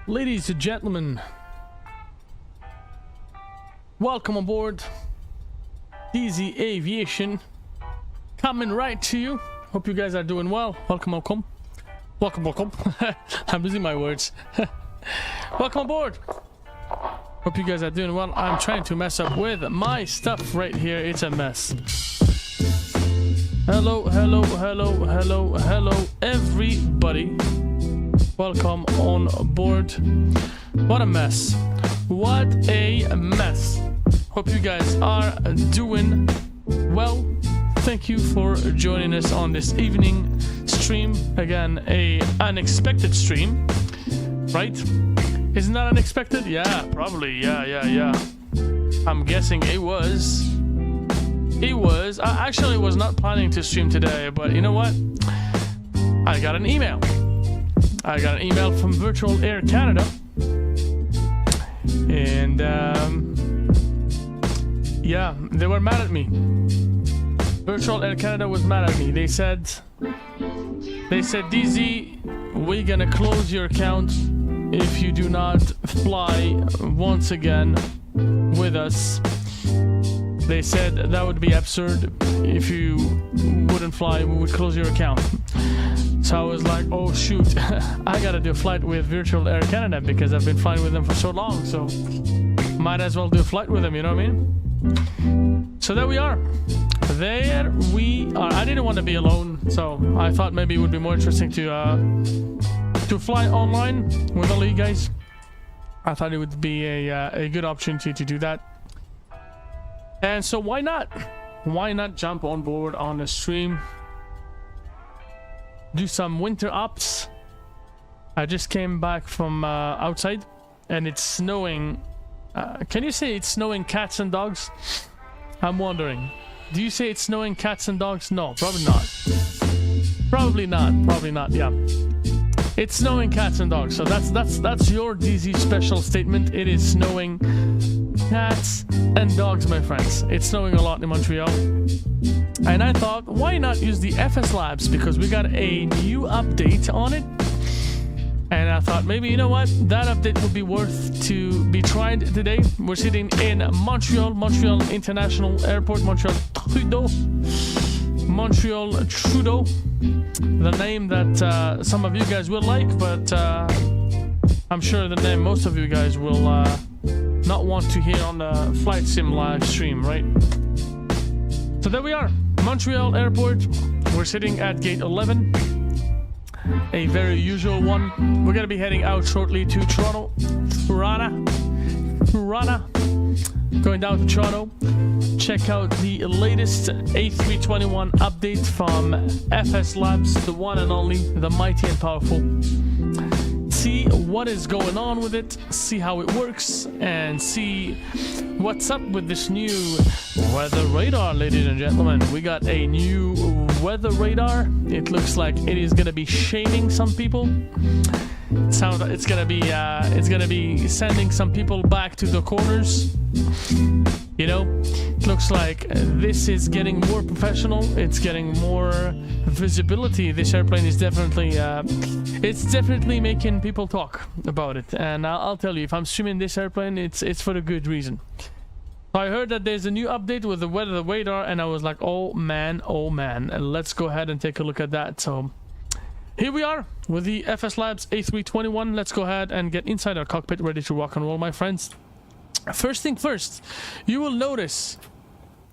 Ladies and gentlemen, welcome aboard DZ Aviation, coming right to you. Hope you guys are doing well. Welcome. I'm losing my words. Welcome aboard. Hope you guys are doing well. I'm trying to mess up with my stuff right here. It's a mess. Hello everybody. Welcome on board. What a mess. What a mess. Hope you guys are doing well. Thank you for joining us on this evening stream. Again, a unexpected stream, right? Isn't that unexpected? Yeah, probably. Yeah. I'm guessing it was. I actually was not planning to stream today, but you know what? I got an email. From Virtual Air Canada, and yeah, they were mad at me. Virtual Air Canada was mad at me. They said, DZ, we're gonna close your account if you do not fly once again with us. They said that would be absurd. If you wouldn't fly, we would close your account. So I was like, oh shoot, I gotta do a flight with Virtual Air Canada because I've been flying with them for so long, so might as well do a flight with them, you know what I mean? So there we are. There we are. I didn't want to be alone, so I thought maybe it would be more interesting to fly online with all you guys. I thought it would be a good opportunity to do that. And so why not? Why not jump on board on the stream? Do some winter ops. I just came back from outside and it's snowing. Can you say it's snowing cats and dogs? I'm wondering. Do you say it's snowing cats and dogs? No, probably not. Probably not, yeah. It's snowing cats and dogs. So that's your DZ special statement. It is snowing cats and dogs, my friends. It's snowing a lot in Montreal. And I thought, why not use the FSLabs, because we got a new update on it. And I thought, maybe, you know what, that update would be worth to be tried today. We're sitting in Montreal International Airport, Montreal Trudeau. Montreal Trudeau, the name that some of you guys will like, but I'm sure the name most of you guys will not want to hear on the flight sim live stream, right? So there we are, Montreal Airport. We're sitting at gate 11, a very usual one. We're gonna be heading out shortly to Toronto, going down to Toronto. Check out the latest A321 update from FSLabs, the one and only, the mighty and powerful. See what is going on with it, see how it works, and see what's up with this new weather radar, ladies and gentlemen. We got a new weather radar. It looks like it is gonna be shaming some people. It's gonna be sending some people back to the corners. You know, it looks like this is getting more professional. It's getting more visibility. This airplane is definitely it's definitely making people talk about it. And I'll tell you, if I'm streaming this airplane, it's for a good reason. So I heard that there's a new update with the weather radar, and I was like, oh man, and let's go ahead and take a look at that. So here we are with the FSLabs A321. Let's go ahead and get inside our cockpit, ready to rock and roll, my friends. First thing first, you will notice,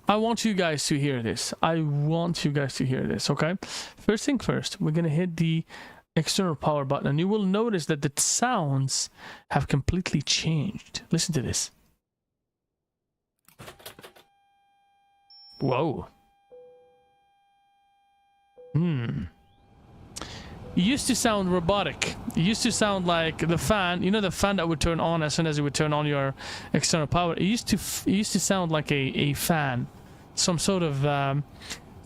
I want you guys to hear this. Okay? First thing first, we're gonna hit the external power button, and you will notice that the sounds have completely changed. Listen to this. Whoa. It used to sound robotic. It used to sound like the fan, you know, the fan that would turn on as soon as you would turn on your external power. It used to sound like a fan, some sort of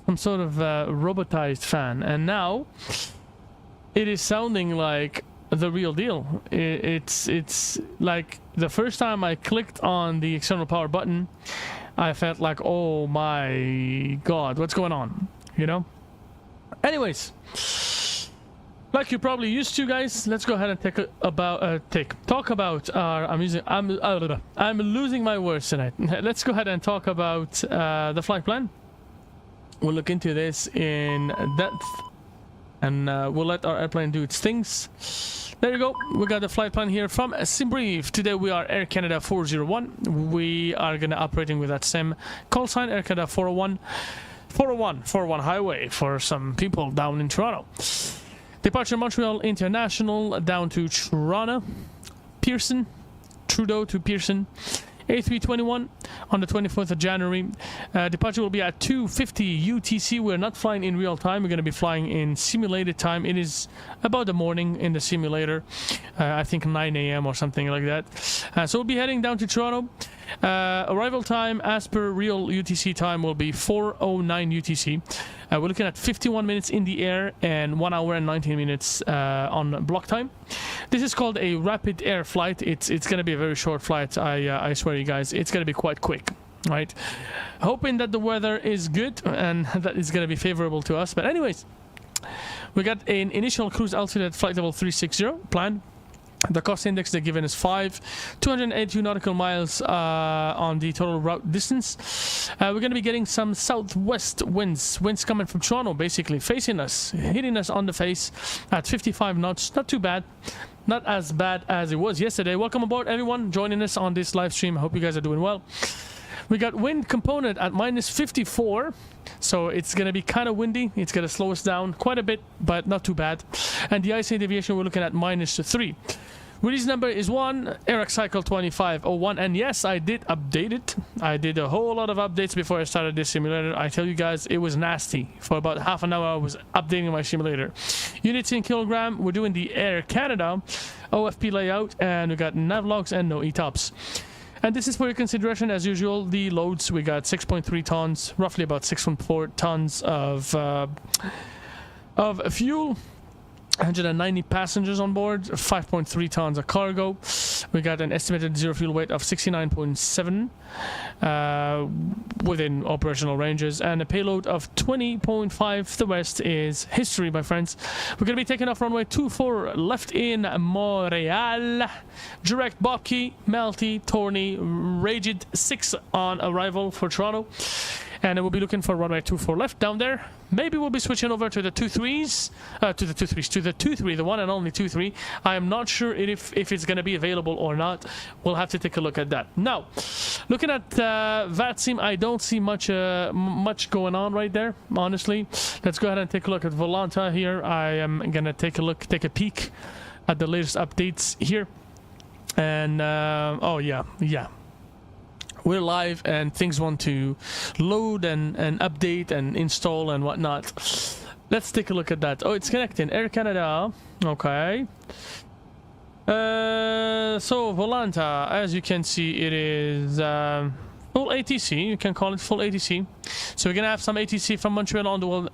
robotized fan. And now it is sounding like the real deal. It's like the first time I clicked on the external power button, I felt like, oh my god, what's going on? You know. Anyways. Like you're probably used to, guys, let's go ahead and talk about our. I'm losing my words tonight. Let's go ahead and talk about the flight plan. We'll look into this in depth, and we'll let our airplane do its things. There you go. We got the flight plan here from SimBrief. Today we are Air Canada 401. We are gonna operating with that same call sign, Air Canada 401 highway for some people down in Toronto. Departure Montreal International down to Toronto, Trudeau to Pearson, A321 on the 24th of January. Departure will be at 2:50 UTC. We're not flying in real time. We're going to be flying in simulated time. It is about the morning in the simulator. I think 9 a.m. or something like that. So we'll be heading down to Toronto. Arrival time as per real UTC time will be 4:09 UTC. We're looking at 51 minutes in the air and 1 hour and 19 minutes on block time. This is called a rapid air flight. It's going to be a very short flight. I swear you guys, it's going to be quite quick, right? Hoping that the weather is good and that it's going to be favorable to us. But anyways, we got an initial cruise altitude at flight level 360 planned. The cost index they're given is 282 nautical miles on the total route distance. We're going to be getting some southwest winds coming from Toronto, basically facing us, hitting us on the face at 55 knots. Not too bad, not as bad as it was yesterday. Welcome aboard, everyone joining us on this live stream. I hope you guys are doing well. We got wind component at -54, so it's going to be kind of windy. It's going to slow us down quite a bit, but not too bad. And the IC deviation, we're looking at -3. Release number is 1, Eric Cycle 2501, and yes, I did update it. I did a whole lot of updates before I started this simulator. I tell you guys, it was nasty. For about half an hour, I was updating my simulator. Units in kilogram, we're doing the Air Canada OFP layout, and we got nav logs and no ETOPS. And this is for your consideration, as usual, the loads. We got 6.3 tons, roughly about 6.4 tons of fuel, 190 passengers on board, 5.3 tons of cargo. We got an estimated zero fuel weight of 69.7 within operational ranges, and a payload of 20.5. The rest is history, my friends. We're going to be taking off runway 24 left in Montreal. Direct Bobkey, Melty, Torney, Raged 6 on arrival for Toronto. And we'll be looking for runway 24 left down there. maybe we'll be switching over to the 2.3s, to the 2.3, the one and only 2.3. I am not sure if it's going to be available or not. We'll have to take a look at that. Now, looking at VATSIM, I don't see much going on right there, honestly. Let's go ahead and take a look at Volanta here. I am going to take a peek at the latest updates here. And, oh yeah. We're live and things want to load and update and install and whatnot. Let's take a look at that. Oh, it's connecting. Air Canada. Okay. So Volanta, as you can see, it is full ATC. You can call it full ATC. So we're gonna have some ATC from Montreal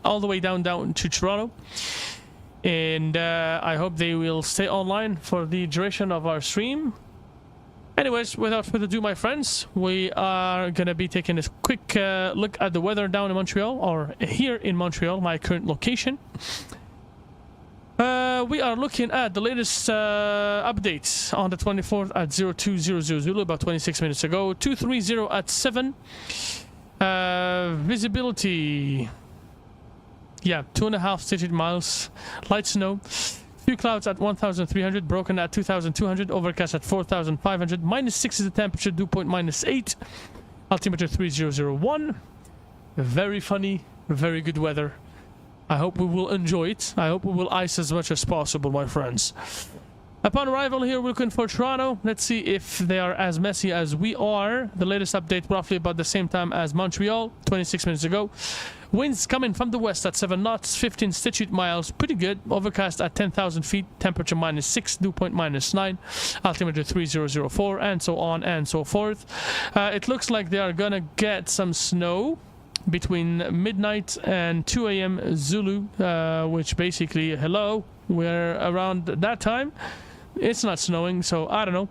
all the way down to Toronto. And I hope they will stay online for the duration of our stream. Anyways, without further ado, my friends, we are going to be taking a quick look at the weather down in Montreal, or here in Montreal, my current location. We are looking at the latest updates on the 24th at 0200 Zulu, about 26 minutes ago. 230 at 7. Visibility, yeah, 2.5 stated miles. Light snow. Few clouds at 1,300, broken at 2,200, overcast at 4,500. -6 is the temperature, dew point -8. Altimeter 3001. Very funny, very good weather. I hope we will enjoy it. I hope we will ice as much as possible, my friends. Upon arrival here, we're looking for Toronto. Let's see if they are as messy as we are. The latest update roughly about the same time as Montreal, 26 minutes ago. Winds coming from the west at 7 knots, 15 statute miles. Pretty good. Overcast at 10,000 feet. Temperature -6, dew point -9. Altimeter 3004, and so on and so forth. It looks like they are gonna get some snow between midnight and 2 a.m. Zulu, which basically, hello, we're around that time. It's not snowing, so I don't know.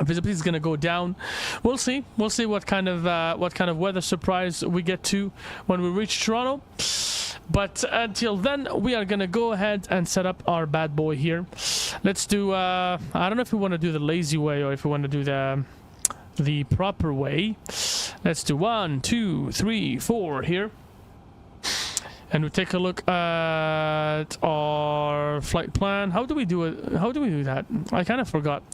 Visibility is going to go down. We'll see. We'll see what kind of weather surprise we get to when we reach Toronto. But until then, we are going to go ahead and set up our bad boy here. Let's do. I don't know if we want to do the lazy way or if we want to do the proper way. Let's do 1, 2, 3, 4 here. And we take a look at our flight plan. How do we do it? How do we do that? I kind of forgot.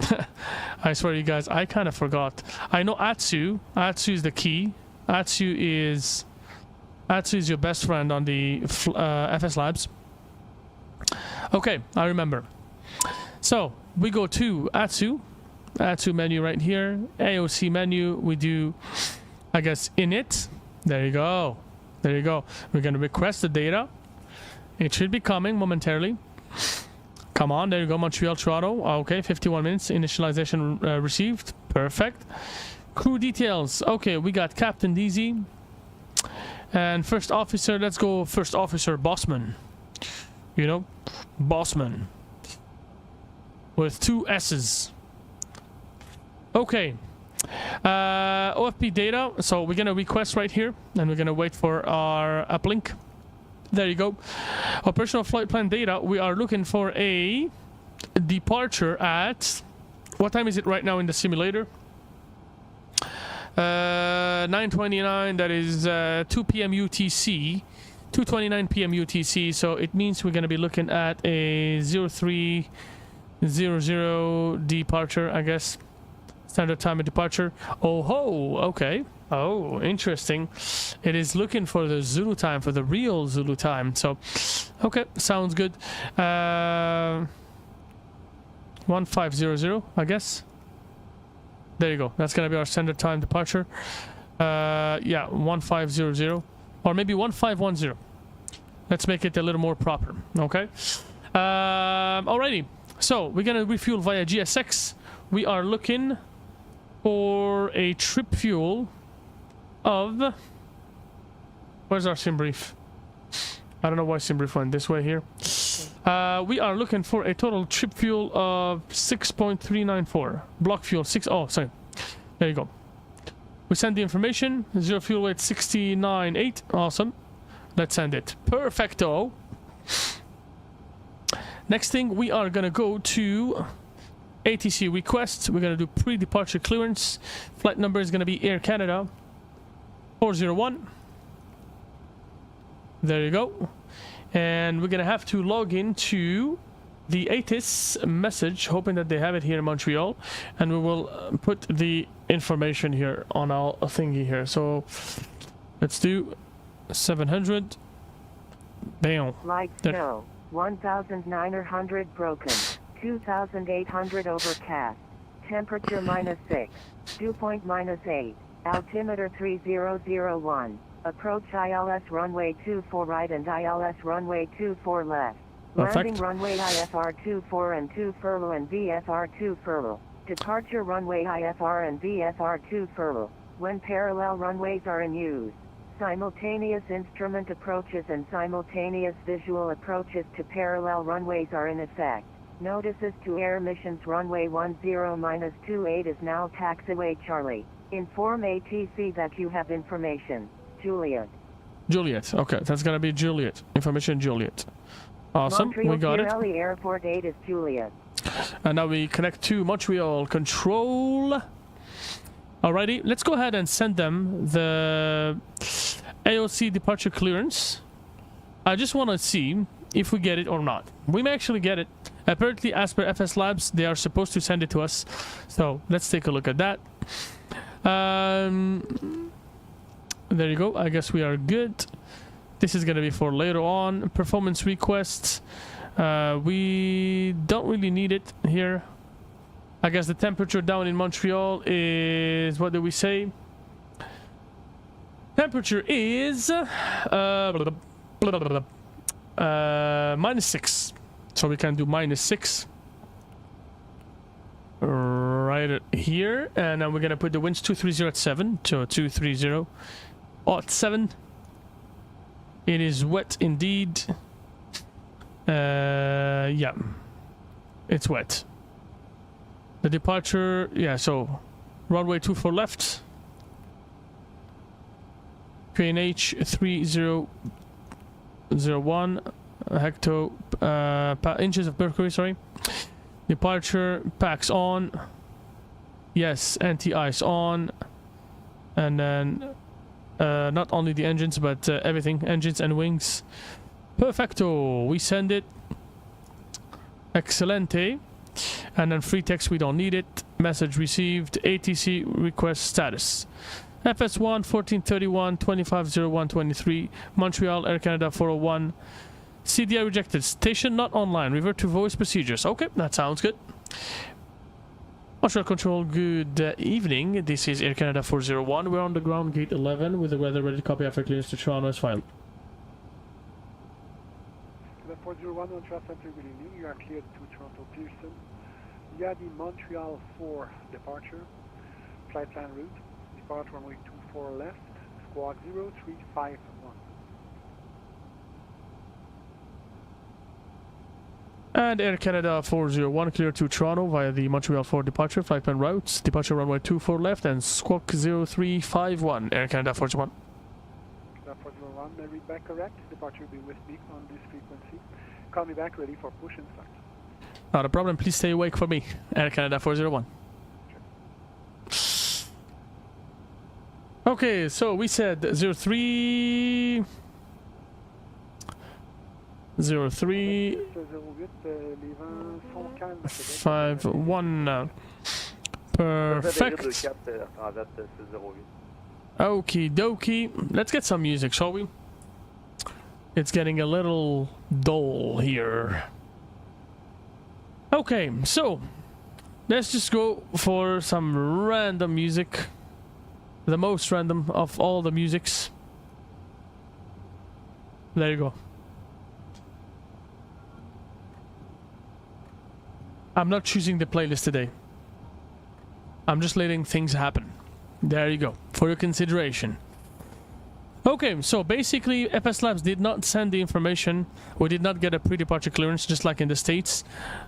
I swear, you guys, I kind of forgot. I know ASUS. ASUS is the key. ASUS is your best friend on the FSLabs. Okay, I remember. So we go to ASUS. ASUS menu right here. AOC menu. We do, I guess, init. There you go. There you go. We're going to request the data. It should be coming momentarily. Come on. There you go. Montreal, Toronto. Okay. 51 minutes. Initialization received. Perfect. Crew details. Okay. We got Captain DZ. And first officer. Let's go first officer Bossman. You know? Bossman. With 2 S's. Okay. OFP data, so we're gonna request right here and we're gonna wait for our uplink. There you go. Operational flight plan data, we are looking for a departure at, what time is it right now in the simulator? 9:29, that is 2 p.m. UTC, 2:29 p.m. UTC, so it means we're gonna be looking at a 0300 departure, I guess. Standard time of departure. Oh ho, okay. Oh, interesting. It is looking for the Zulu time, for the real Zulu time. So, okay, sounds good. 1500, I guess. There you go. That's gonna be our standard time departure. Yeah, 1500, or maybe 1510. Let's make it a little more proper. Okay. Alrighty. So we're gonna refuel via GSX. We are looking for a trip fuel of, where's our sim brief? I don't know why sim brief went this way here. We are looking for a total trip fuel of 6.394 block fuel. Oh, sorry, there you go. We send the information. 0 fuel weight 69.8. Awesome. Let's send it. Perfecto. Next thing, we are gonna go to ATC request. We're going to do pre-departure clearance. Flight number is going to be Air Canada 401. There you go. And we're gonna have to log into the ATIS message, hoping that they have it here in Montreal, and we will put the information here on our thingy here. So let's do 700. Bam. Light snow, 1,900 broken, 2,800 overcast, temperature -6, dew point -8, altimeter 3001, approach ILS runway 24 right and ILS runway 24 left. Landing runway IFR 24 and 2 furlong and VFR 2 furlong. Departure runway IFR and VFR 2 furlong. When parallel runways are in use, simultaneous instrument approaches and simultaneous visual approaches to parallel runways are in effect. Notices to air missions runway 10-28 is now taxiway Charlie. Inform ATC that you have information. Juliet. Juliet. Okay, that's gonna be Juliet. Information Juliet. Awesome, Montreal we got it. Airport 8 is Juliet. And now we connect to Montreal Control. Alrighty, let's go ahead and send them the AOC departure clearance. I just want to see if we get it or not. We may actually get it. Apparently, as per FSLabs, they are supposed to send it to us. So let's take a look at that. There you go. I guess we are good. This is going to be for later on. Performance requests. We don't really need it here. I guess the temperature down in Montreal is... What did we say? Temperature is... -6. So we can do -6. Right here. And then we're going to put the winds 230 at 7. So 230 at 7. It is wet indeed. Yeah. It's wet. The departure, yeah, so runway 24 left. QNH 3001 hecto inches of mercury, sorry. Departure, packs on. Yes, anti-ice on. And then not only the engines, but everything, engines and wings. Perfecto, we send it. Excelente. And then free text, we don't need it. Message received. ATC request status. FS1 1431 250123 Montreal Air Canada 401. CDI rejected. Station not online. Revert to voice procedures. Okay, that sounds good. Montreal Control, good evening. This is Air Canada 401. We're on the ground gate 11 with the weather ready to copy after clearance to Toronto as filed. 401 Montreal Center, good evening. You are cleared to Toronto Pearson. You have the Montreal 4 departure. Flight plan route. Depart runway 24 left. Squawk 0351. And Air Canada 401 clear to Toronto via the Montreal 4 departure. Flight plan routes. Departure runway 24 left and squawk 0351. Air Canada 401. 401, may read back correct. Departure will be with me on this frequency. Call me back ready for push and start. Not a problem. Please stay awake for me. Air Canada 401. Sure. Okay, so we said 03... 51. Perfect. Okie dokie. Let's get some music, shall we? It's getting a little dull here. Okay, so let's just go for some random music. The most random of all the musics. There you go. I'm not choosing the playlist today. I'm just letting things happen. There you go, for your consideration. Okay, so basically FSLabs did not send the information. We did not get a pre-departure clearance, just like in the States.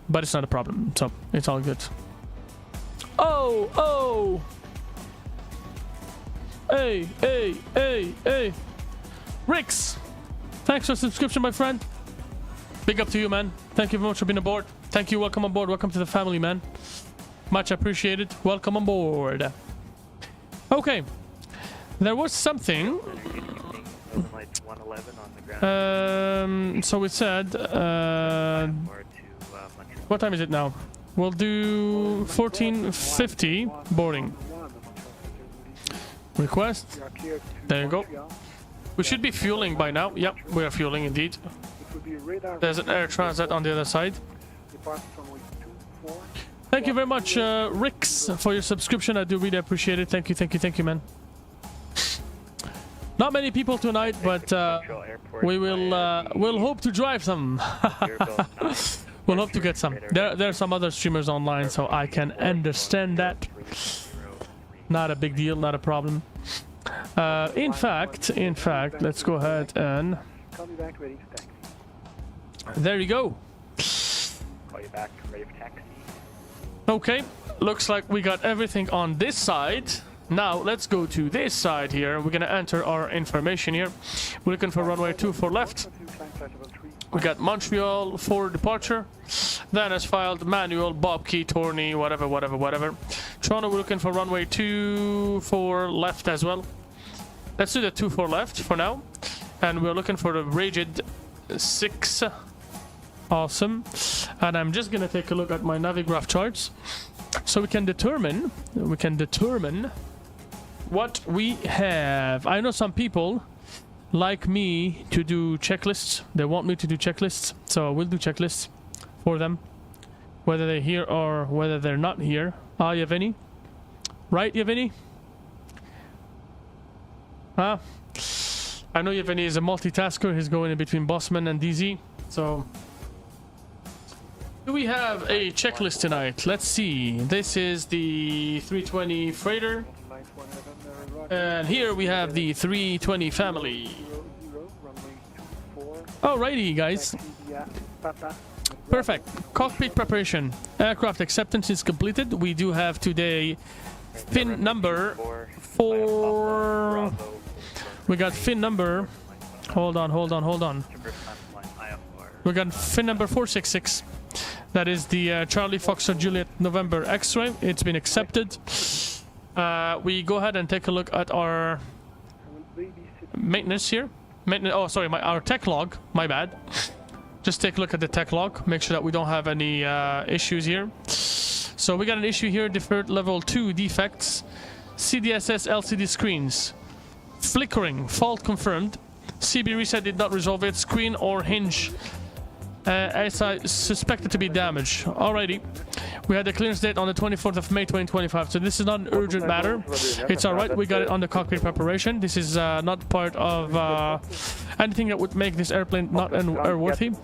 But it's not a problem, so it's all good. Oh, oh! Hey, hey, hey, hey! Rix! Thanks for the subscription, my friend. Big up to you, man. Thank you very much for being aboard. Thank you, welcome on board. Welcome to the family, man. Much appreciated. Welcome on board. Okay. There was something... 111 on the ground. So we said, Or to Montreal. what time is it now? We'll do 14:50 boarding. Request. You are cleared to There you go. Montreal. We should be fueling by now. Yep, we are fueling indeed. It will be radar. There's an air transit on the other side. Departs from week 2, 4. Thank you very much, Rix, for your subscription. I do really appreciate it. Thank you, thank you, thank you, man. Not many people tonight, but Montreal Airport we will we'll hope to drive some. We'll hope to get some. There are some other streamers online, so I can understand that. Not a big deal, not a problem. In fact, let's go ahead and Call me back ready to taxi. there you go. Call you back, ready for taxi. Okay, looks like we got everything on this side. Now let's go to this side here. We're gonna enter our information here. We're looking for runway 24 left. We got Montreal for departure. Then as filed, manual, Bob key, Torney, whatever. Toronto, we're looking for runway 24 left as well. Let's do the 24 left for now. And we're looking for the Rigid 6. Awesome. And I'm just gonna take a look at my Navigraph charts so we can determine what we have. I know some people like me to do checklists. They want me to do checklists, so I will do checklists for them, whether they're here or whether they're not here. Yevgeny? Right, Yevgeny? Huh? I know Yevgeny is a multitasker. He's going in between Bossman and DZ, so... Do we have a checklist tonight? Let's see. This is the 320 freighter. And here we have the 320 family. Alrighty, guys. Perfect. Cockpit preparation. Aircraft acceptance is completed. We do have today fin number 4. We got fin number. Hold on. We got fin number 466. That is the Charlie Foxtrot Juliet November X-ray. It's been accepted. We go ahead and take a look at our maintenance here. Oh, sorry, our tech log. My bad. Just take a look at the tech log. Make sure that we don't have any issues here. So we got an issue here. Deferred level 2 defects. CDSS LCD screens. Flickering. Fault confirmed. CB reset did not resolve it. Screen or hinge. As I suspected to be damaged. Alrighty. We had the clearance date on the 24th of May 2025, so this is not an urgent matter. It's alright, we got it on the cockpit preparation. This is not part of anything that would make this airplane not airworthy.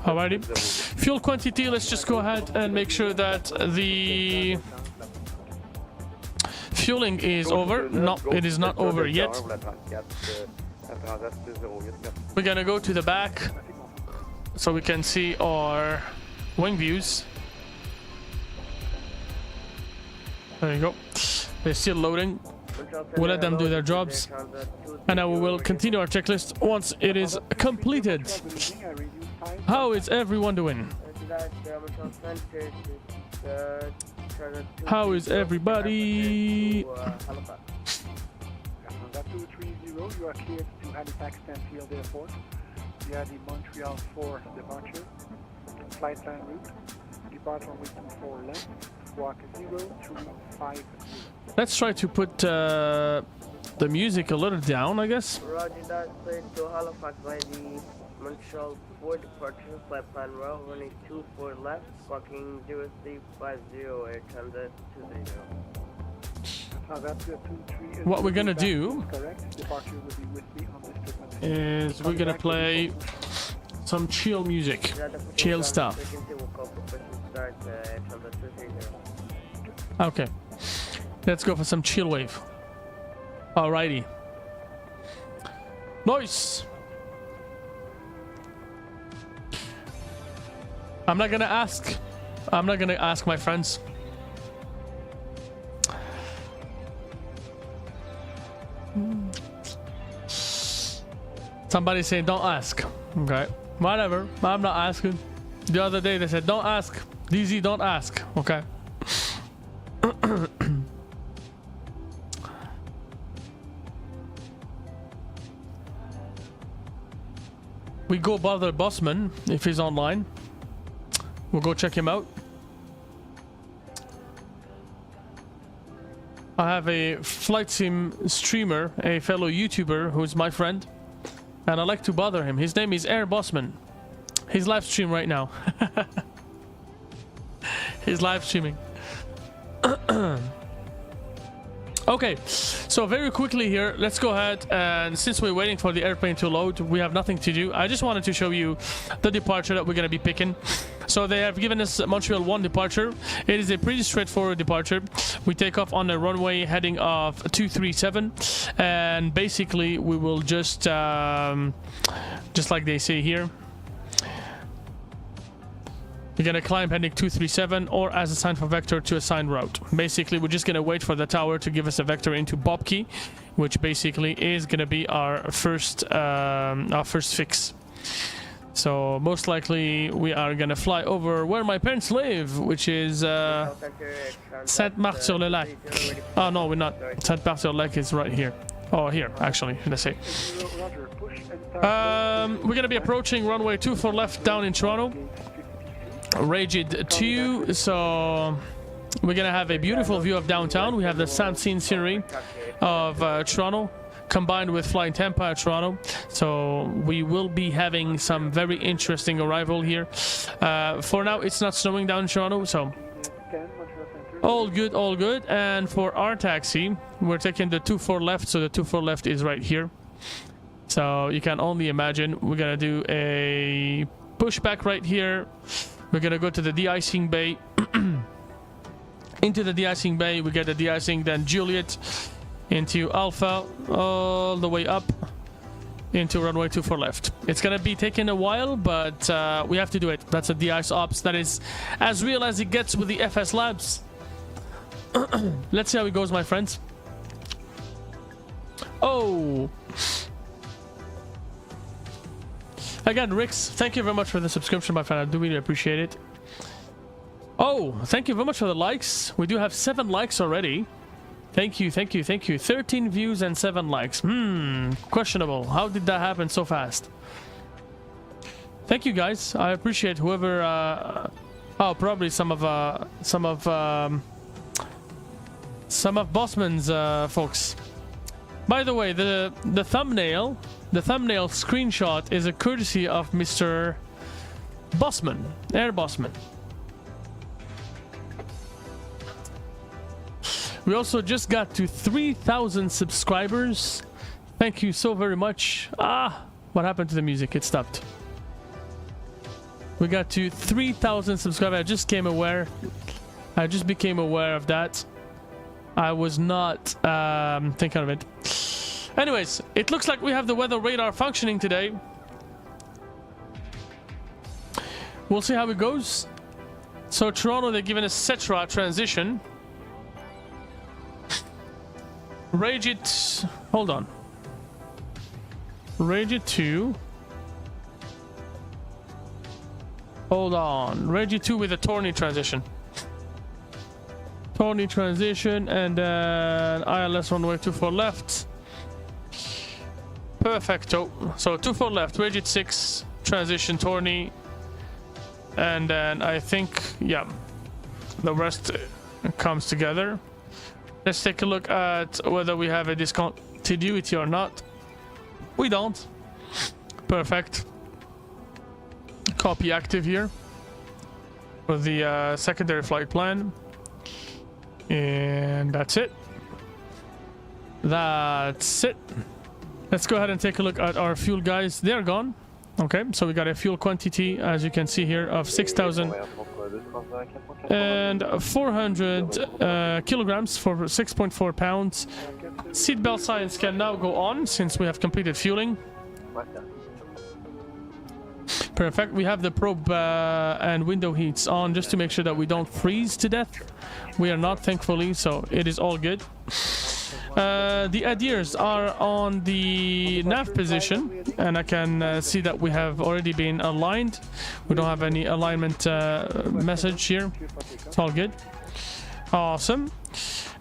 Alrighty. Fuel quantity, let's just go ahead and make sure that the fueling is over. No, it is not over yet. We're gonna go to the back so we can see our wing views. There you go. They're still loading. We'll let them do their jobs. And now we will continue our checklist once it is completed. How is everyone doing? How is everybody? That 230, you are cleared to Halifax Stanfield Airport. You have the Montreal 4 departure. Flight plan route. Depart from week 24 left. Walk 0350. Let's try to put the music a little down, I guess. Roger that, cleared to Halifax by the Montreal 4 departure. Flight plan route running 24 left. Walking 0350 air transit 20. What we're gonna do is we're gonna play some chill music, chill stuff. Okay, let's go for some chill wave. Alrighty. Nice. I'm not gonna ask my friends. Somebody say don't ask. Okay, whatever, I'm not asking. The other day they said don't ask. DZ, don't ask. Okay. we go bother Bossman if he's online. We'll go check him out. I have a flight sim streamer, a fellow YouTuber who's my friend, and I like to bother him. His name is Air Bossman. He's live stream right now. He's live streaming. Okay, so very quickly here, let's go ahead, and since we're waiting for the airplane to load, we have nothing to do. I just wanted to show you the departure that we're going to be picking. So they have given us Montreal 1 departure. It is a pretty straightforward departure. We take off on a runway heading of 237, and basically we will just like they say here, you're gonna climb heading 237 or as a sign for vector to assigned route. Basically, we're just gonna wait for the tower to give us a vector into Bobkey, which basically is gonna be our first fix. So most likely we are gonna fly over where my parents live, which is Saint-Marc-sur-le-Lac. Oh no, we're not. Saint-Marc-sur-le-Lac is right here. Oh, here actually, should I say? We're gonna be approaching runway 24 left down in Toronto. Rigid 2, so we're gonna have a beautiful view of downtown. We have the scene scenery of Toronto combined with flying Tampa at Toronto, so we will be having some very interesting arrival here. For now it's not snowing down in Toronto, so all good, all good. And for our taxi, we're taking the 24 left, so the 24 left is right here. So you can only imagine we're gonna do a pushback right here. We're gonna go to the de-icing bay. Into the de-icing bay, we get the de-icing, then Juliet into Alpha, all the way up into runway 24 left. It's gonna be taking a while, but we have to do it. That's a de-ice ops that is as real as it gets with the FSLabs. Let's see how it goes, my friends. Oh! Again, Rix, thank you very much for the subscription, my friend. I do really appreciate it. Oh, thank you very much for the likes. We do have 7 likes already. Thank you, thank you, thank you. 13 views and 7 likes. Questionable. How did that happen so fast? Thank you, guys. I appreciate whoever. Oh, probably some of Bossman's folks. By the way, the thumbnail screenshot is a courtesy of Mr. Bossman, Air Bossman. We also just got to 3,000 subscribers. Thank you so very much. What happened to the music? It stopped. We got to 3,000 subscribers. I just became aware of that. I was not thinking of it. Anyways, it looks like we have the weather radar functioning today. We'll see how it goes. So Toronto, they're giving us Cetra transition. Rigid, hold on. Rigid 2. Hold on. Rigid 2 with a Torney transition. Torney transition, and then ILS runway 24 left. Perfecto. So 24 left, Rigid 6, transition Torney, and then I think, yeah, the rest comes together. Let's take a look at whether we have a discontinuity or not. We don't. Perfect. Copy active here for the secondary flight plan. And that's it. That's it. Let's go ahead and take a look at our fuel, guys. They're gone. Okay, so we got a fuel quantity, as you can see here, of 6,400 kilograms for 6.4 pounds. Seatbelt signs can now go on since we have completed fueling. Perfect. We have the probe and window heats on just to make sure that we don't freeze to death. We are not, thankfully, so it is all good. The adheres are on the nav position, and I can see that we have already been aligned. We don't have any alignment message here. It's all good. Awesome.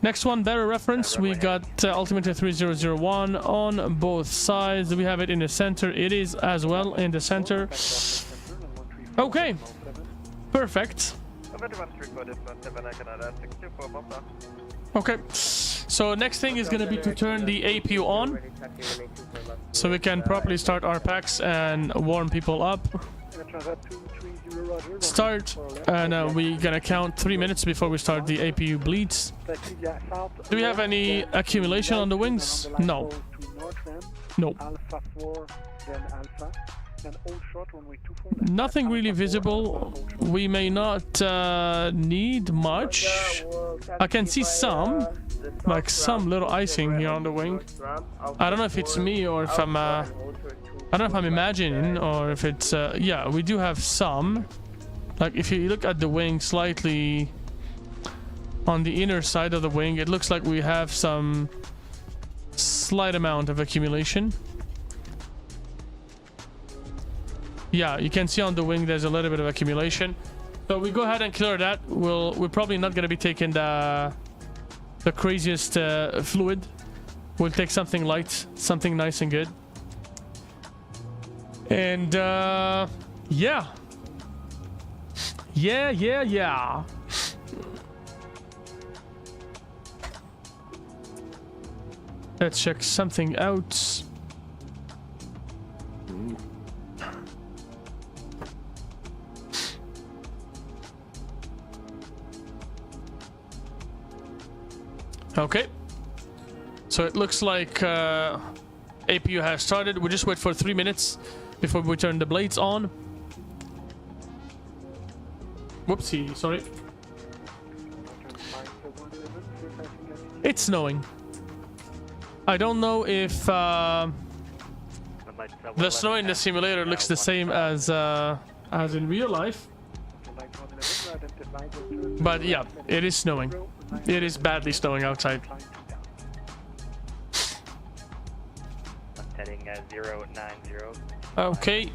Next one, better reference. We got altimeter 3001 on both sides. We have it in the center. It is as well in the center. Okay, perfect. Okay, so next thing is going to be to turn the APU on so we can properly start our packs and warm people up. Start, and we're gonna count 3 minutes before we start the APU bleeds. Do we have any accumulation on the wings? No. No. Nothing really visible. We may not need much. I can see some, like some little icing here on the wing. I don't know if it's me or if I'm I don't know if I'm imagining or if it's yeah, we do have some. Like if you look at the wing slightly on the inner side of the wing, it looks like we have some slight amount of accumulation. Yeah, you can see on the wing there's a little bit of accumulation. So we go ahead and clear that. We're probably not going to be taking the craziest fluid. We'll take something light, something nice and good. And yeah. Let's check something out. Okay, so it looks like APU has started. We'll just wait for 3 minutes before we turn the blades on. Whoopsie, sorry. It's snowing. I don't know if the snow in the simulator looks the same as in real life. But yeah, it is snowing. It is badly snowing outside. Heading 090. Okay.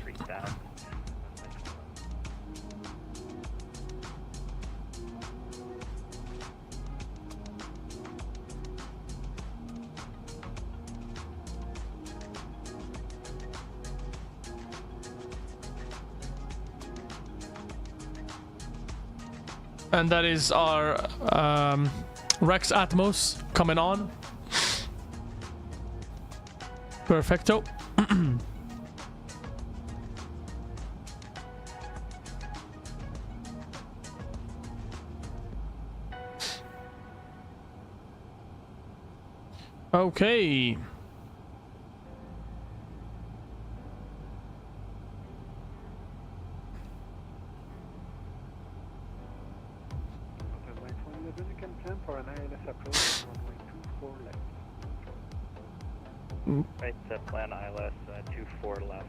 And that is our Rex Atmos coming on. Perfecto. Okay. Right, plan ILS 24 left.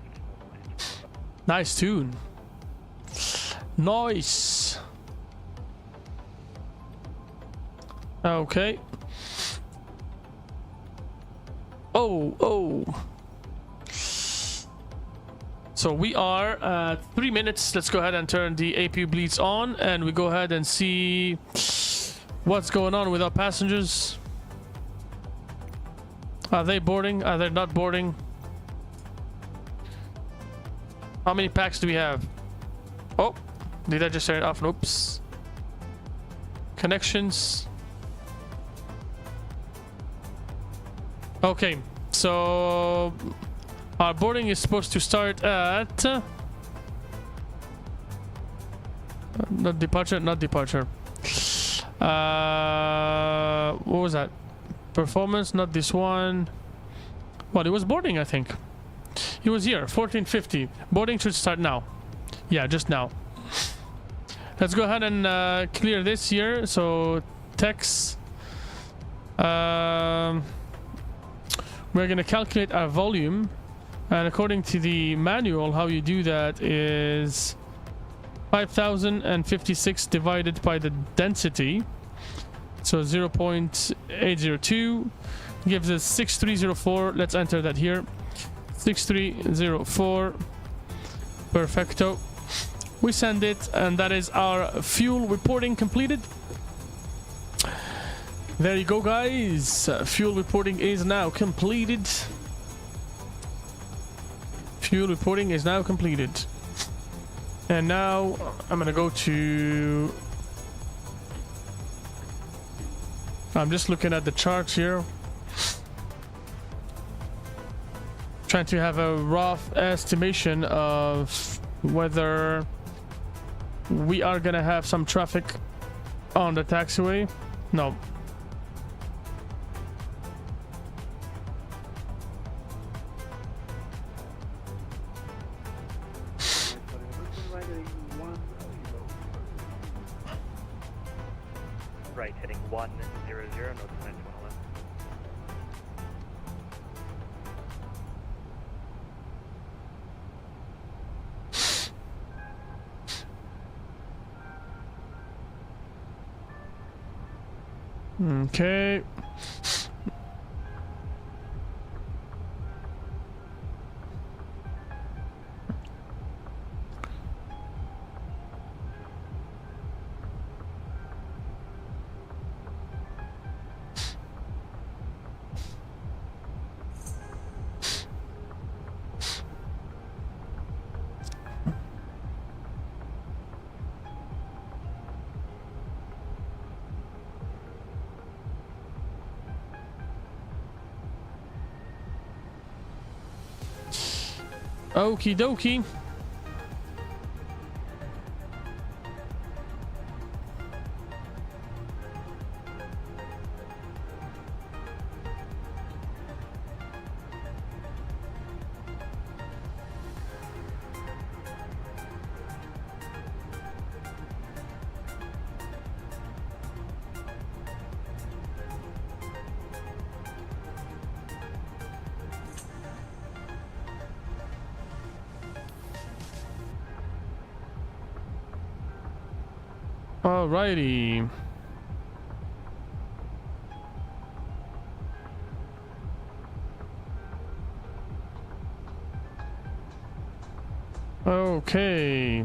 Nice tune. Nice. Okay. Oh. So we are at 3 minutes. Let's go ahead and turn the APU bleeds on, and we go ahead and see what's going on with our passengers. Are they boarding? Are they not boarding? How many packs do we have? Oh, did I just turn it off? Oops. Connections. Okay, so our boarding is supposed to start at not departure. What was that? Performance, not this one. Well, it was boarding, I think. He was here, 1450. Boarding should start now. Yeah, just now. Let's go ahead and clear this here. So, text. We're going to calculate our volume. And according to the manual, how you do that is 5056 divided by the density. So 0.802 gives us 6304. Let's enter that here. 6304. Perfecto. We send it, and that is our fuel reporting completed. There you go, guys. Fuel reporting is now completed. Fuel reporting is now completed. And now I'm gonna go to... I'm just looking at the charts here. Trying to have a rough estimation of whether we are gonna have some traffic on the taxiway. No. Right, heading 100, no descent 111. Okay. Okie dokie. Alrighty. Okay.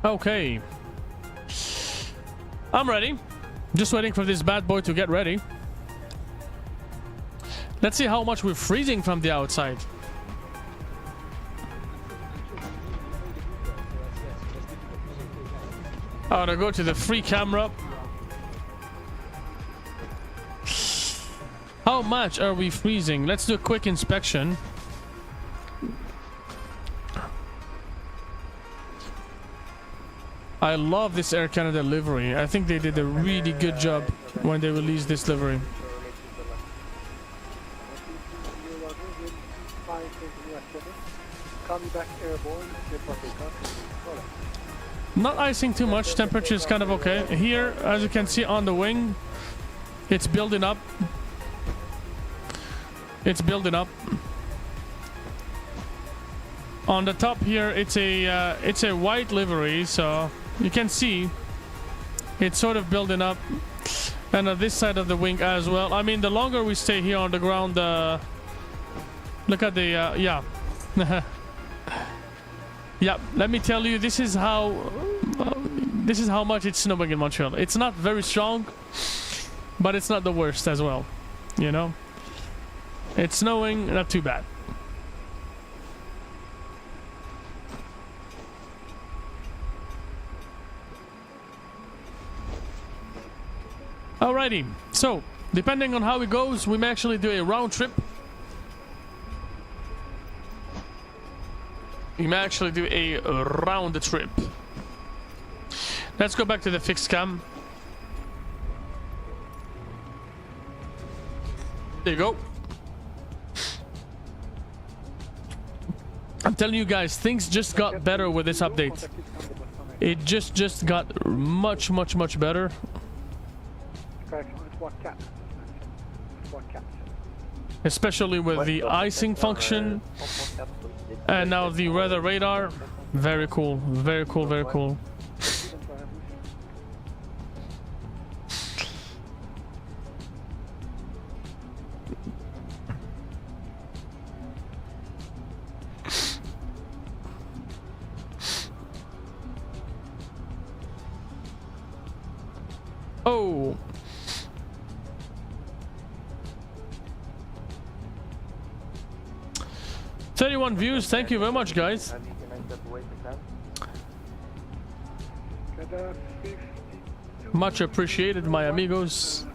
Okay. I'm ready. Just waiting for this bad boy to get ready. Let's see how much we're freezing from the outside. Oh, to go to the free camera. How much are we freezing? Let's do a quick inspection. I love this Air Canada livery. I think they did a really good job when they released this livery. Not icing too much. Temperature is kind of okay. Here, as you can see on the wing, it's building up. It's building up. On the top here, it's a white livery, so you can see it's sort of building up. And on this side of the wing as well. I mean, the longer we stay here on the ground, look at the yeah. Yeah, let me tell you, this is how much it's snowing in Montreal. It's not very strong, but it's not the worst as well, you know. It's snowing, not too bad. Alrighty, so depending on how it goes, we may actually do a round trip. We may actually do a round trip. Let's go back to the fixed cam. There you go. I'm telling you guys, things just got better with this update. It just got much better. especially with the icing function and now the weather radar. Very cool, very cool, very cool. Oh. "31 views, thank you very much, guys. Much appreciated, my amigos.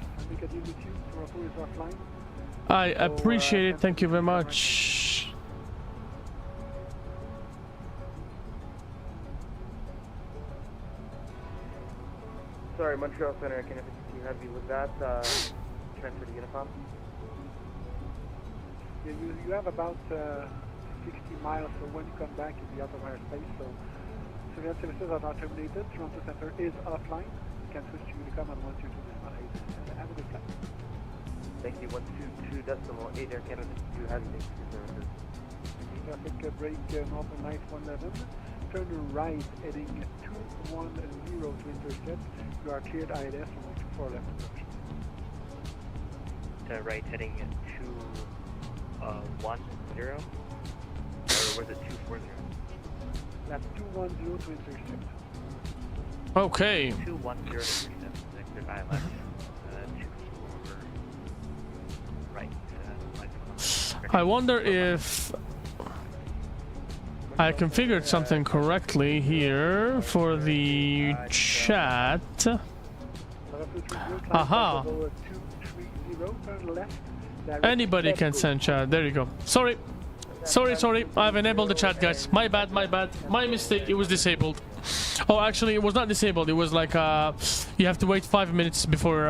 I appreciate it, thank you very much. Sorry, Montreal Center, can you have you with that? Transfer to Unifom? Yeah, you have about 60 miles, so when you come back, you'll be out of airspace. So surveillance services are not terminated. Toronto Center is offline. You can switch to Unicom on 122.8. Have a good flight. Thank you. 122.8 Air Canada, do you have anything for services? Traffic break northern line 111. Turn right heading 210 to intercept. You are cleared ILS from 24 left approach. Right heading 210, or was it 240? That's 210 to intercept. Okay. 210 intercept, cleared ILS. 24 right. I wonder if I configured something correctly here for the chat. Aha. Anybody can send chat. There you go. Sorry. Sorry. I've enabled the chat, guys. My bad. My mistake. It was disabled. Oh, actually, it was not disabled. It was like you have to wait 5 minutes before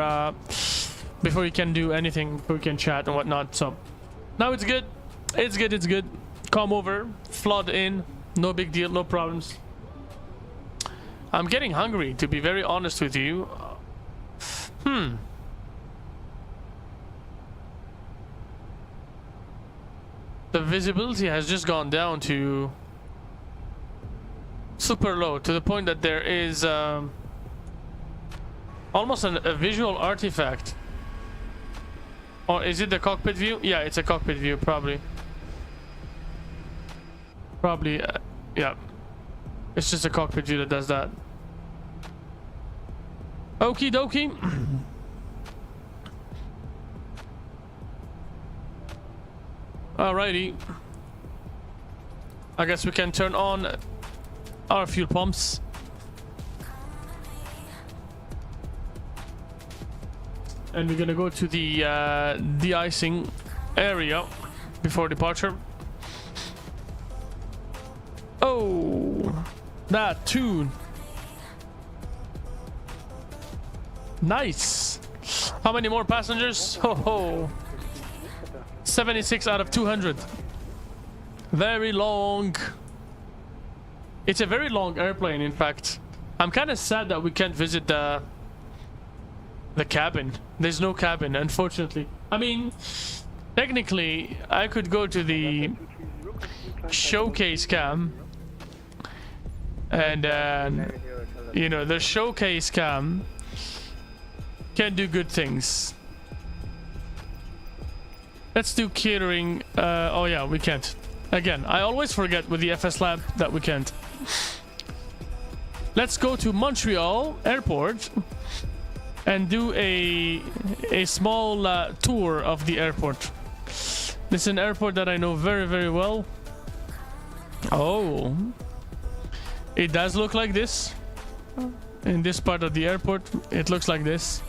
you can do anything, before you can chat and whatnot. So now it's good. It's good. Come over, flood in. No big deal. No problems. I'm getting hungry, to be very honest with you. The visibility has just gone down to super low, to the point that there is almost a visual artifact. Or is it the cockpit view? Yeah, it's a cockpit view, probably. Yeah. It's just a cockpit view that does that. Okie dokie. Alrighty. I guess we can turn on our fuel pumps. And we're gonna go to the de-icing area before departure. Oh, that tune. Nice. How many more passengers? Ho ho. 76 out of 200. Very long. It's a very long airplane, in fact. I'm kind of sad that we can't visit the cabin. There's no cabin, unfortunately. I mean, technically, I could go to the showcase cam. And you know, the showcase cam can do good things. Let's do catering. Oh yeah, we can't. Again, I always forget with the FSLab that we can't. Let's go to Montreal airport and do a small tour of the airport. This is an airport that I know very, very well. Oh. It does look like this. In this part of the airport, it looks like this.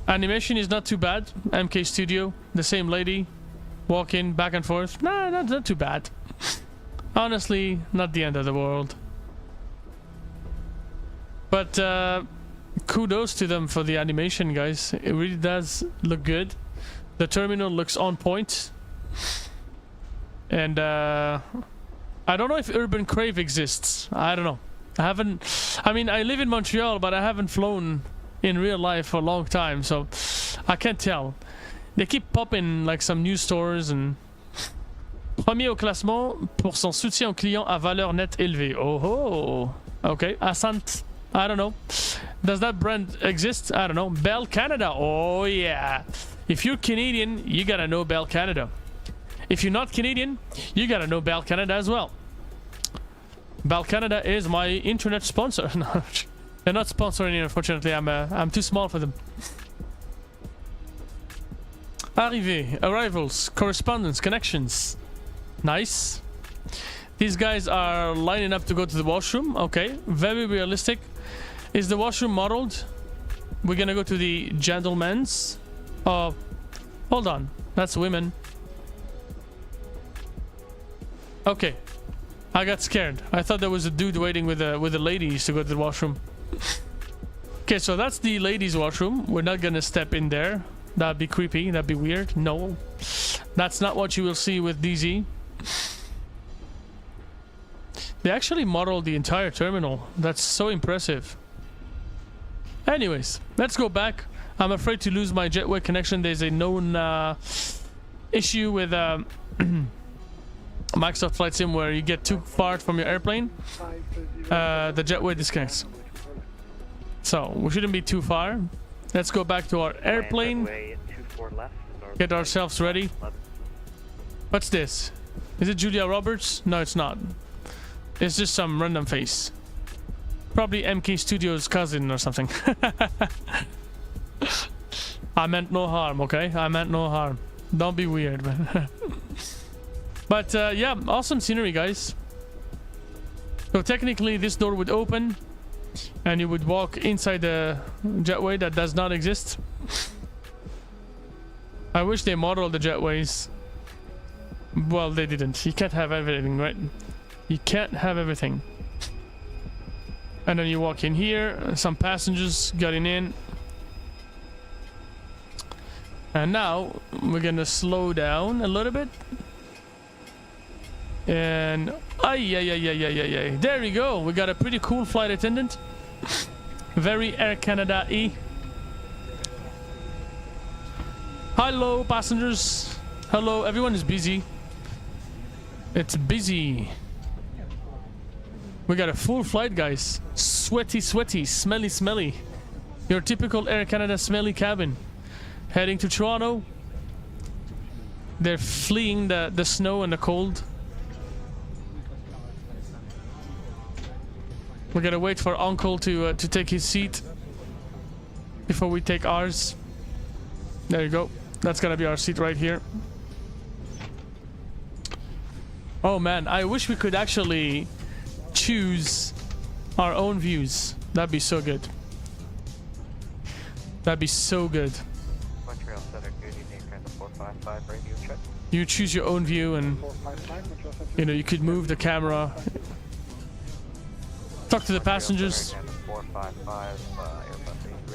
Animation is not too bad. MK Studio, the same lady, walking back and forth. Nah, not too bad. Honestly, not the end of the world. But kudos to them for the animation, guys. It really does look good. The terminal looks on point. And I don't know if Urban Crave exists. I don't know. I mean, I live in Montreal, but I haven't flown in real life for a long time, so I can't tell. They keep popping like some new stores and... Premier au classement pour son soutien aux clients à valeur nette élevée. Oh oh. Okay. Ascent. I don't know. Does that brand exist? I don't know. Bell Canada. Oh yeah. If you're Canadian, you gotta know Bell Canada. If you're not Canadian, you gotta know Bell Canada as well. Bell Canada is my internet sponsor. No, they're not sponsoring it, unfortunately. I'm too small for them. Arrivée, arrivals, correspondence, connections. Nice. These guys are lining up to go to the washroom. Okay, very realistic. Is the washroom modeled? We're gonna go to the gentlemen's. Oh, hold on. That's women. Okay. I got scared. I thought there was a dude waiting with the ladies to go to the washroom. Okay, so that's the ladies' washroom. We're not gonna step in there. That'd be creepy. That'd be weird. No. That's not what you will see with DZ. They actually modeled the entire terminal. That's so impressive. Anyways, let's go back. I'm afraid to lose my jetway connection. There's a known issue with Microsoft Flight Sim where you get too far from your airplane. The jetway disconnects. So, we shouldn't be too far. Let's go back to our airplane. Get ourselves ready. What's this? Is it Julia Roberts? No, it's not. It's just some random face. Probably MK Studios' cousin or something. I meant no harm, okay? I meant no harm. Don't be weird, man. But yeah, awesome scenery, guys. So technically this door would open and you would walk inside the jetway that does not exist. I wish they modeled the jetways. Well, they didn't. You can't have everything, right? You can't have everything. And then you walk in here, some passengers getting in. And now we're gonna slow down a little bit. And there we go. We got a pretty cool flight attendant. Very Air Canada-y. Hello, passengers. Hello, everyone is busy. It's busy. We got a full flight, guys. Sweaty, sweaty, smelly, smelly. Your typical Air Canada smelly cabin. Heading to Toronto. They're fleeing the snow and the cold. We're gonna wait for Uncle to take his seat before we take ours. There you go. That's gonna be our seat right here. Oh man, I wish we could actually choose our own views. That'd be so good. That'd be so good. Montreal, Southern Good evening, friend, 455 radio check. You choose your own view and you know you could move the camera. Talk to the passengers.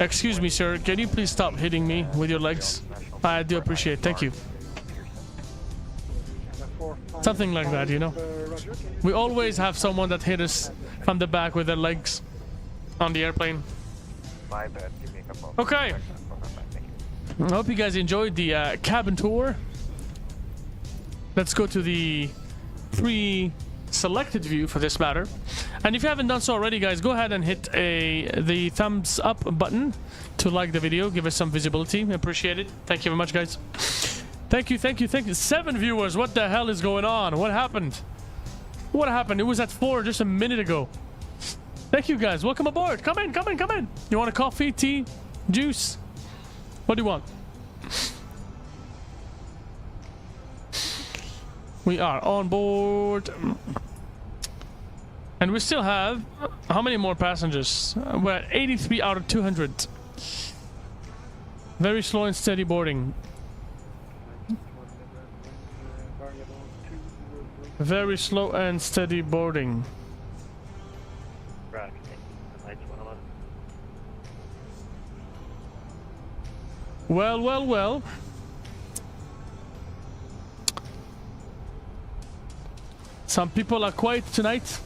Excuse me, sir. Can you please stop hitting me with your legs? I do appreciate it. Thank you. Something like that, you know. We always have someone that hit us from the back with their legs on the airplane. Okay. I hope you guys enjoyed the cabin tour. Let's go to the pre-selected view for this matter. And if you haven't done so already, guys, go ahead and hit the thumbs up button to like the video. Give us some visibility. Appreciate it. Thank you very much, guys. Thank you, thank you, thank you. 7 viewers. What the hell is going on? What happened? What happened? It was at 4 just a minute ago. Thank you, guys. Welcome aboard. Come in, come in, come in. You want a coffee, tea, juice? What do you want? We are on board. And we still have... How many more passengers? We're at 83 out of 200. Very slow and steady boarding. Very slow and steady boarding. Well, well, well. Some people are quiet tonight.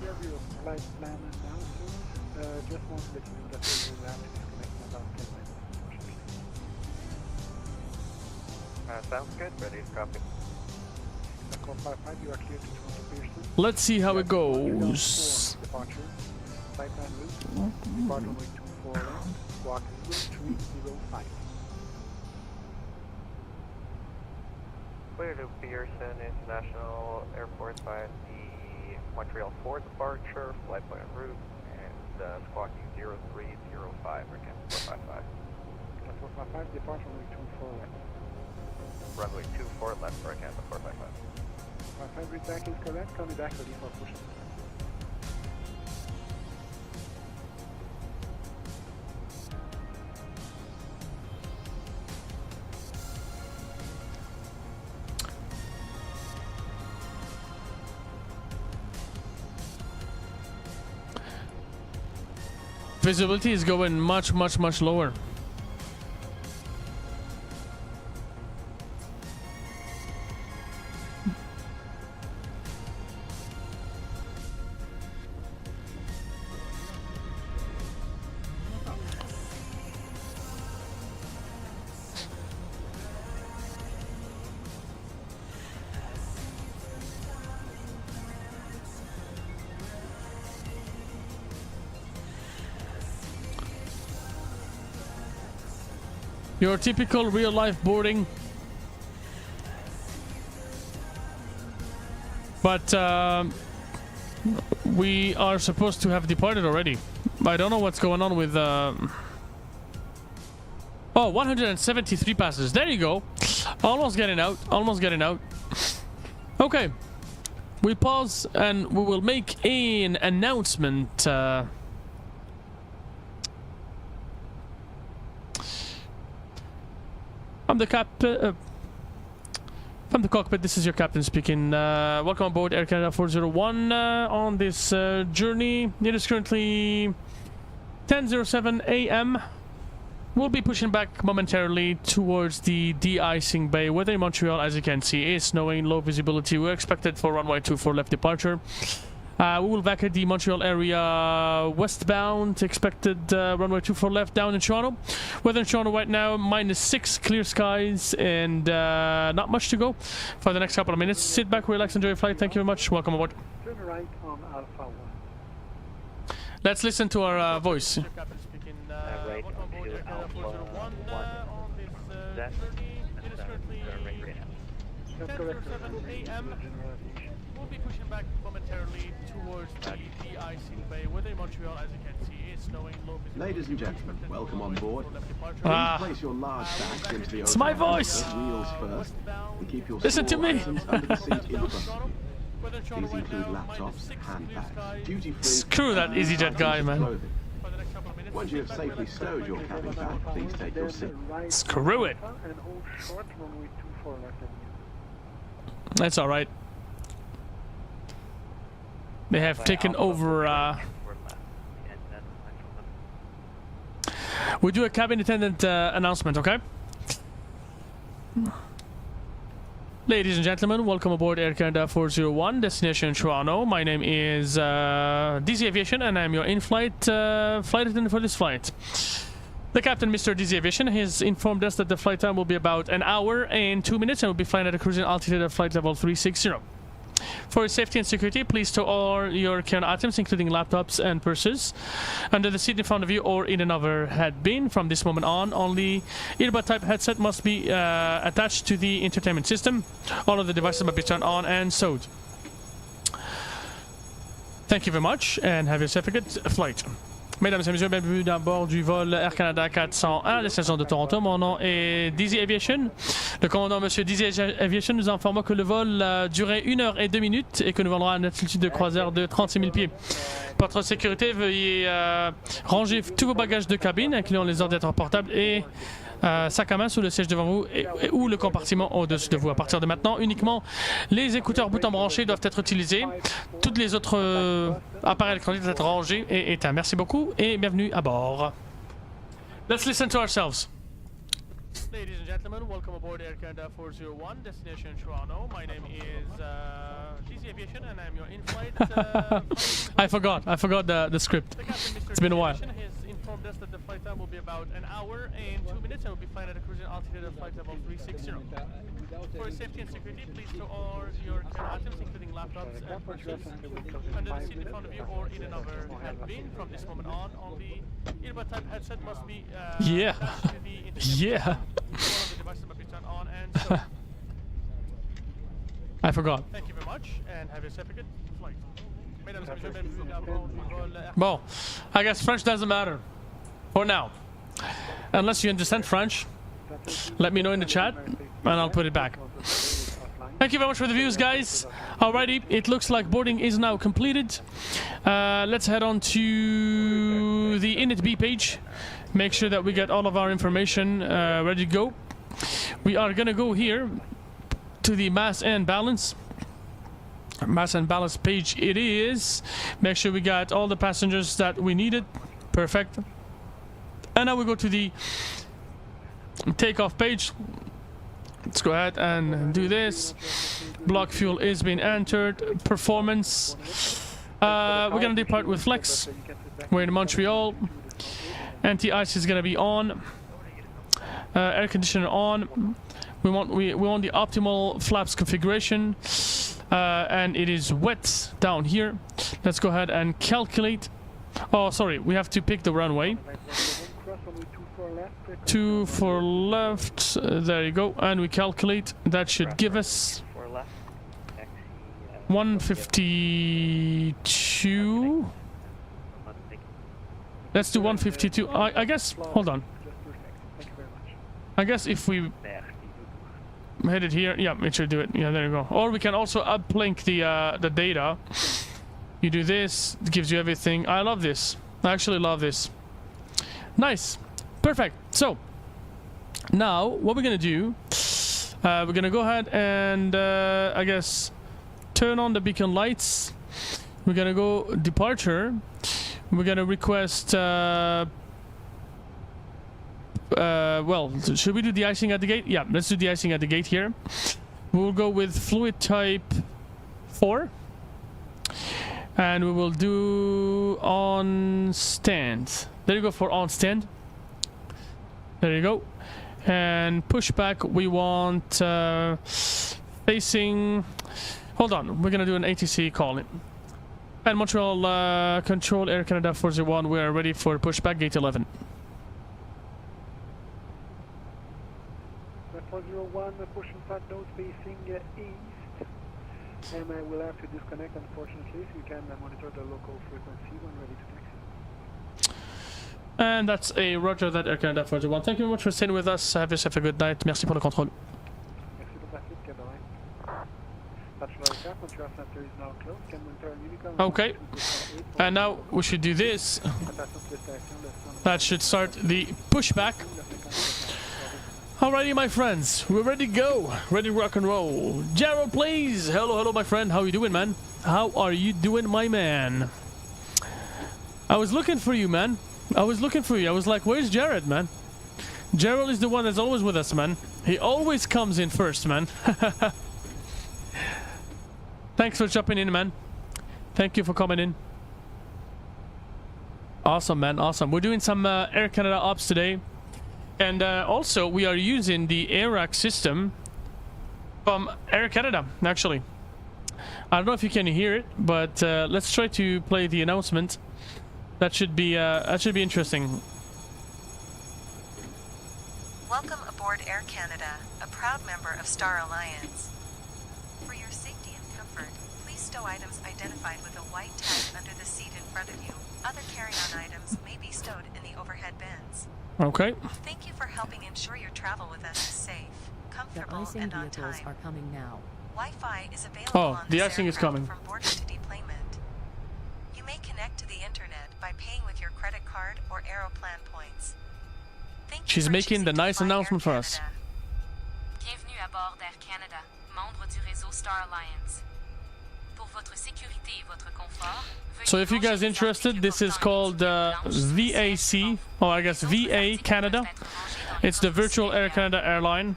have your flight plan now, sir. Just want to let you know that we will have to disconnect in about 10 minutes, unfortunately. Sounds good. Ready to copy. Echo 55, you are clear to Toronto Pearson. Let's see how it goes. Departure. Flight plan route. Depart runway 24 left. Squawk 0305. Clear to Pearson International Airport by the Montreal 4 departure, flight plan route, and squawking 0305 or 455. 455, depart runway 24 left. Runway 24 left for a Canada 455. 55 read back is correct. Call me back ready for push. Visibility is going much lower. Your typical real-life boarding. But we are supposed to have departed already. I don't know what's going on with... Oh, 173 passengers. There you go. Almost getting out. Almost getting out. Okay. We pause and we will make an announcement. From the cockpit, this is your captain speaking. Welcome aboard Air Canada 401 on this journey. It is currently 10:07 a.m. We'll be pushing back momentarily towards the de-icing bay. Weather in Montreal, as you can see, is snowing, low visibility. We're expected for runway 24 left departure. We will vacate the Montreal area westbound. Expected runway 24 left down in Toronto. Weather in Toronto right now, -6, clear skies, and not much to go for the next couple of minutes. Sit back, relax, enjoy your flight. Thank you very much. Welcome aboard. Turn right on Alpha 1. Let's listen to our voice. Right onto Alpha 1 on this journey. It is currently 10:07 a.m. We'll be pushing back momentarily towards the de-icing bay. Weather in Montreal, as you can see, is snowing, low visibility. Ladies and gentlemen, welcome on board. Ah. Please place your large bags into the It's my voice. wheels first, and keep your Listen to small me. items under the seat in the bus. These include laptops, handbags, duty-free. Screw that EasyJet guy, man. clothing. Once you have safely stowed your cabin bag, please take your seat. Screw it. And hold short runway 24 left and That's all right. They have taken over. We do a cabin attendant announcement, okay? Ladies and gentlemen, welcome aboard Air Canada 401, destination Toronto. My name is DZ Aviation, and I'm your in-flight flight attendant for this flight. The captain, Mr. DZ Aviation, has informed us that the flight time will be about an hour and 2 minutes, and we'll be flying at a cruising altitude of flight level 360. For safety and security, please store all your carry-on items, including laptops and purses, under the seat in front of you or in an overhead bin. From this moment on, only earbud-type headset must be attached to the entertainment system. All of the devices must be turned on and sewed. Thank you very much, and have yourself a good flight. Mesdames et messieurs, bienvenue à bord du vol Air Canada 401 à destination de Toronto. Mon nom est DZ Aviation. Le commandant Monsieur DZ Aviation nous informa que le vol durait 1 heure et 2 minutes et que nous volons à une altitude de croisière de 36 000 pieds. Pour votre sécurité, veuillez ranger tous vos bagages de cabine, incluant les ordinateurs portables et sac à main sous le siège devant vous ou le compartiment au-dessus de vous. À partir de maintenant, uniquement les écouteurs boutons branchés doivent être utilisés. Toutes les autres appareils électroniques doivent être rangés et éteints. Merci beaucoup et bienvenue à bord. Let's listen to ourselves. Ladies and gentlemen, welcome aboard Air Canada 401, destination Toronto. My name is Aviation, and I'm your in-flight. I forgot the script. It's been a while. Has informed us that the flight time will be about an hour and 2 minutes, and we'll be flying at a cruising altitude of flight level 360. For safety and security, please store your carry items, including laptops and purses, under the seat in front of you or in another cabin. From this moment on, only earbud type headset must be attached to the internet. All of the devices must be turned on and so. I forgot. Thank you very much, and have yourself a good flight. Bon, I guess French doesn't matter. For now. Unless you understand French, let me know in the chat, and I'll put it back. Thank you very much for the views, guys. Alrighty, it looks like boarding is now completed. Let's head on to the initb page. Make sure that we get all of our information ready to go. We are gonna go here to the mass and balance. Mass and balance page it is. Make sure we got all the passengers that we needed. Perfect. And now we go to the takeoff page. Let's go ahead and do this. Block fuel is being entered. Performance. We're gonna depart with flex. We're in Montreal. Anti-ice is gonna be on. Air conditioner on. We want the optimal flaps configuration, and it is wet down here. Let's go ahead and calculate. Oh, sorry, we have to pick the runway. 2 for left. There you go, and we calculate. That should give us 152. Let's do 152. I guess. Hold on. I guess if we hit it here, yeah, it should do it. Yeah, there you go. Or we can also uplink the data. You do this, it gives you everything. I love this. I actually love this. Nice, perfect. So now what we're gonna do, we're gonna go ahead and I guess turn on the beacon lights. We're gonna go departure. We're gonna request. Well, should we do the icing at the gate? Yeah, let's do the icing at the gate here. We'll go with fluid type 4. And we will do on stand. There you go for on stand. There you go. And pushback, we want facing... Hold on, we're gonna do an ATC call. And Montreal Control Air Canada 401, we are ready for pushback gate 11. 401, pushing flat nose facing east, and I will have to disconnect unfortunately, so you can monitor the local frequency when ready to taxi. And that's a roger that Air Canada 401. Thank you very much for staying with us. Have yourself a good night. Merci pour le contrôle. Merci pour la suite, Cabaret. Montreal Center is now closed. Can monitor Unicorn. Okay. And now we should do this. That should start the pushback. Alrighty, my friends, we're ready to go. Ready to rock and roll. Gerald, please. Hello, my friend. How you doing, man? How are you doing, my man? I was looking for you, man. I was looking for you. I was like, where's Jared, man? Gerald is the one that's always with us, man. He always comes in first, man. Thanks for jumping in, man. Thank you for coming in. Awesome, man. Awesome. We're doing some Air Canada ops today. And also, we are using the AIRAC system from Air Canada, actually. I don't know if you can hear it, but let's try to play the announcement. That should be interesting. Welcome aboard Air Canada, a proud member of Star Alliance. For your safety and comfort, please stow items identified with a white tag under the seat in front of you. Other carry-on items may be stowed in the overhead bins. Okay. Thank you for helping ensure your travel with us is safe, comfortable, and on time. Are coming now. Wi-Fi is available on the this icing is aircraft coming. from boarding to deployment. You may connect to the internet by paying with your credit card or Aeroplan points. Thank you She's for making the choosing to nice fly announcement for Air us. Canada. Bienvenue à bord d'Air Canada, membre du réseau Star Alliance. Pour votre sécurité et votre confort, So if you guys interested, this is called VAC, or I guess VA Canada. It's the virtual Air Canada airline,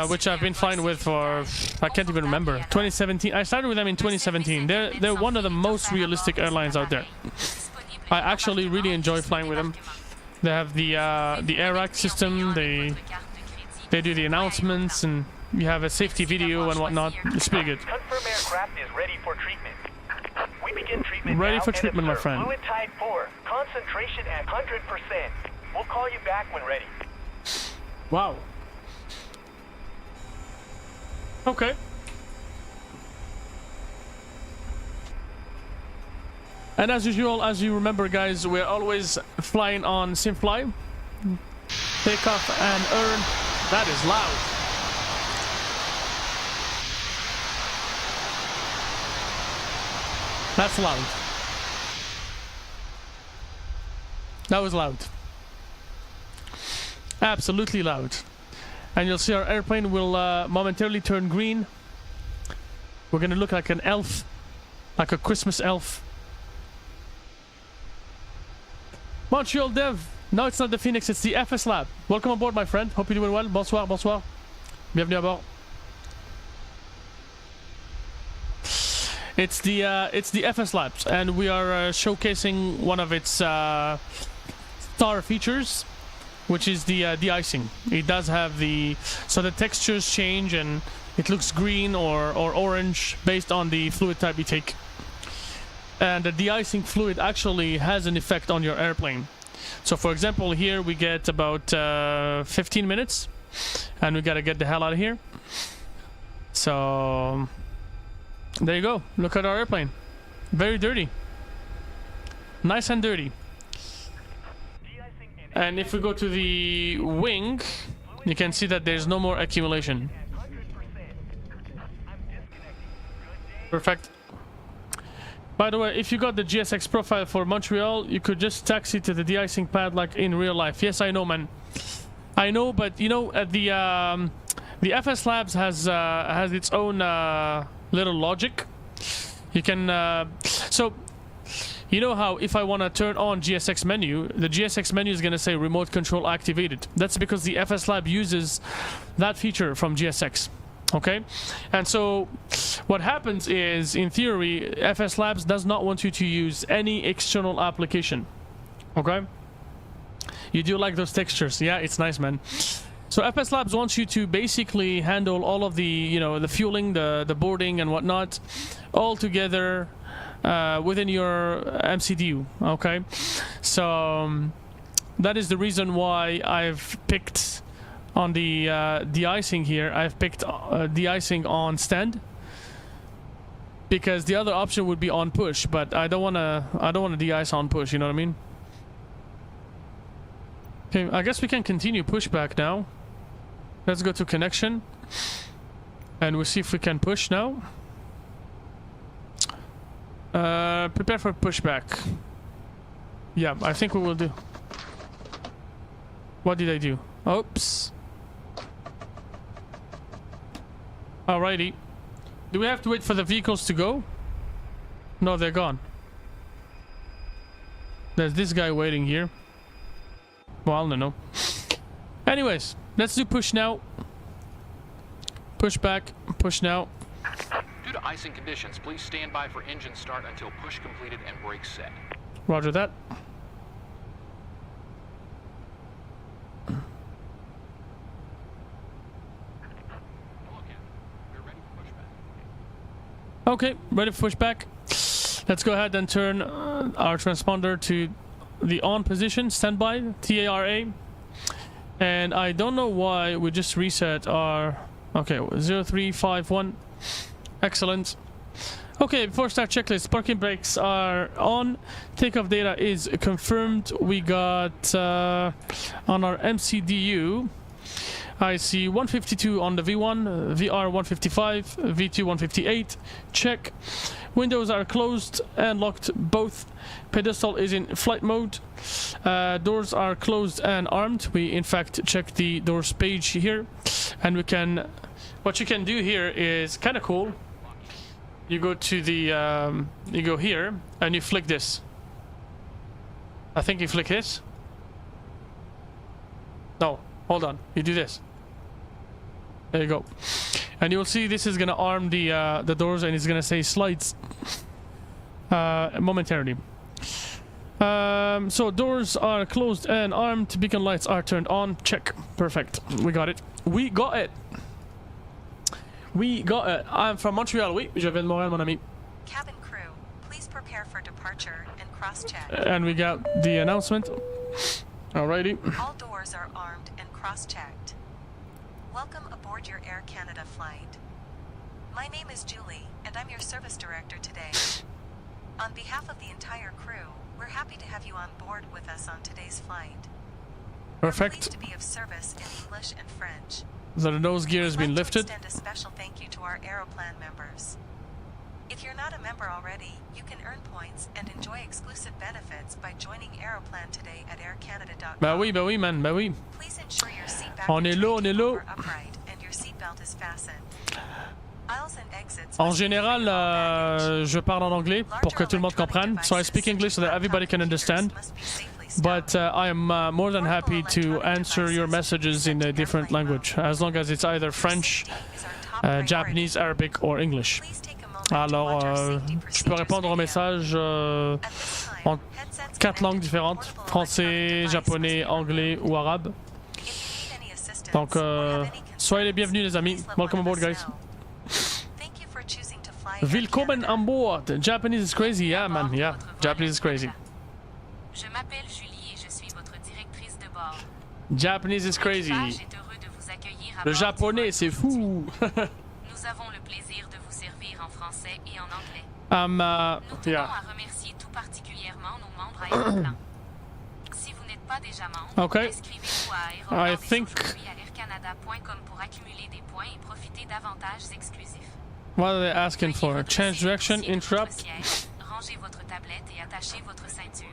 which I've been flying with for, I can't even remember, 2017. I started with them in 2017. They're one of the most realistic airlines out there. I actually really enjoy flying with them. They have the air rack system. They do the announcements, and you have a safety video and whatnot. It's pretty good. Confirm aircraft is ready for treatment. We begin treatment Ready now for and treatment, my observe friend. Fluid type 4. Concentration at 100%. We'll call you back when ready. Wow. Okay. And as usual, as you remember, guys, we're always flying on SimFly. Take off and earn. That is loud. That's loud. That was loud. Absolutely loud. And you'll see our airplane will momentarily turn green. We're gonna look like an elf, like a Christmas elf. Montreal Dev. No, it's not the Phoenix, it's the FSLab. Welcome aboard, my friend. Hope you're doing well. Bonsoir, bonsoir. Bienvenue à bord. It's the FSLabs, and we are showcasing one of its star features, which is the de-icing. It does have so the textures change and it looks green or orange based on the fluid type you take. And the de-icing fluid actually has an effect on your airplane. So for example, here we get about 15 minutes, and we gotta get the hell out of here. So there you go. Look at our airplane. Very dirty. Nice and dirty. And if we go to the wing, you can see that there's no more accumulation. Perfect. By the way, if you got the GSX profile for Montreal, you could just taxi to the de-icing pad like in real life. Yes, I know, man. I know, but you know, the FSLabs has its own little logic. You can so you know how if I want to turn on GSX menu, the GSX menu is going to say remote control activated. That's because the FSLab uses that feature from GSX. Okay, and so what happens is, in theory, FSLabs does not want you to use any external application. Okay, you do like those textures? Yeah, it's nice, man. So FSLabs wants you to basically handle all of the, you know, the fueling, the boarding and whatnot, all together within your MCDU. Okay, so that is the reason why I've picked on the de-icing here. I've picked de-icing on stand because the other option would be on push, but I don't wanna de-ice on push. You know what I mean? Okay, I guess we can continue pushback now. Let's go to connection, and we'll see if we can push now. Prepare for pushback. Yeah, I think we will do. What did I do? Oops. Alrighty. Do we have to wait for the vehicles to go? No, they're gone. There's this guy waiting here. Well, I don't know. Anyways, let's do push now. Push back, push now. Due to icing conditions, please stand by for engine start until push completed and brakes set. Roger that. Okay, ready for pushback. Let's go ahead and turn our transponder to the on position, standby, TARA. And I don't know why we just reset our... Okay, 0351. Excellent. Okay, before start checklist, parking brakes are on. Takeoff data is confirmed. We got on our MCDU, I see 152 on the V1, VR 155, V2 158. Check. Windows are closed and locked both. Pedestal is in flight mode. Doors are closed and armed. We in fact check the doors page here, and we can... What you can do here is kind of cool. You go to the... you go here and you flick this. I think you flick this. No, hold on. You do this. There you go. And you'll see this is gonna arm the doors, and it's gonna say slides momentarily. So doors are closed and armed. Beacon lights are turned on. Check. Perfect. We got it. We got it. We got it. I'm from Montreal. Oui, je viens de Montréal, mon ami. Cabin crew, please prepare for departure and cross-check. And we got the announcement. Alrighty. All doors are armed and cross-checked. Welcome aboard your Air Canada flight. My name is Julie, and I'm your service director today. On behalf of the entire crew, we're happy to have you on board with us on today's flight. We're Perfect. pleased to be of service in English and French. So the nose gear has been We'd like lifted. to extend a special thank you to our Aeroplan members. If you're not a member already, you can earn points and enjoy exclusive benefits by joining Aeroplan today at aircanada.com. Bah oui, man, bah oui. Please ensure your seat back On est là, on est là. are upright and your seatbelt is fastened. Aisles and exits En must be général, free of all baggage. je parle en anglais pour que tout le monde comprenne. So I speak English so that everybody can understand. But I am more than happy to answer your messages in a different language, as long as it's either French, Japanese, Arabic, or English. Alors, je peux répondre aux messages en 4 langues différentes, français, japonais, anglais ou arabe. Donc, soyez les bienvenus les amis. Welcome aboard, guys. Willkommen an Bord. Japanese is crazy, yeah man, yeah. Japanese is crazy. Je m'appelle Julie et je suis votre directrice de bord. Japanese is crazy. L'équipage est heureux de vous accueillir à Le bord japonais, du c'est fou. Nous avons le plaisir de vous servir en français et en anglais. Nous tenons yeah. à remercier tout particulièrement nos membres Aéroplan. Si vous n'êtes pas déjà membre, Okay. inscrivez-vous à Aéroplan I think. aujourd'hui à aircanada.com pour accumuler des points et profiter d'avantages exclusifs. What are they asking for? Change direction, interrupt. Rangez votre tablette et attachez votre ceinture.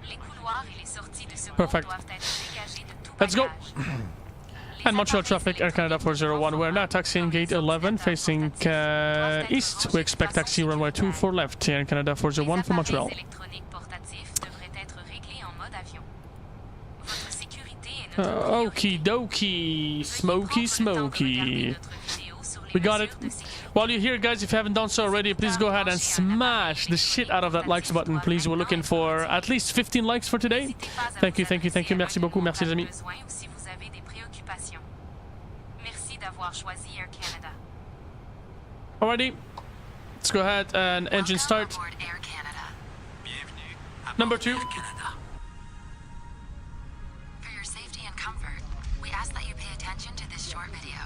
Les couloirs et les sorties de secours Perfect. doivent être dégagés de tout Let's go. bagage. And Montreal traffic, Air Canada 401. We're now taxiing gate 11, facing east. We expect taxi runway 24 left. Air Canada 401 for Montreal. Les appareils électroniques portatifs devraient être réglés en mode avion. Votre sécurité est notre Okie dokie, smoky smoky. We got it. While you're here, guys, if you haven't done so already, please go ahead and smash the shit out of that likes button, please. We're looking for at least 15 likes for today. Thank you, thank you, thank you. Merci beaucoup, merci les amis. Si vous avez des préoccupations. Merci d'avoir choisi Air Canada. Alrighty, let's go ahead and engine start. Number 2. For your safety and comfort, we ask that you pay attention to this short video.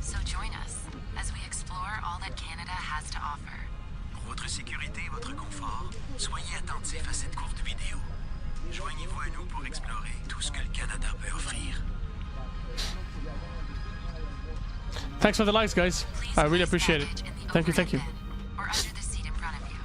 So join us as we explore all that Canada has to offer. Pour votre sécurité et votre confort, soyez attentifs à cette courte vidéo. Joignez-vous à nous pour explorer tout ce que le Canada peut offrir. Thanks for the likes, guys. I really appreciate it. Thank you, thank you. Or under the seat in front of you.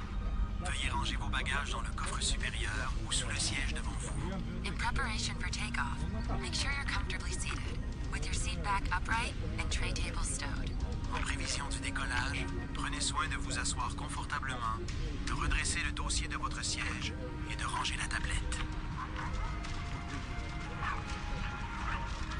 Veuillez ranger vos bagages dans le coffre supérieur ou sous le siège devant vous. In preparation for takeoff, make sure you're comfortably seated, with your seat back upright and tray tables stowed. En prévision du décollage, prenez soin de vous asseoir confortablement, de redresser le dossier de votre siège et de ranger la tablette.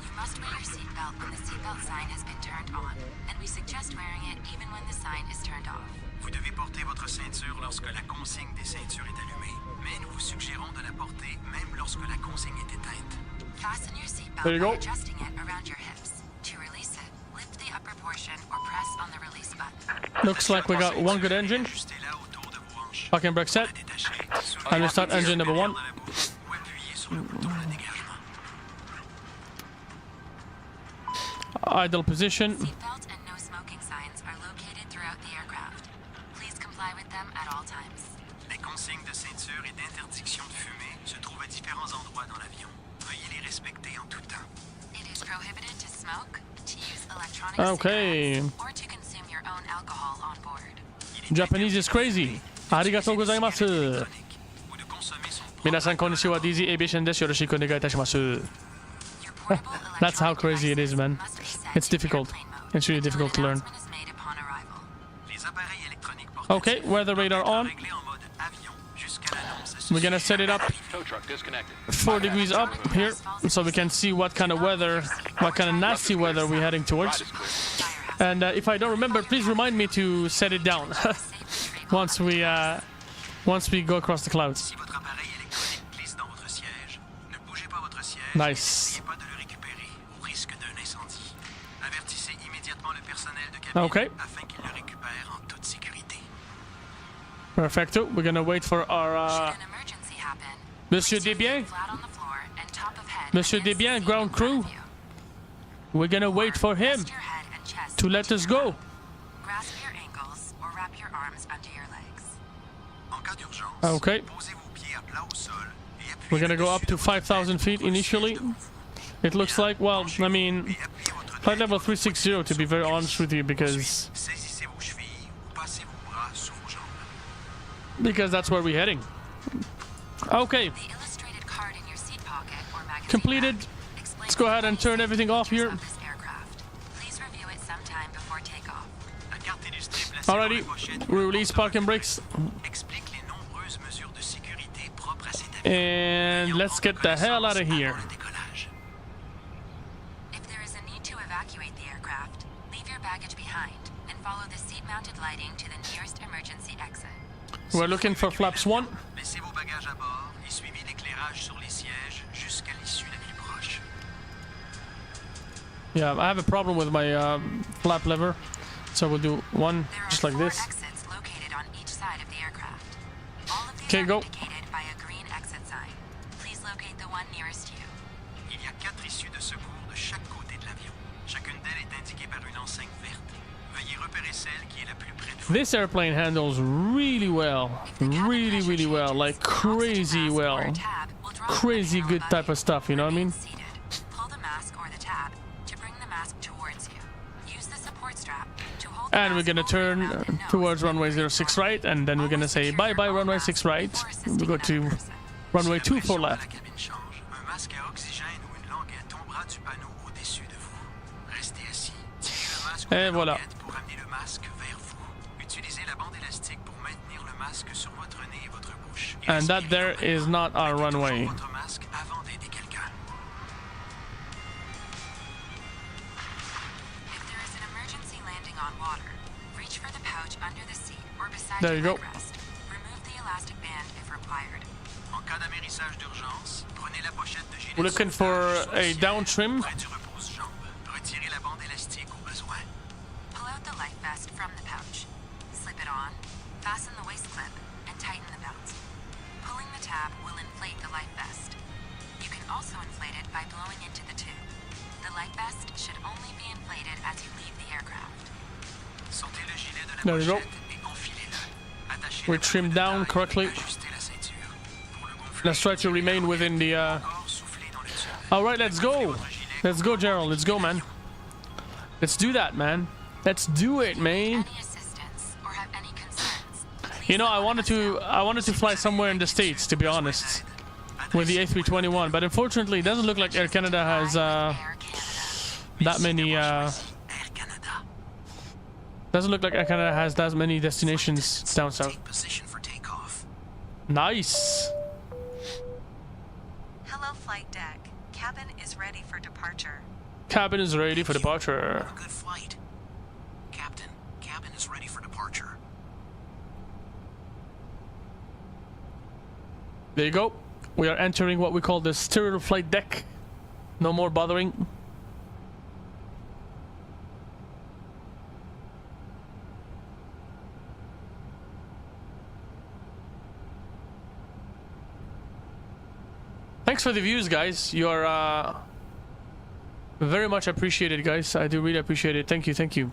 You must wear your seatbelt when the seatbelt sign has been turned on, and we suggest wearing it even when the sign is turned off. Vous devez porter votre ceinture lorsque la consigne des ceintures est allumée, mais nous vous suggérons de la porter même lorsque la consigne est éteinte. Fasten your seatbelt There you by go. adjusting it around your hips. To release it, lift the upper portion or press on the release button. Looks like we got one good engine. Ajustez-la autour de vos hanches. Fucking brake set. Détachez. And we start engine number 1. Ou appuyez sur le bouton de dégagement. Idle position. Seatbelt and no smoking signs are located throughout the aircraft. Please comply with them at all times. Les consignes de ceinture et d'interdiction de fumer se trouvent à différents endroits dans l'avion. Veuillez les respecter en tout temps. It is prohibited to smoke, to use electronic Okay. cigarettes, or to consume your own alcohol on board. Japanese is crazy. Arigatou gozaimasu. Minasan konnichiwa, DZ Aviation desu. Yoroshiku onegai itashimasu. Your portable That's how electronic crazy it is, man. must be set It's to difficult. airplane mode It's really until difficult to an learn. announcement is made upon arrival. Les appareils électroniques portatifs Okay, weather radar doivent on. être réglés en mode avion jusqu'à l'annonce We're gonna set it up Tow truck disconnected. 4 degrees up here, so we can see what kind of weather, what kind of nasty weather we're heading towards. And if I don't remember, please remind me to set it down once we go across the clouds. Nice. Okay. Perfecto. We're gonna wait for our Monsieur Desbiens. Monsieur Desbiens, ground crew. We're gonna wait for him to let us go. Grasp your ankles or wrap your arms under your legs. Okay. We're gonna go up to 5,000 feet initially. It looks like, well, I mean, flight level 360 to be very honest with you, because that's where we're heading. Okay. Completed. Let's go ahead and turn everything off here. Alrighty, we release parking brakes. And let's get the hell out of here. If there is a need to evacuate the aircraft, leave your baggage behind and follow the seat-mounted lighting to the nearest emergency exit. We're looking for flaps 1. Yeah, I have a problem with my flap lever, so we'll do one just like this. Exits located on each side of the aircraft. All of these Okay, are go. indicated by a green exit sign. Please locate the one nearest you. Il y a 4 issues de secours de chaque côté de l'avion. Chacune d'elles est indiquée par une enseigne verte. Veuillez repérer celle qui est la plus près de vous. This airplane handles really well. Really well. Like crazy well. Crazy good type of stuff, you know what I mean? Pull the mask or the tab to bring the mask towards you. Use the support strap to hold And we're gonna turn towards runway 06 right, and then we're gonna say bye-bye runway 6 right. We go to runway 24 left. Un masque à oxygène ou une languette tombera du panneau au-dessus de vous. Restez assis. Tirez le masque ou Et la voilà. languette pour amener le masque vers vous. Utilisez la bande élastique pour maintenir le masque sur votre nez et votre bouche. And that there is not our runway. Votre masque avant d'aider quelqu'un. If there is an emergency landing on water, reach for the pouch under the seat or beside There you your go. headrest. Remove the elastic band if required. En cas d'amérissage d'urgence, prenez la pochette de gilet We're looking for a down trim. près du repose-jambe. Retirez la bande élastique au besoin. Pull out the life vest from the pouch. Slip it on, fasten the waist clip, and tighten the belts. Pulling the tab will inflate the life vest. You can also inflate it by blowing into the tube. The life vest should only be inflated as you leave the aircraft. Sortez le gilet de la There you go. pochette et enfilez-le. Attachez We're trimmed down correctly. ajustez la ceinture. Pour le gonfler, Let's try to remain within the encore soufflez dans le tube. Alright, let's go. Let's go, Gerald. Let's go, man. Let's do that, man. Let's do it, man. Any assistance or have any concerns, please You know, I let wanted to fly somewhere in the States, to be honest, with the A321, but unfortunately, it doesn't look like Air Canada has that many. Air Canada. Doesn't look like Air Canada has that many destinations down south. Take position for takeoff. Nice. Hello, flight deck. Cabin is ready for departure. Cabin is ready for departure. Have a good flight. Captain, cabin is ready for departure. There you go. We are entering what we call the stereo flight deck. No more bothering. Thanks for the views, guys. You are very much appreciated, guys. I do really appreciate it. Thank you, thank you.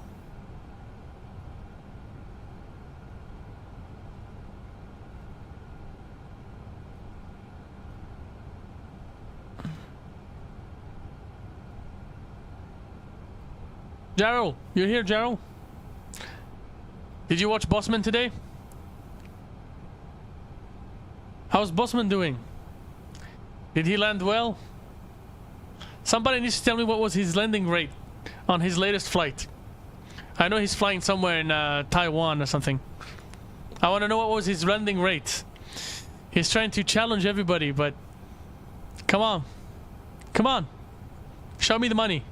Jarrell, you're here, Jarrell? Did you watch Bossman today? How's Bossman doing? Did he land well? Somebody needs to tell me what was his landing rate on his latest flight. I know he's flying somewhere in Taiwan or something. I want to know what was his landing rate. He's trying to challenge everybody, but come on. Come on. Show me the money.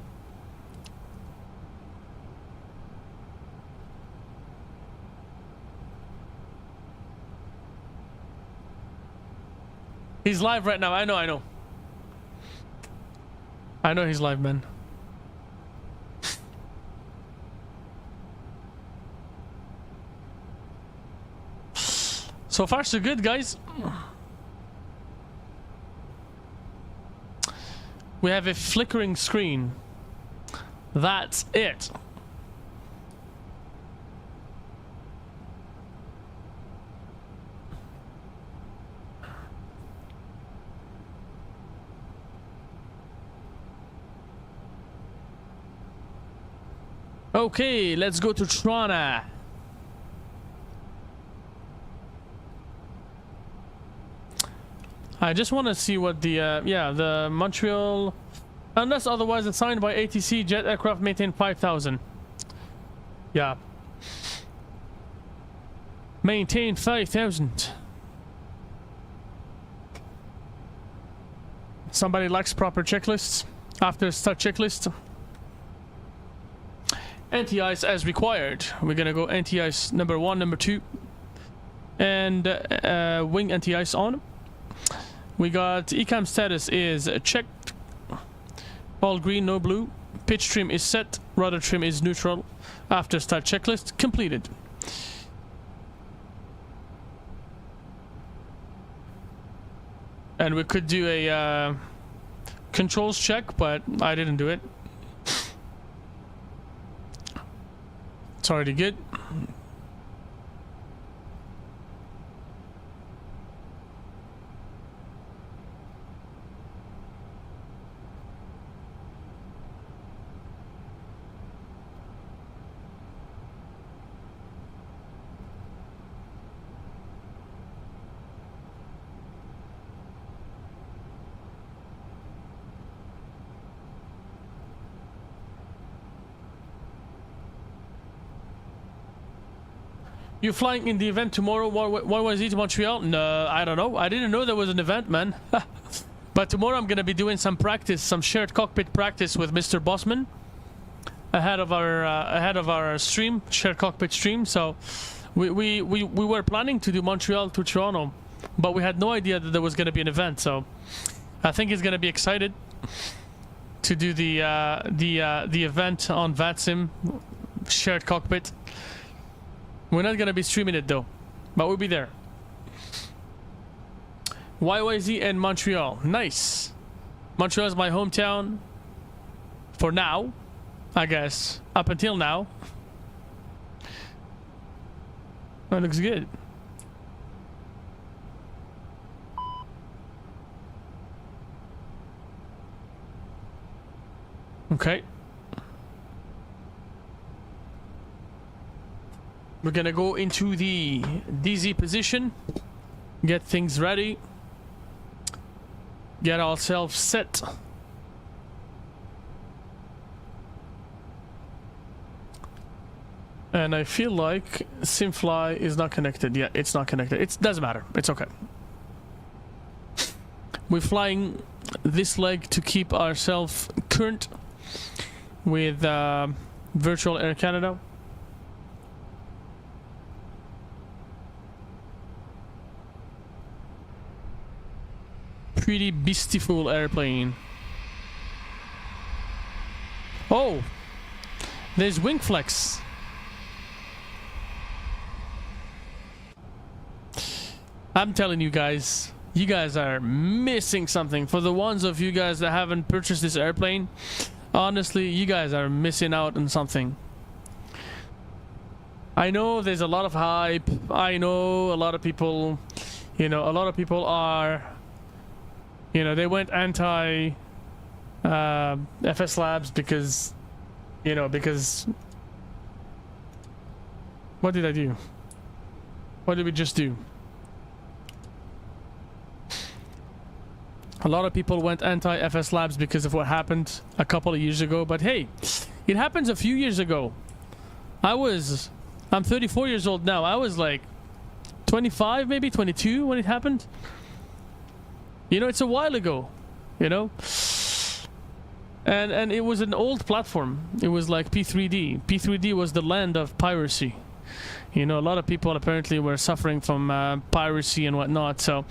He's live right now. I know. I know he's live, man. So far, so good, guys. We have a flickering screen. That's it. Okay, let's go to Toronto. I just want to see what the the Montreal, unless otherwise it's signed by ATC, jet aircraft maintain 5,000. Yeah. Maintain 5,000. Somebody likes proper checklists. After start checklist. Anti-ice as required. We're gonna go anti-ice number 1, number 2. And wing anti-ice on. We got ECAM status is checked. All green, no blue. Pitch trim is set. Rudder trim is neutral. After start checklist completed. And we could do a controls check, but I didn't do it. It's already good. You flying in the event tomorrow? YYZ to Montreal? No, I don't know. I didn't know there was an event, man. But tomorrow I'm gonna be doing some practice, some shared cockpit practice with Mr. Bossman ahead of our stream, shared cockpit stream. So we were planning to do Montreal to Toronto, but we had no idea that there was gonna be an event. So I think he's gonna be excited to do the event on VATSIM shared cockpit. We're not gonna be streaming it though, but we'll be there. YYZ and Montreal, nice. Montreal is my hometown for now, I guess. Up until now, that looks good. Okay. We're gonna go into the DZ position, get things ready, get ourselves set. And I feel like Simfly is not connected. Yeah, it's not connected. It doesn't matter. It's okay. We're flying this leg to keep ourselves current with Virtual Air Canada. Pretty beastiful airplane. Oh, there's wing flex. I'm telling you guys are missing something. For the ones of you guys that haven't purchased this airplane, honestly, you guys are missing out on something. I know there's a lot of hype. I know a lot of people, you know, a lot of people are, you know, they went anti FSLabs because, you know, because what did I do? What did we just do? A lot of people went anti FSLabs because of what happened a couple of years ago, but hey, it happens a few years ago. I'm 34 years old now. I was like 25, maybe 22 when it happened. You know, it's a while ago, you know. And it was an old platform. It was like P3D. P3D was the land of piracy. You know, a lot of people apparently were suffering from piracy and whatnot. So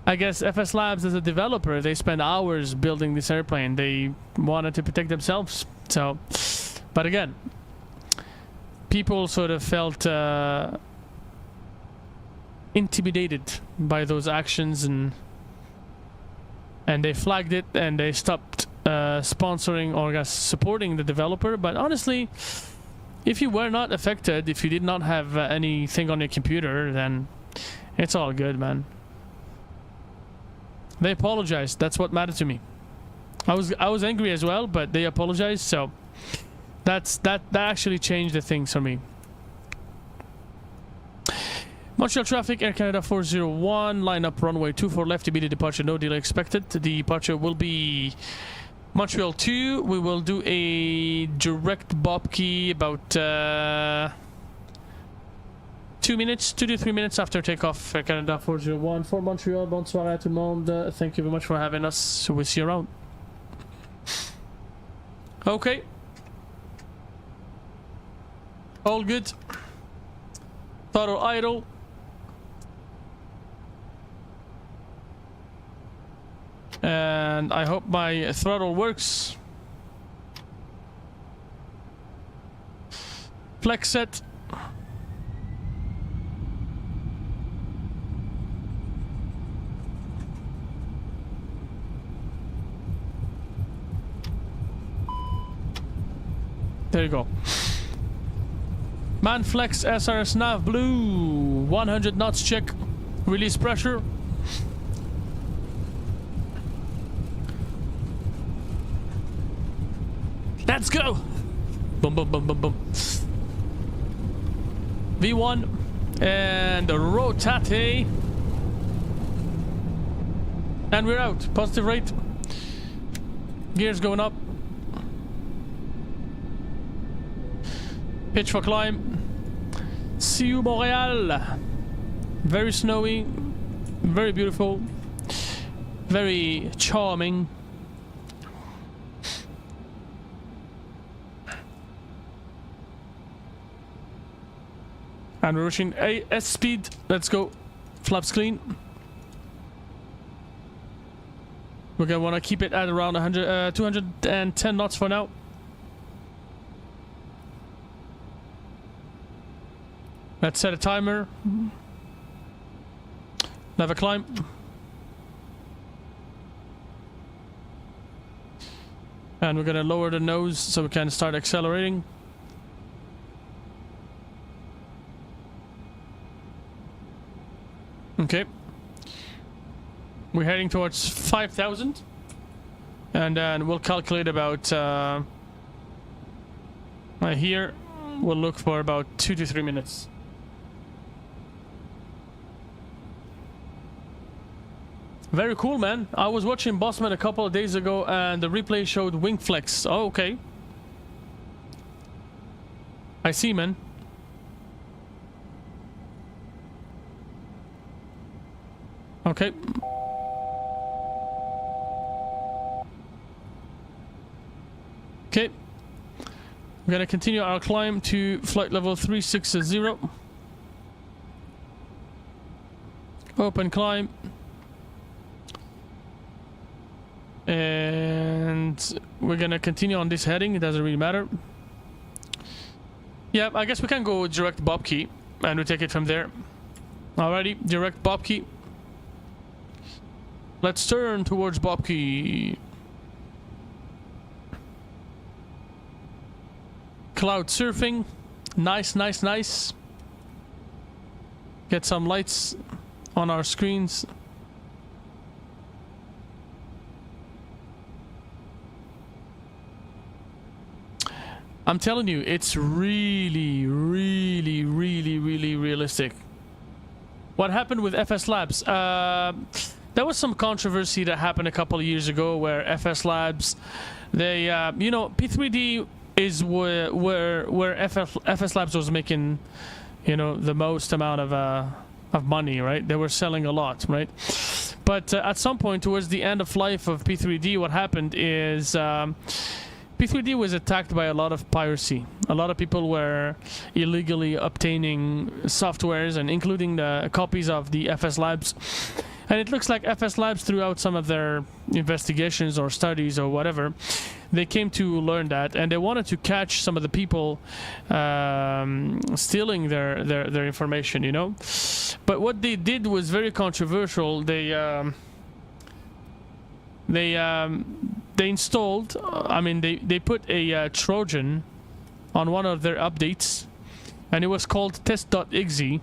I guess FSLabs as a developer, they spent hours building this airplane. They wanted to protect themselves. So, but again, people sort of felt intimidated by those actions, and they flagged it, and they stopped sponsoring or I guess supporting the developer. But honestly, if you were not affected, if you did not have anything on your computer, then it's all good, man. They apologized. That's what mattered to me. I was angry as well, but they apologized, so that actually changed the things for me. Montreal traffic, Air Canada 401, line up runway 24 left, immediate departure, no delay expected. The departure will be Montreal 2. We will do a direct Bobkey about 2 to 3 minutes after takeoff. Air Canada 401 for Montreal. Bonsoir à tout le monde. Thank you very much for having us. We'll see you around. Okay. All good. Throttle idle. And I hope my throttle works. Flex set. There you go. Manflex SRS nav blue. 100 knots check. Release pressure. Let's go! Boom, boom, boom, boom, boom. V1 and rotate. And we're out. Positive rate. Gears going up. Pitch for climb. See you, Montreal. Very snowy. Very beautiful. Very charming. And we're rushing AS speed. Let's go. Flaps clean. We're gonna want to keep it at around 210 knots for now. Let's set a timer. Never climb. And we're gonna lower the nose so we can start accelerating. Okay. We're heading towards 5,000. And then we'll calculate about here. We'll look for about 2 to 3 minutes. Very cool, man. I was watching Bossman a couple of days ago and the replay showed wing flex. Oh, okay. I see, man. Okay. Okay. We're gonna continue our climb to flight level 360. Open climb. And we're gonna continue on this heading. It doesn't really matter. Yeah, I guess we can go direct Bobkey and we take it from there. Alrighty, direct Bobkey. Let's turn towards Bobkey. Cloud surfing. Nice, nice, nice. Get some lights on our screens. I'm telling you, it's really, really, really, really realistic. What happened with FSLabs? There was some controversy that happened a couple of years ago where FSLabs, they, you know, P3D is where FSLabs was making, you know, the most amount of money, right? They were selling a lot, right? But at some point towards the end of life of P3D, what happened is P3D was attacked by a lot of piracy. A lot of people were illegally obtaining softwares, and including the copies of the FSLabs. And it looks like FSLabs, throughout some of their investigations or studies or whatever, they came to learn that, and they wanted to catch some of the people stealing their information, you know. But what they did was very controversial. They installed, I mean, they put a Trojan on one of their updates, and it was called test.exe,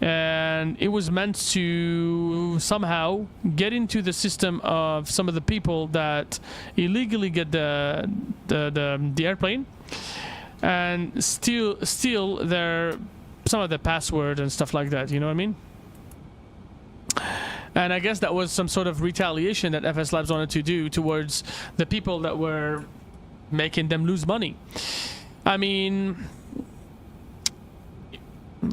and it was meant to somehow get into the system of some of the people that illegally get the airplane and steal some of the password and stuff like that, you know what I mean? And I guess that was some sort of retaliation that FSLabs wanted to do towards the people that were making them lose money. I mean,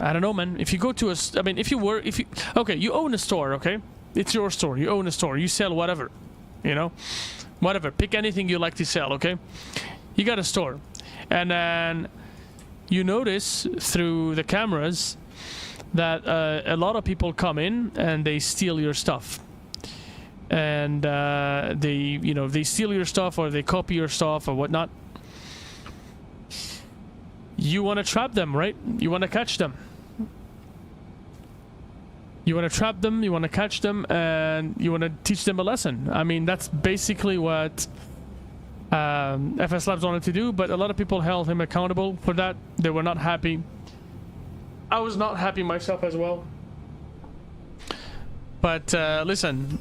I don't know, man. If you go to okay, you own a store, okay? It's your store. You own a store. You sell whatever, you know? Whatever. Pick anything you like to sell, okay? You got a store. And then you notice through the cameras that a lot of people come in and they steal your stuff. And they steal your stuff, or they copy your stuff or whatnot. You want to trap them, right? You want to catch them. You want to trap them, you want to catch them, and you want to teach them a lesson. I mean, that's basically what FSLabs wanted to do, but a lot of people held him accountable for that. They were not happy. I was not happy myself as well. But listen,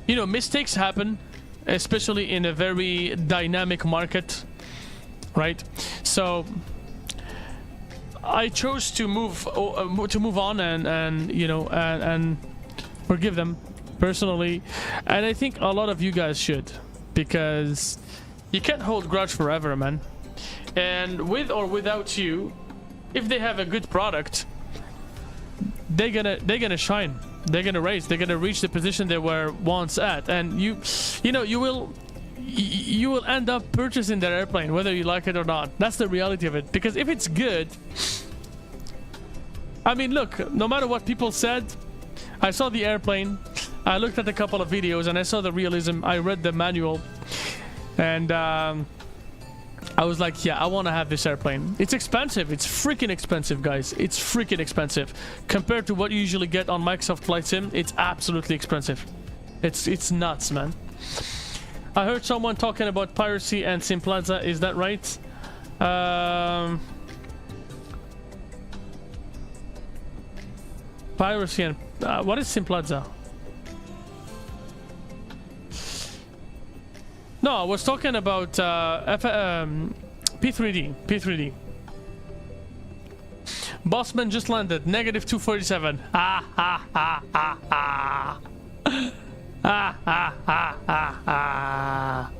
you know, mistakes happen, especially in a very dynamic market, right? So I chose to move on and you know, and forgive them personally, and I think a lot of you guys should, because you can't hold grudge forever, man. And with or without you, if they have a good product, they're gonna shine, they're gonna raise, they're gonna reach the position they were once at, and you know, you will end up purchasing that airplane whether you like it or not. That's the reality of it. Because if it's good, I mean, look, no matter what people said, I saw the airplane, I looked at a couple of videos, and I saw the realism, I read the manual, and I was like, yeah, I want to have this airplane. It's expensive. It's freaking expensive, guys. It's freaking expensive compared to what you usually get on Microsoft Flight Sim. It's absolutely expensive. It's nuts, man. I heard someone talking about piracy and Simplaza. Is that right? Piracy and what is Simplaza? No, I was talking about P3D. Bossman just landed. Negative 247. Ah ha ha ha ha. Ah ha ha ha ha.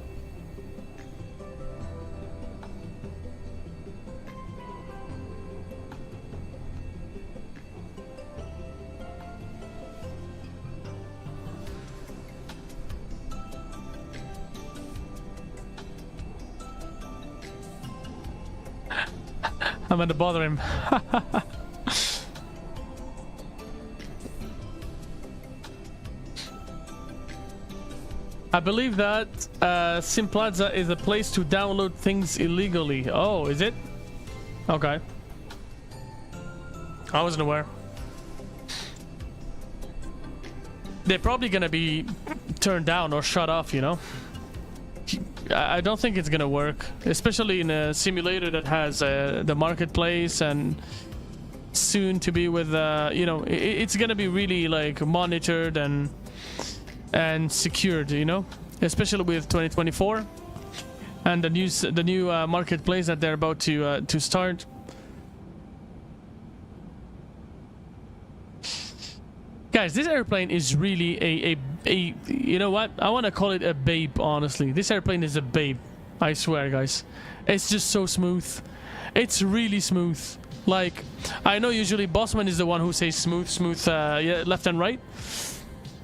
I'm gonna bother him. I believe that Simplaza is a place to download things illegally. Oh, is it? Okay. I wasn't aware. They're probably gonna be turned down or shut off, you know? I don't think it's gonna work, especially in a simulator that has the marketplace and soon to be with you know, it's gonna be really like monitored and secured, you know, especially with 2024 and the new marketplace that they're about to start. Guys, this airplane is really a you know what? I want to call it a babe, honestly. This airplane is a babe. I swear, guys. It's just so smooth. It's really smooth. Like, I know usually Bossman is the one who says smooth, yeah, left and right.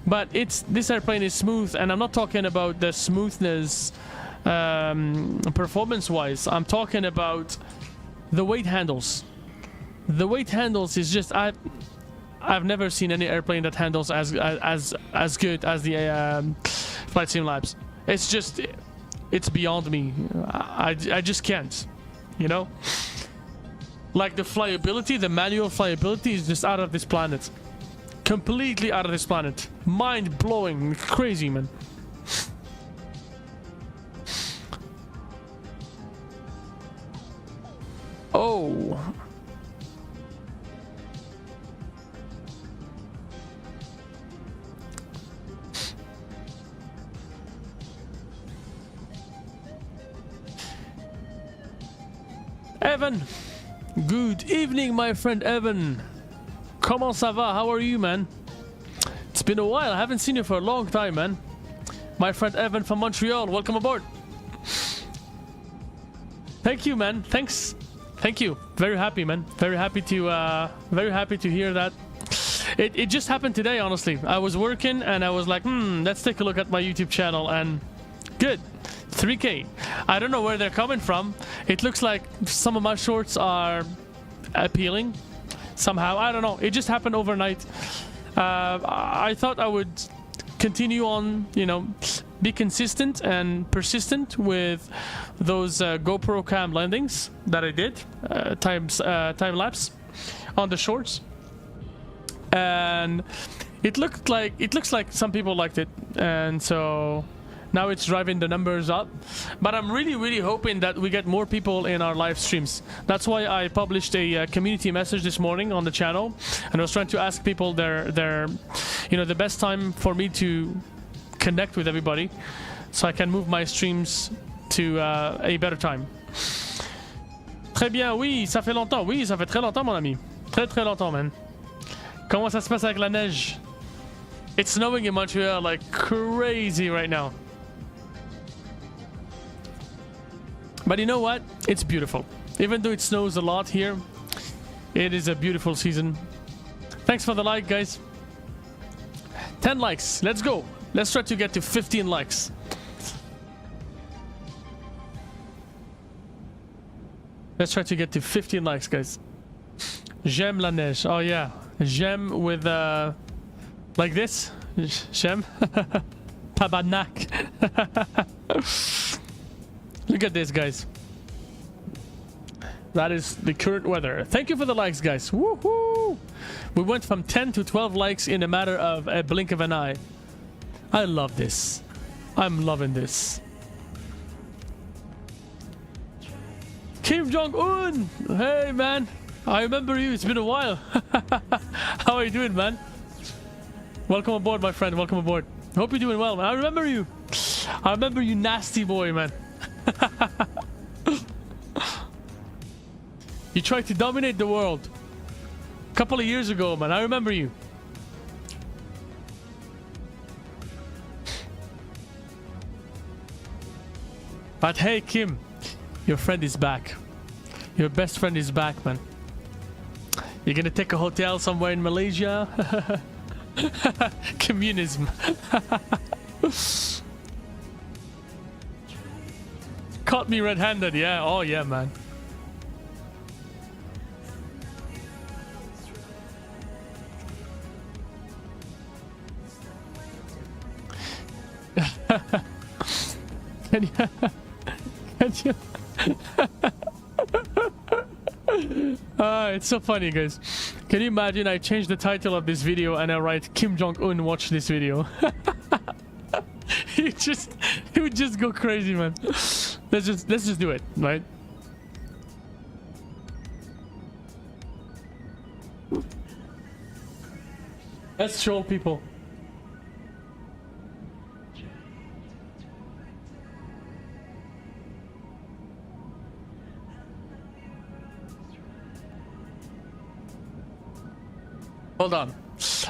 But this airplane is smooth, and I'm not talking about the smoothness performance-wise. I'm talking about the weight handles. The weight handles is just I've never seen any airplane that handles as good as the Flight Sim Labs. It's just it's beyond me. I just can't, you know. Like the flyability, the manual flyability is just out of this planet. Completely out of this planet. Mind blowing, crazy, man. Oh. Evan. Good evening, my friend Evan. Comment ça va? How are you, man? It's been a while. I haven't seen you for a long time, man. My friend Evan from Montreal. Welcome aboard. Thank you, man. Thanks. Thank you. Very happy, man. Very happy to hear that. It just happened today, honestly. I was working and I was like, let's take a look at my YouTube channel, and good. 3K. I don't know where they're coming from. It looks like some of my shorts are appealing somehow. I don't know. It just happened overnight. I thought I would continue on, you know, be consistent and persistent with those GoPro cam landings that I did, time lapse on the shorts, and it looks like some people liked it, and so now it's driving the numbers up. But I'm really hoping that we get more people in our live streams. That's why I published a community message this morning on the channel, and I was trying to ask people their you know, the best time for me to connect with everybody, so I can move my streams to a better time. Très bien, oui, ça fait longtemps. Oui, ça fait très longtemps, mon ami. Très longtemps, man. Comment ça se passe avec la neige? It's snowing in Montreal like crazy right now. But you know what? It's beautiful. Even though it snows a lot here, it is a beautiful season. Thanks for the like, guys. 10 likes. Let's go. Let's try to get to 15 likes. Let's try to get to 15 likes, guys. J'aime la neige. Oh yeah. J'aime with like this. J'aime. Tabarnak. Look at this, guys. That is the current weather. Thank you for the likes, guys. Woohoo! We went from 10 to 12 likes in a matter of a blink of an eye. I love this. I'm loving this. Kim Jong-un! Hey, man. I remember you. It's been a while. How are you doing, man? Welcome aboard, my friend. Welcome aboard. Hope you're doing well, man. I remember you. I remember you, nasty boy, man. You tried to dominate the world a couple of years ago, man. I remember you. But hey, Kim, your friend is back. Your best friend is back, man. You're gonna take a hotel somewhere in Malaysia. Communism. Caught me red-handed, yeah. Oh yeah, man. Can you it's so funny, guys. Can you imagine I change the title of this video and I write Kim Jong-un watch this video? he would just go crazy, man. Let's just do it, right? Let's troll people. Hold on.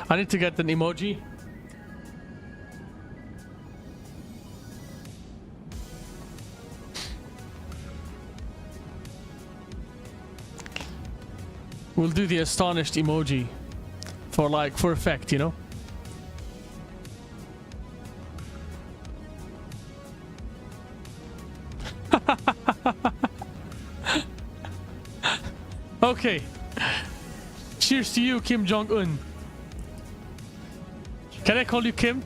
I need to get an emoji. We'll do the astonished emoji for like for effect, you know. Okay. Cheers to you, Kim Jong-un. Can I call you Kim?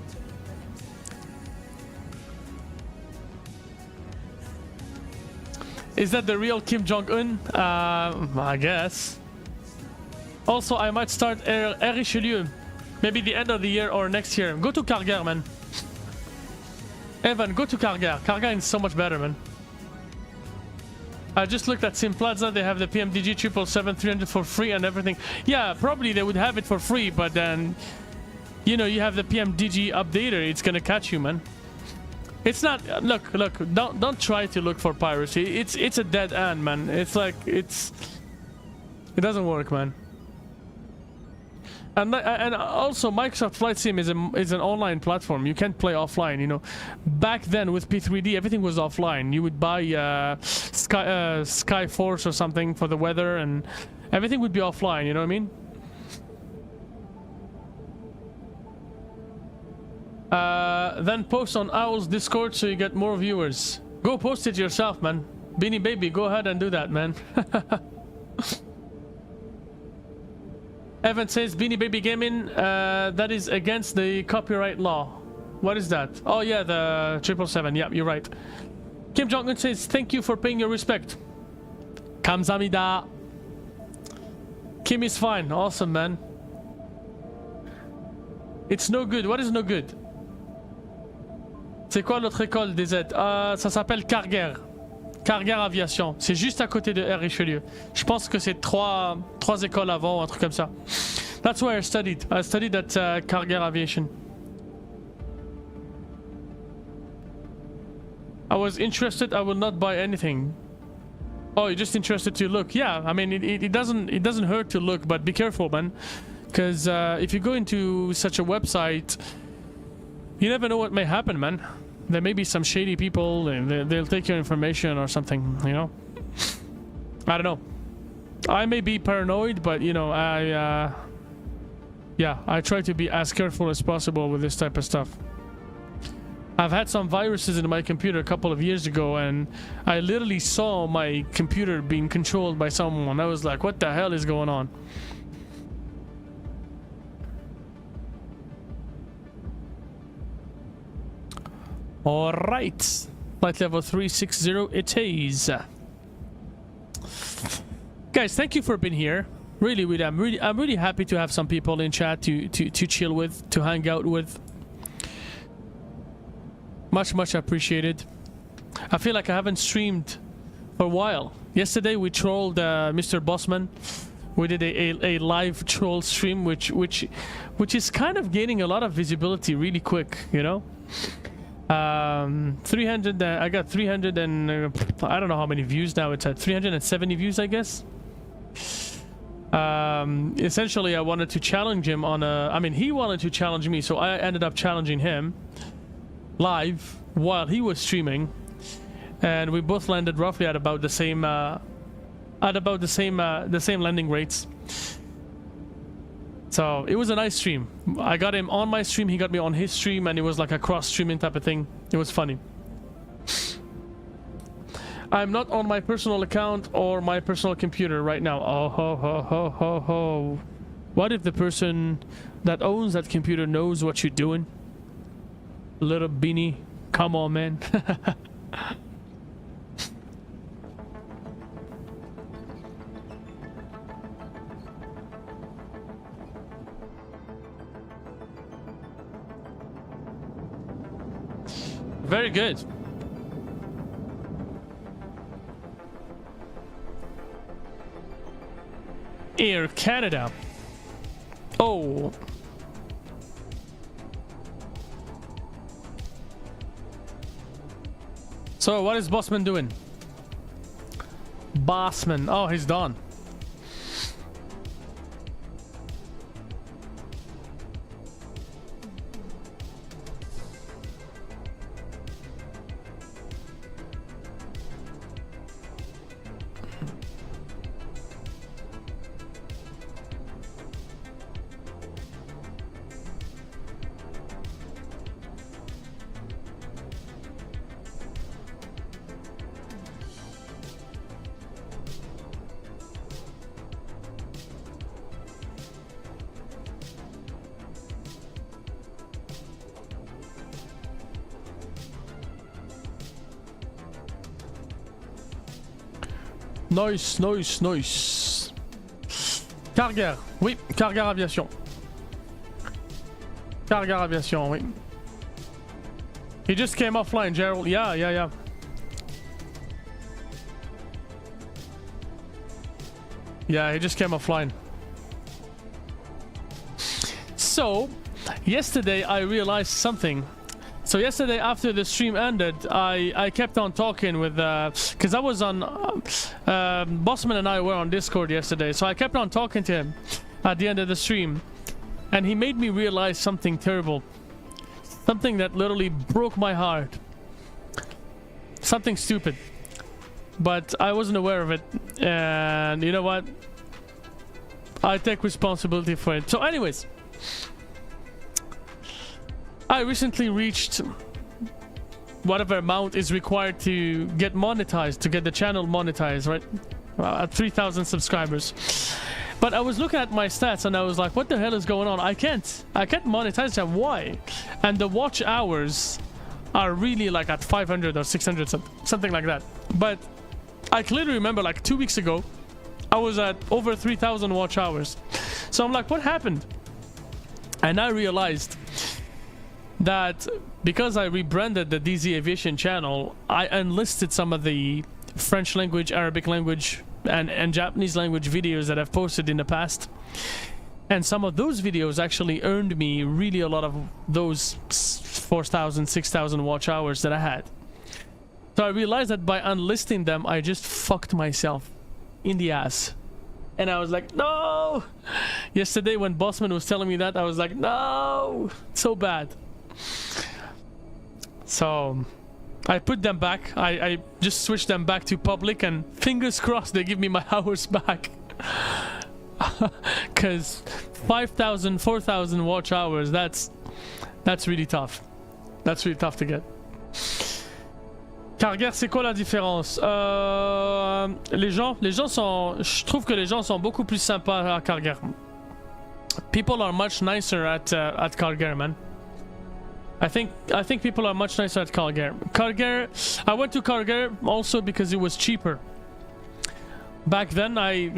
Is that the real Kim Jong-un? I guess. Also, I might start Air Richelieu. Maybe the end of the year or next year. Go to Kargar, man. Evan, go to Kargar. Kargar is so much better, man. I just looked at Sim Plaza. They have the PMDG 777-300 for free and everything. Yeah, probably they would have it for free, but then, you know, you have the PMDG updater. It's gonna catch you, man. It's not. Look. Don't try to look for piracy. It's a dead end, man. It's like it doesn't work, man. And also Microsoft Flight Sim is an online platform. You can't play offline, you know. Back then with P3D, everything was offline. You would buy Sky Force or something for the weather, and everything would be offline. You know what I mean? Then post on Owl's Discord so you get more viewers. Go post it yourself, man. Beanie Baby, go ahead and do that, man. Evan says Beanie Baby Gaming, that is against the copyright law. What is that? Oh yeah, the 777. Yeah, you're right. Kim Jong-un says thank you for paying your respect. Kamsamida. Kim is fine. Awesome, man. It's no good. What is no good? C'est quoi l'autre école des aides? Ça s'appelle Kargar. Kargar Aviation. C'est juste à côté de Air Richelieu. Je pense que c'est trois écoles avant, un truc comme ça. That's where I studied. I studied at Kargar Aviation. I was interested. I will not buy anything. Oh, you're just interested to look. Yeah, I mean, it doesn't hurt to look, but be careful, man. Because if you go into such a website, you never know what may happen, man. There may be some shady people and they'll take your information or something, you know? I don't know. I may be paranoid, but, you know, I try to be as careful as possible with this type of stuff. I've had some viruses in my computer a couple of years ago, and I literally saw my computer being controlled by someone. I was like, what the hell is going on? Alright, flight level 360 it is. Guys, thank you for being here. Really, I'm really happy to have some people in chat to chill with, to hang out with. Much appreciated. I feel like I haven't streamed for a while. Yesterday we trolled Mr. Bossman. We did a live troll stream, which is kind of gaining a lot of visibility really quick, you know. 300. I got 300 and I don't know how many views now. It's at 370 views, I guess. Essentially, I wanted to challenge him on a. I mean, he wanted to challenge me, so I ended up challenging him live while he was streaming, and we both landed roughly at about the same. The same landing rates. So it was a nice stream. I got him on my stream, he got me on his stream, and it was like a cross streaming type of thing. It was funny. I'm not on my personal account or my personal computer right now. Oh ho ho ho ho ho. What if the person that owns that computer knows what you're doing? Little beanie. Come on, man. Very good. Air Canada. Oh. So what is Bossman doing? Bossman. Oh, he's done. Nice, nice, nice. Carger, oui, Carger Aviation. Carger Aviation, oui. He just came offline, Gerald. Yeah. Yeah, he just came offline. So, yesterday I realized something. So yesterday after the stream ended, I kept on talking with, because I was on, Bossman and I were on Discord yesterday, so I kept on talking to him at the end of the stream. And he made me realize something terrible. Something that literally broke my heart. Something stupid. But I wasn't aware of it. And you know what? I take responsibility for it. So anyways. I recently reached whatever amount is required to get monetized, to get the channel monetized, right? At 3,000 subscribers. But I was looking at my stats and I was like, what the hell is going on? I can't monetize them. Why? And the watch hours are really like at 500 or 600, something like that. But I clearly remember like 2 weeks ago, I was at over 3,000 watch hours. So I'm like, what happened? And I realized that because I rebranded the DZ Aviation channel, I enlisted some of the French language, Arabic language, and Japanese language videos that I've posted in the past. And some of those videos actually earned me really a lot of those 4,000, 6,000 watch hours that I had. So I realized that by unlisting them, I just fucked myself in the ass. And I was like, no! Yesterday when Bossman was telling me that, I was like, no! So bad. So I put them back. I just switched them back to public, and fingers crossed they give me my hours back. Because 5,000, 4,000 watch hours, that's really tough. That's really tough to get. Carger, c'est quoi la différence? Les gens sont... Je trouve que les gens sont beaucoup plus sympas à Carger. People are much nicer at Carger, man. I think people are much nicer at Carger. I went to Carger also because it was cheaper. Back then, I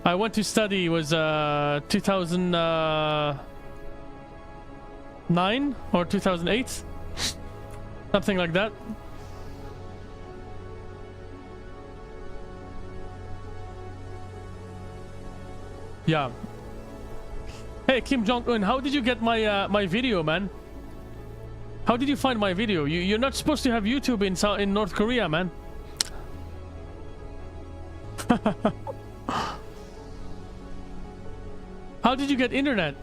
went to study. It was 2009 or 2008, something like that. Yeah. Hey Kim Jong-un, how did you get my video, man? How did you find my video? You're not supposed to have YouTube in North Korea, man. How did you get internet?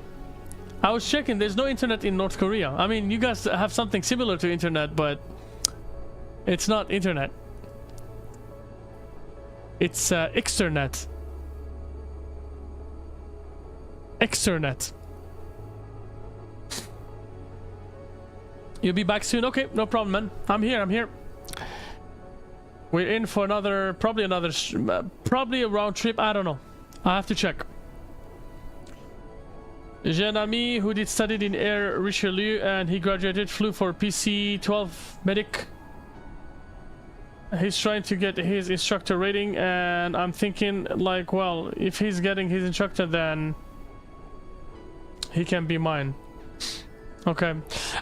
I was checking, there's no internet in North Korea. I mean, you guys have something similar to internet, but it's not internet. It's externet. Externet. You'll be back soon? Okay, no problem, man. I'm here. We're in for probably a round trip. I don't know. I have to check. J'ai un ami who did studied in Air Richelieu and he graduated, flew for PC-12 medic. He's trying to get his instructor rating, and I'm thinking like, well, if he's getting his instructor, then he can be mine. Okay.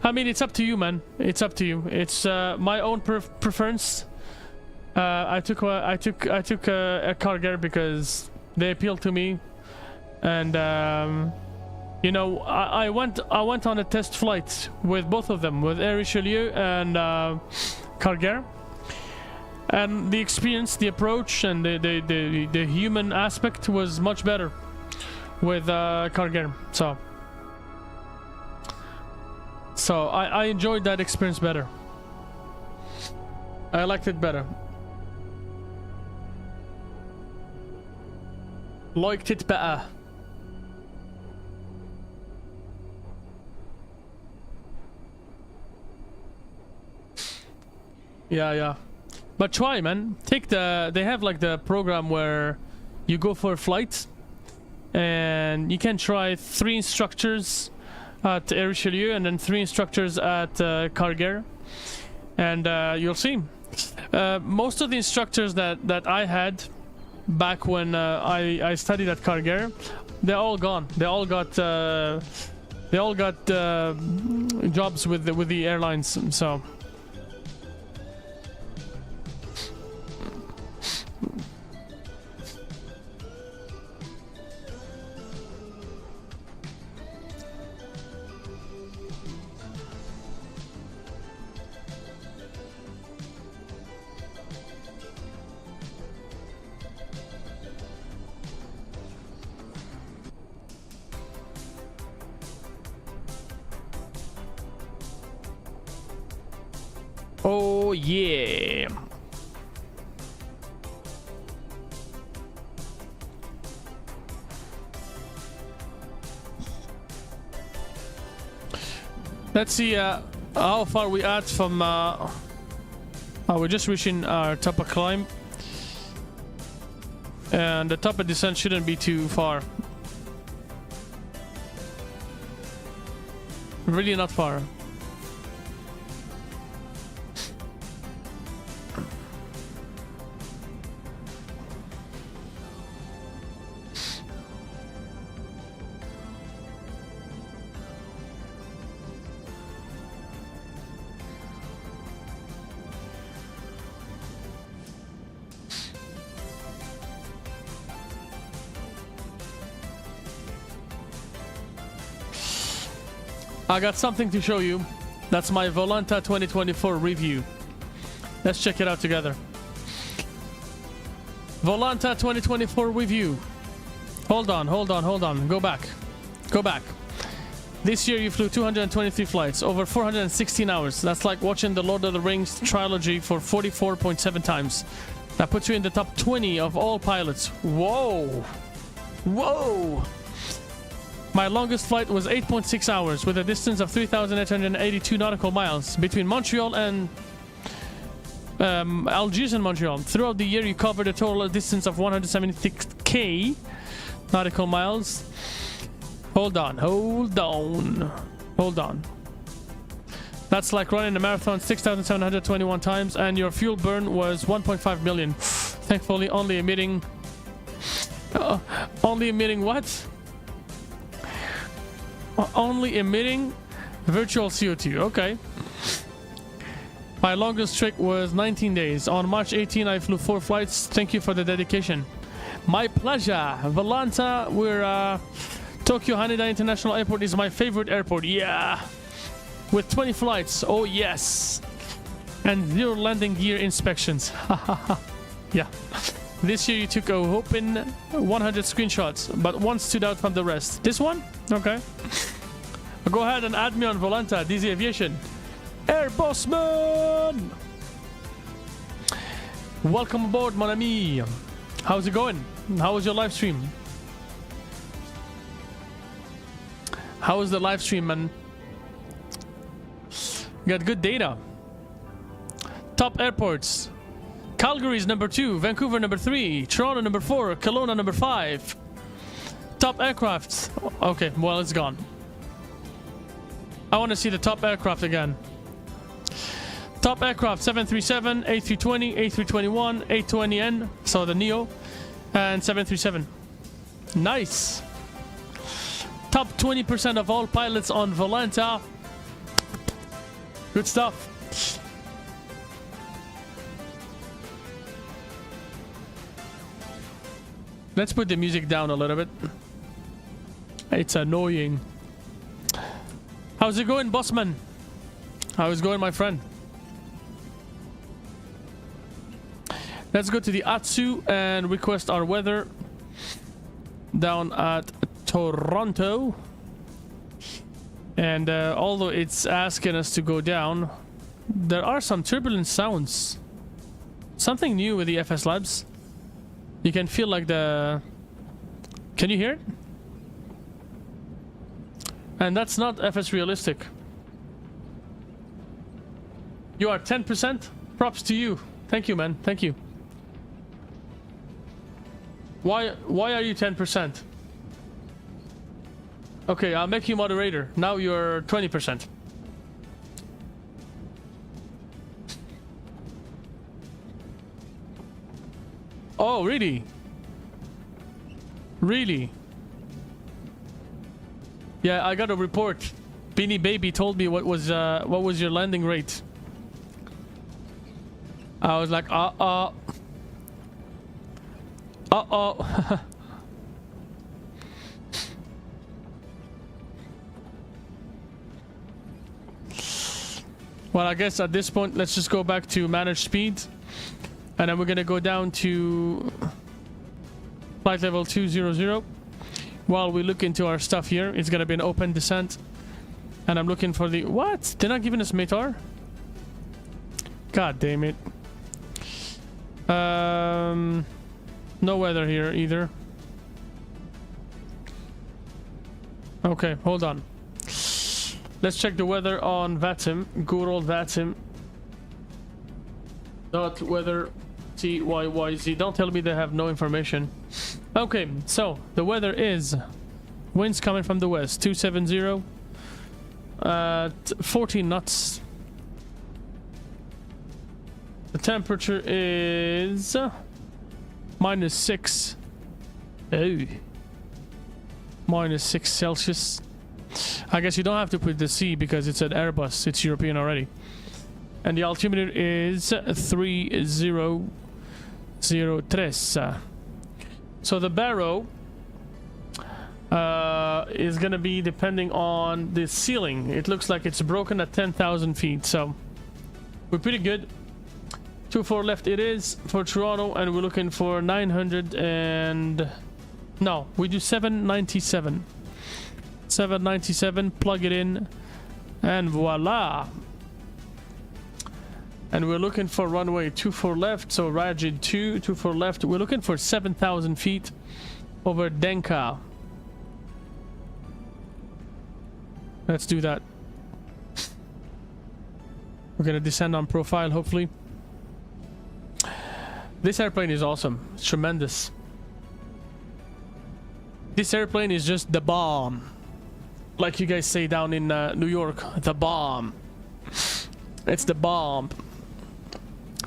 I mean, it's up to you, man. It's up to you. It's my own preference. I took a Carger because they appeal to me, and you know, I went on a test flight with both of them, with Air Richelieu and Carger, and the experience, the approach, and the human aspect was much better with Carger. So I enjoyed that experience better. I liked it better. Liked it better. Yeah. But try, man. They have like the program where you go for a flight and you can try 3 instructors at Air Richelieu and then 3 instructors at Carger, and you'll see. Most of the instructors that I had back when I studied at Cargill, they're all gone. They all got jobs with the airlines. So. Oh yeah. Let's see how far we at from we're just reaching our top of climb, and the top of descent shouldn't be too far. Really not far. I got something to show you. That's my Volanta 2024 review. Let's check it out together. Volanta 2024 review. Hold on. Go back. This year you flew 223 flights, over 416 hours. That's like watching the Lord of the Rings trilogy for 44.7 times. That puts you in the top 20 of all pilots. Whoa! My longest flight was 8.6 hours with a distance of 3,882 nautical miles between Montreal and Algiers and Montreal. Throughout the year, you covered a total distance of 176k nautical miles. Hold on. That's like running a marathon 6,721 times, and your fuel burn was 1.5 million. Thankfully, only emitting what? Only emitting virtual CO2. Okay. My longest trek was 19 days. On March 18, I flew 4 flights. Thank you for the dedication. My pleasure. Volanta, we're Tokyo Haneda International Airport is my favorite airport. Yeah. With 20 flights. Oh yes. And 0 landing gear inspections. Yeah. This year you took a whopping 100 screenshots, but one stood out from the rest. This one? Okay. Go ahead and add me on Volanta, DZ Aviation. Airbossman! Welcome aboard, mon ami. How's it going? How was your live stream? How was the live stream, man? Got good data. Top airports. Calgary is number 2, Vancouver number 3, Toronto number 4, Kelowna number 5. Top aircrafts. Okay, well, it's gone. I want to see the top aircraft again. Top aircraft: 737, A320, A321, A220N, so the Neo, and 737. Nice. Top 20% of all pilots on Volanta. Good stuff. Let's put the music down a little bit. It's annoying. How's it going, Bossman? How's it going, my friend? Let's go to the ASUS and request our weather down at Toronto. And although it's asking us to go down, there are some turbulent sounds. Something new with the FSLabs. You can feel like the... Can you hear it? And that's not FS realistic. You are 10%? Props to you. Thank you, man. Thank you. Why are you 10%? Okay, I'll make you moderator. Now you're 20%. Oh, really? Really? Yeah, I got a report. Beanie Baby told me what was your landing rate. I was like, uh-oh. Well, I guess at this point, let's just go back to manage speed. And then we're going to go down to flight level 200. While we look into our stuff here, it's going to be an open descent. And I'm looking for the... What? They're not giving us METAR? God damn it. No weather here either. Okay, hold on. Let's check the weather on VATSIM. Good old VATSIM. Dot weather TYYZ. Don't tell me they have no information. Okay, so the weather is winds coming from the west, 270 at 14 knots. The temperature is -6. Oh, -6 Celsius. I guess you don't have to put the C because it's an Airbus. It's European already. And the altimeter is 3003. So the barrow is gonna be depending on the ceiling. It looks like it's broken at 10,000 feet, so we're pretty good. 24 left it is for Toronto, and we're looking for 900 and... No, we do 797. 797, plug it in, and voila. And we're looking for runway 24 left, so Rajid 2, 24 left. We're looking for 7,000 feet over Denka. Let's do that. We're gonna descend on profile, hopefully. This airplane is awesome. It's tremendous. This airplane is just the bomb. Like you guys say down in New York, the bomb. It's the bomb.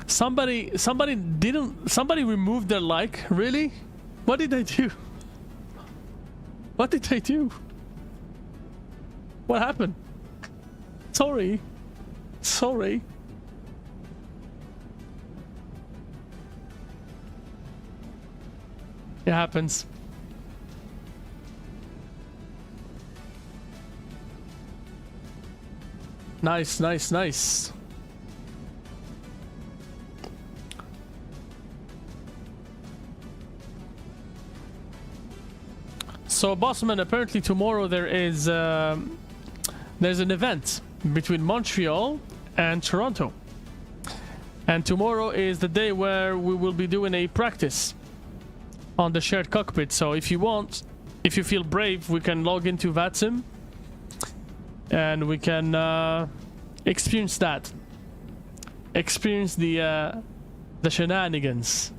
Somebody removed their like? Really? What did they do? What did they do? What happened? Sorry. Sorry. It happens. Nice, nice, nice. So, Bossman, apparently tomorrow there is there's an event between Montreal and Toronto, and tomorrow is the day where we will be doing a practice on the shared cockpit. So, if you want, if you feel brave, we can log into VATSIM. And we can experience that. Experience the shenanigans.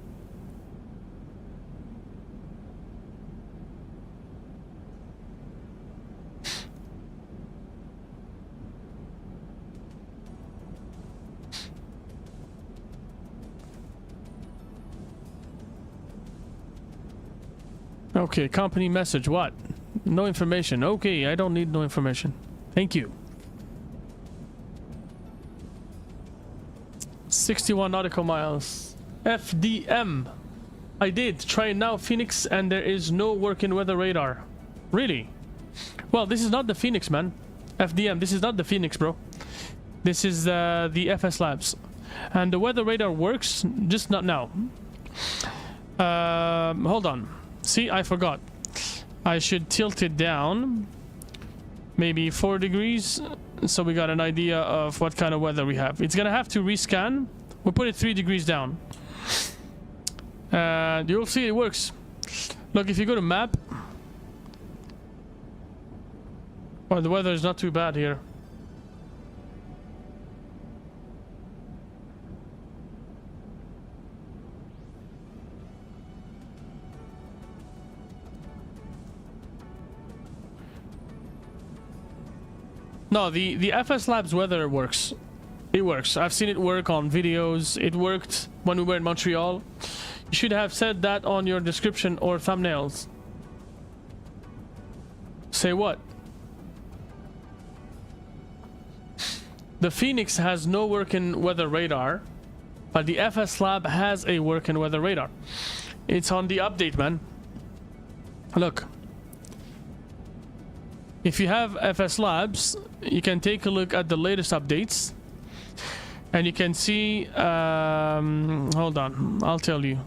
Okay, company message. What? No information. Okay, I don't need no information. Thank you. 61 nautical miles. FDM. I did try now Phoenix, and there is no working weather radar. Really? Well, this is not the Phoenix, man. FDM, this is not the Phoenix, bro. This is the FSLabs. And the weather radar works, just not now. Hold on. See, I forgot. I should tilt it down. Maybe 4 degrees, so we got an idea of what kind of weather we have. It's gonna have to rescan. We'll put it 3 degrees down. And you'll see it works. Look, if you go to map... Well, the weather is not too bad here. No, the FSLabs weather works. It works. I've seen it work on videos. It worked when we were in Montreal. You should have said that on your description or thumbnails. Say what? The Phoenix has no working weather radar, but the FSLab has a working weather radar. It's on the update, man. Look. If you have FSLabs, you can take a look at the latest updates. And you can see... hold on, I'll tell you.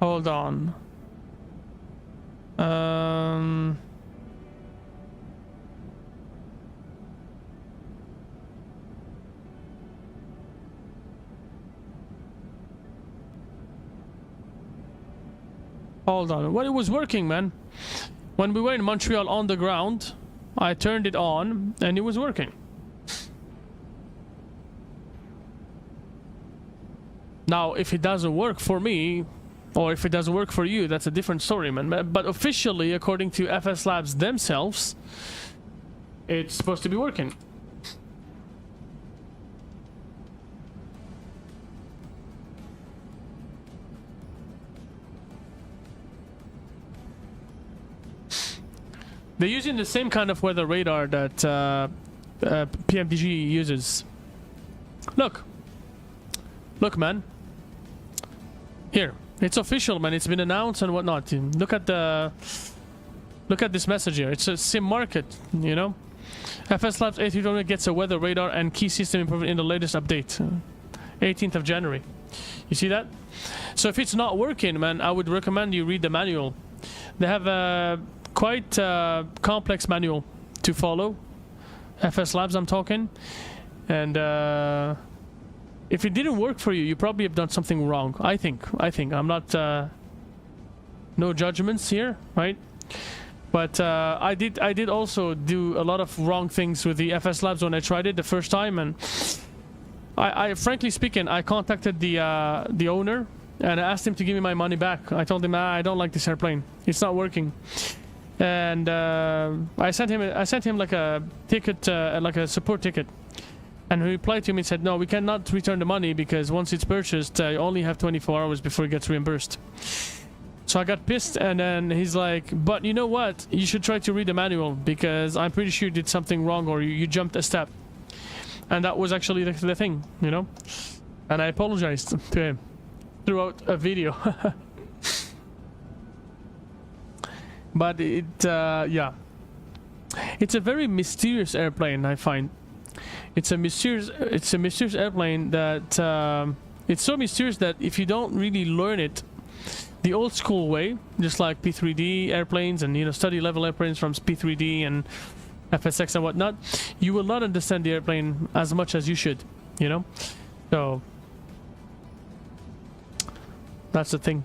Hold on. Hold on. Well, it was working, man. When we were in Montreal on the ground, I turned it on and it was working. Now, if it doesn't work for me, or if it doesn't work for you, that's a different story, man. But officially, according to FSLabs themselves, it's supposed to be working. They're using the same kind of weather radar that PMDG uses. Look. Look, man. Here. It's official, man. It's been announced and whatnot. Look at this message here. It's a sim market, you know? FSLabs A320 gets a weather radar and key system improvement in the latest update. 18th of January. You see that? So if it's not working, man, I would recommend you read the manual. They have a quite complex manual to follow. FSLabs, I'm talking. And if it didn't work for you, you probably have done something wrong. I think. I'm not... no judgments here, right? But I did also do a lot of wrong things with the FSLabs when I tried it the first time, and I frankly speaking, I contacted the owner and I asked him to give me my money back. I told him, I don't like this airplane. It's not working. And I sent him like a ticket, like a support ticket. And he replied to me and said, no, we cannot return the money because once it's purchased, you only have 24 hours before it gets reimbursed. So I got pissed, and then he's like, but you know what? You should try to read the manual because I'm pretty sure you did something wrong or you jumped a step. And that was actually the thing, you know? And I apologized to him throughout a video. But yeah. It's a very mysterious airplane, I find. It's a mysterious airplane that it's so mysterious that if you don't really learn it the old school way, just like P3D airplanes and, you know, study level airplanes from P3D and FSX and whatnot, you will not understand the airplane as much as you should, you know? So that's the thing.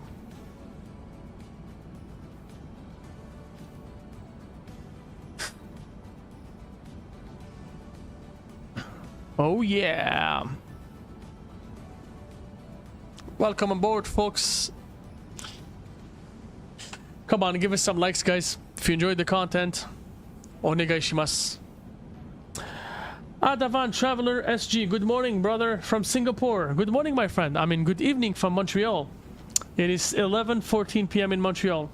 Oh yeah! Welcome aboard, folks. Come on, give us some likes, guys. If you enjoyed the content, onegaishimasu. Adavan Traveler SG, good morning, brother, from Singapore. Good morning, my friend. I mean, good evening from Montreal. It is 11:14 p.m. in Montreal.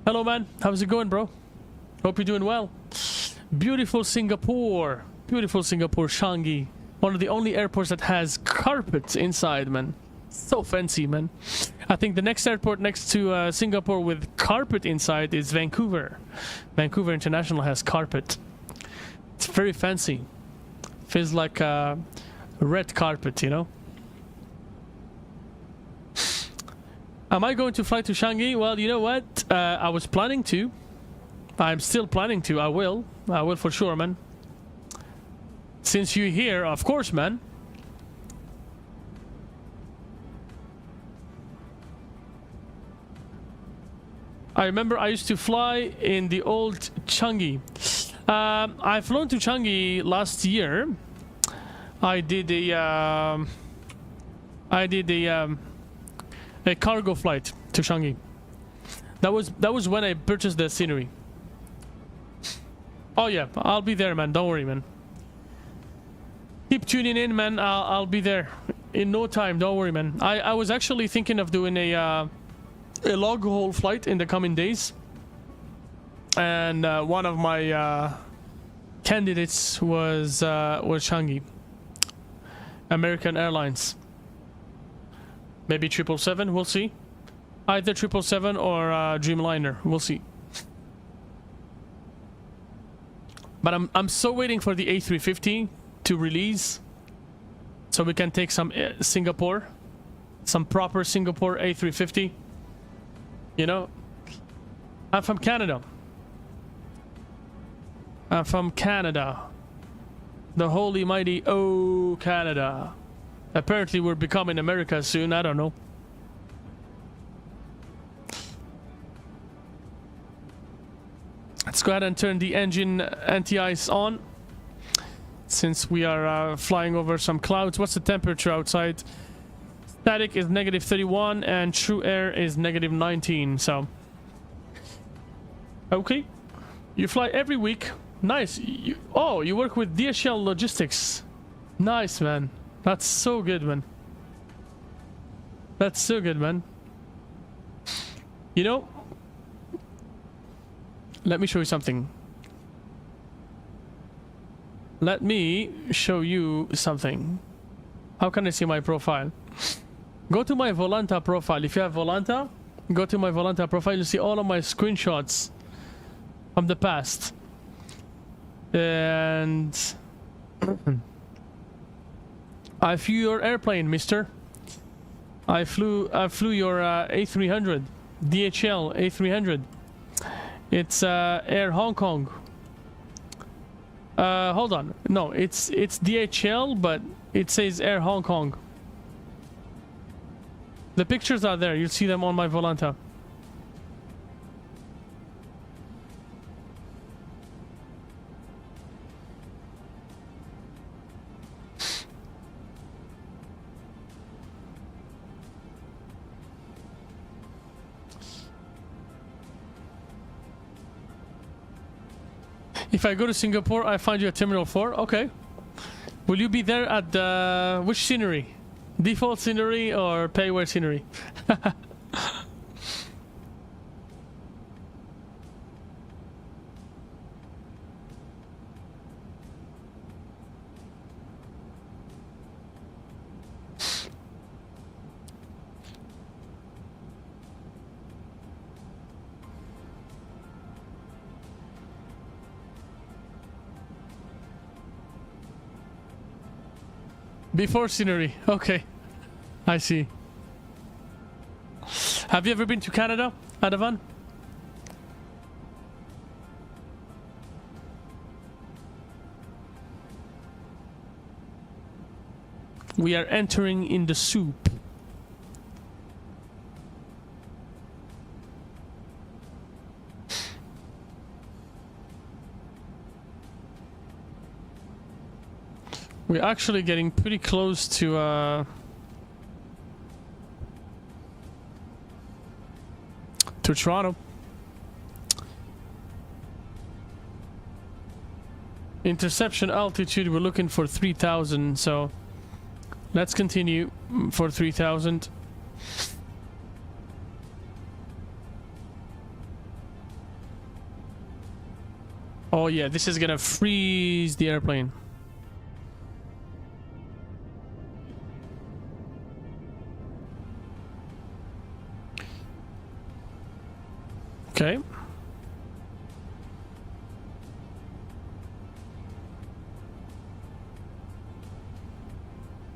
Hello, man. How's it going, bro? Hope you're doing well. Beautiful Singapore. Beautiful Singapore, Changi. One of the only airports that has carpet inside, man. So fancy, man. I think the next airport next to Singapore with carpet inside is Vancouver. Vancouver International has carpet. It's very fancy. Feels like a red carpet, you know? Am I going to fly to Changi? Well, you know what? I was planning to. I'm still planning to. I will for sure, man. Since you're here, of course, man. I remember I used to fly in the old Changi. I've flown to Changi last year. I did a cargo flight to Changi. That was when I purchased the scenery. Oh yeah, I'll be there, man. Don't worry, man. Keep tuning in, man. I'll be there in no time. Don't worry, man. I was actually thinking of doing a log haul flight in the coming days, and one of my candidates was Changi, American Airlines. Maybe 777. We'll see. Either 777 or Dreamliner. We'll see. But I'm so waiting for the A350 to release, so we can take some Singapore, some proper Singapore A350. You know, I'm from Canada. I'm from Canada. The holy mighty Canada. Apparently we're becoming America soon. I don't know. Let's go ahead and turn the engine anti-ice on, since we are flying over some clouds. What's the temperature outside? Static is -31 and true air is -19. So, okay, you fly every week. Nice. You work with DHL Logistics. Nice, man. That's so good, man. That's so good, man. You know, let me show you something. Let me show you something. How can I see my profile? Go to my Volanta profile. If you have Volanta, go to my Volanta profile. You see all of my screenshots from the past. And I flew your airplane, mister. I flew your A300, DHL A300. It's Air Hong Kong. Hold on. No, it's DHL, but it says Air Hong Kong. The pictures are there. You'll see them on my Volanta. If I go to Singapore, I find you at Terminal 4. Okay. Will you be there at the... which scenery? Default scenery or payware scenery? Before scenery. Okay. I see. Have you ever been to Canada, Adavan? We are entering in the soup. We're actually getting pretty close to Toronto. Interception altitude, we're looking for 3,000, so let's continue for 3,000. Oh yeah, this is gonna freeze the airplane. Okay.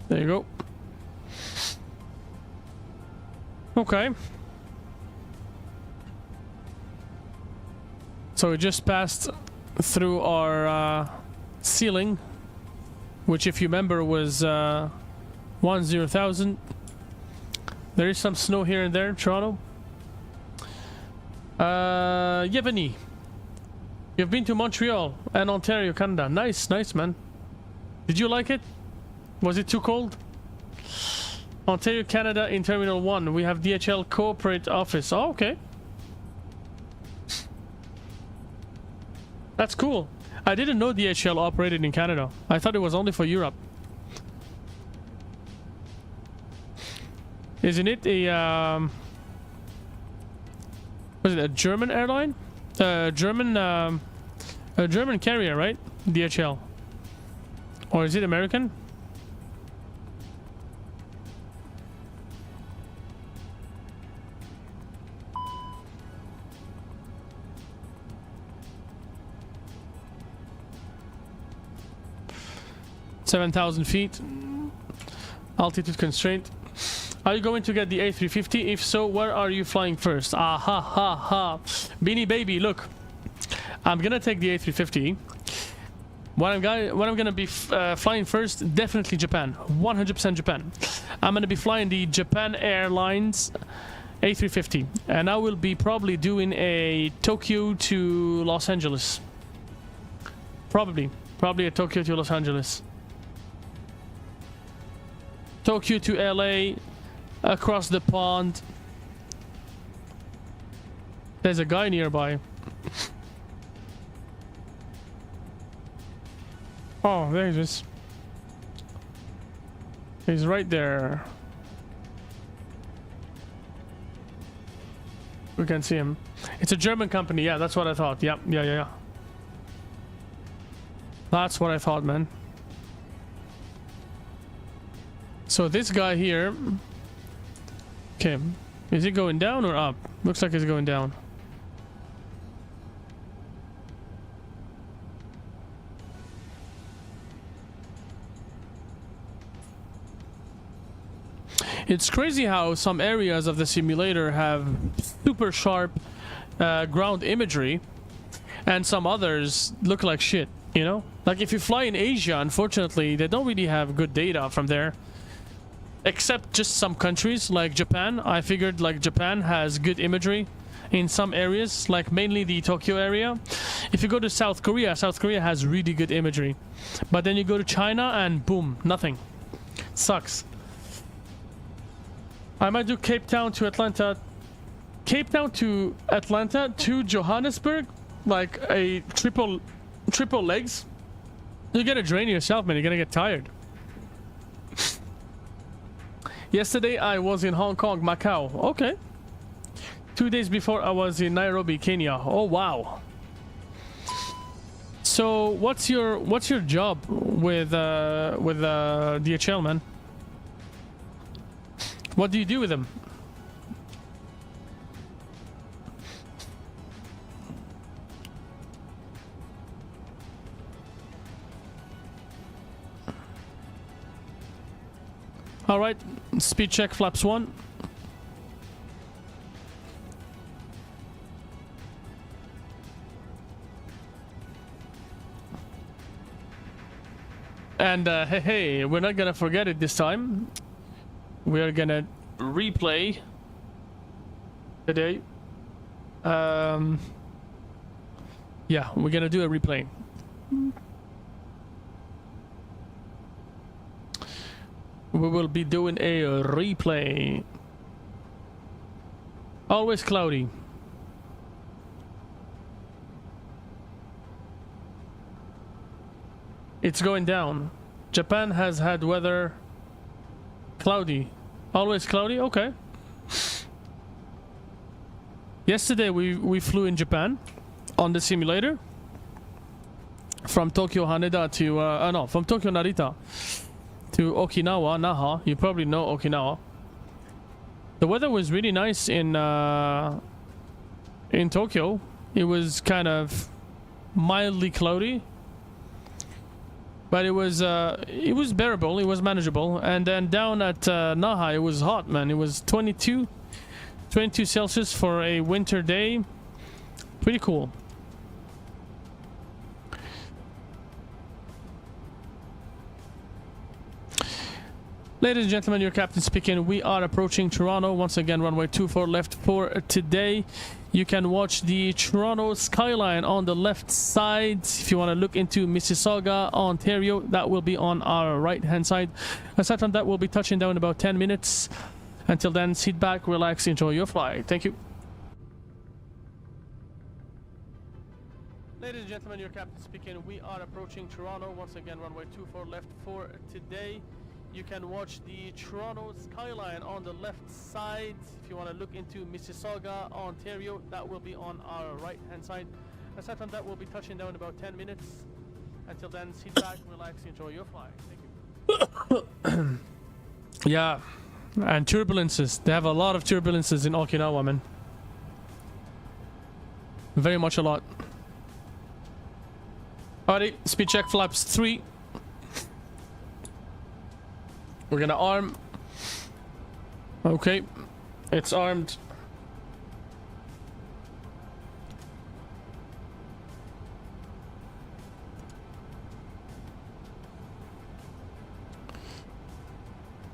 There you go. Okay. So we just passed through our ceiling, which, if you remember, was 10,000. There is some snow here and there in Toronto. Yevgeny, you've been to Montreal and Ontario, Canada. Nice, nice, man. Did you like it? Was it too cold? Ontario, Canada in Terminal 1. We have DHL corporate office. Oh, okay. That's cool. I didn't know DHL operated in Canada. I thought it was only for Europe. Isn't it a was it a German airline? A German carrier, right? DHL. Or is it American? $7,000 feet. Altitude constraint. Are you going to get the A350? If so, where are you flying first? Ah ha ha ha. Beanie baby, look. I'm gonna take the A350. What I'm gonna be flying first, definitely Japan. 100% Japan. I'm gonna be flying the Japan Airlines A350. And I will be probably doing a Tokyo to Los Angeles. Probably a Tokyo to Los Angeles. Tokyo to LA, across the pond. There's a guy nearby. Oh, there he is. He's right there. We can see him. It's a German company. Yeah, that's what I thought. Yep. Yeah. That's what I thought, man. So this guy here, okay, is he going down or up? Looks like he's going down. It's crazy how some areas of the simulator have super sharp ground imagery and some others look like shit, you know? Like if you fly in Asia, unfortunately, they don't really have good data from there. Except just some countries like Japan. I figured like Japan has good imagery in some areas, like mainly the Tokyo area. If you go to South Korea has really good imagery. But then you go to China and boom, nothing. Sucks. I might do Cape Town to Atlanta. Cape Town to Atlanta to Johannesburg, like a triple legs. You're gonna drain yourself, man. You're gonna get tired. Yesterday I was in Hong Kong, Macau. Okay. 2 days before I was in Nairobi, Kenya. Oh wow. So what's your job with DHL, man? What do you do with them? All right, speed check, flaps 1. And hey, we're not gonna forget it this time. We're gonna replay today. Yeah, we're gonna do a replay. We will be doing a replay. Always cloudy. It's going down. Japan has had weather cloudy. Always cloudy? Okay. Yesterday we flew in Japan on the simulator from Tokyo Haneda to no, from Tokyo Narita to Okinawa, Naha. You probably know Okinawa. The weather was really nice in Tokyo. It was kind of mildly cloudy, but it was bearable. It was manageable. And then down at Naha, it was hot, man. It was 22 Celsius for a winter day. Pretty cool. Ladies and gentlemen, your captain speaking. We are approaching Toronto. Once again, runway 24 left for today. You can watch the Toronto skyline on the left side. If you want to look into Mississauga, Ontario, that will be on our right hand side. Aside from that, we'll be touching down in about 10 minutes. Until then, sit back, relax, enjoy your flight. Thank you. Ladies and gentlemen, your captain speaking. We are approaching Toronto. Once again, runway 24 left for today. You can watch the Toronto skyline on the left side. If you want to look into Mississauga, Ontario, that will be on our right hand side. Aside from that, we'll be touching down in about 10 minutes. Until then, sit back, relax, enjoy your flight. Thank you. Yeah, and turbulences. They have a lot of turbulences in Okinawa, man. Very much a lot. Alrighty, speed check flaps 3. We're gonna arm. Okay, it's armed.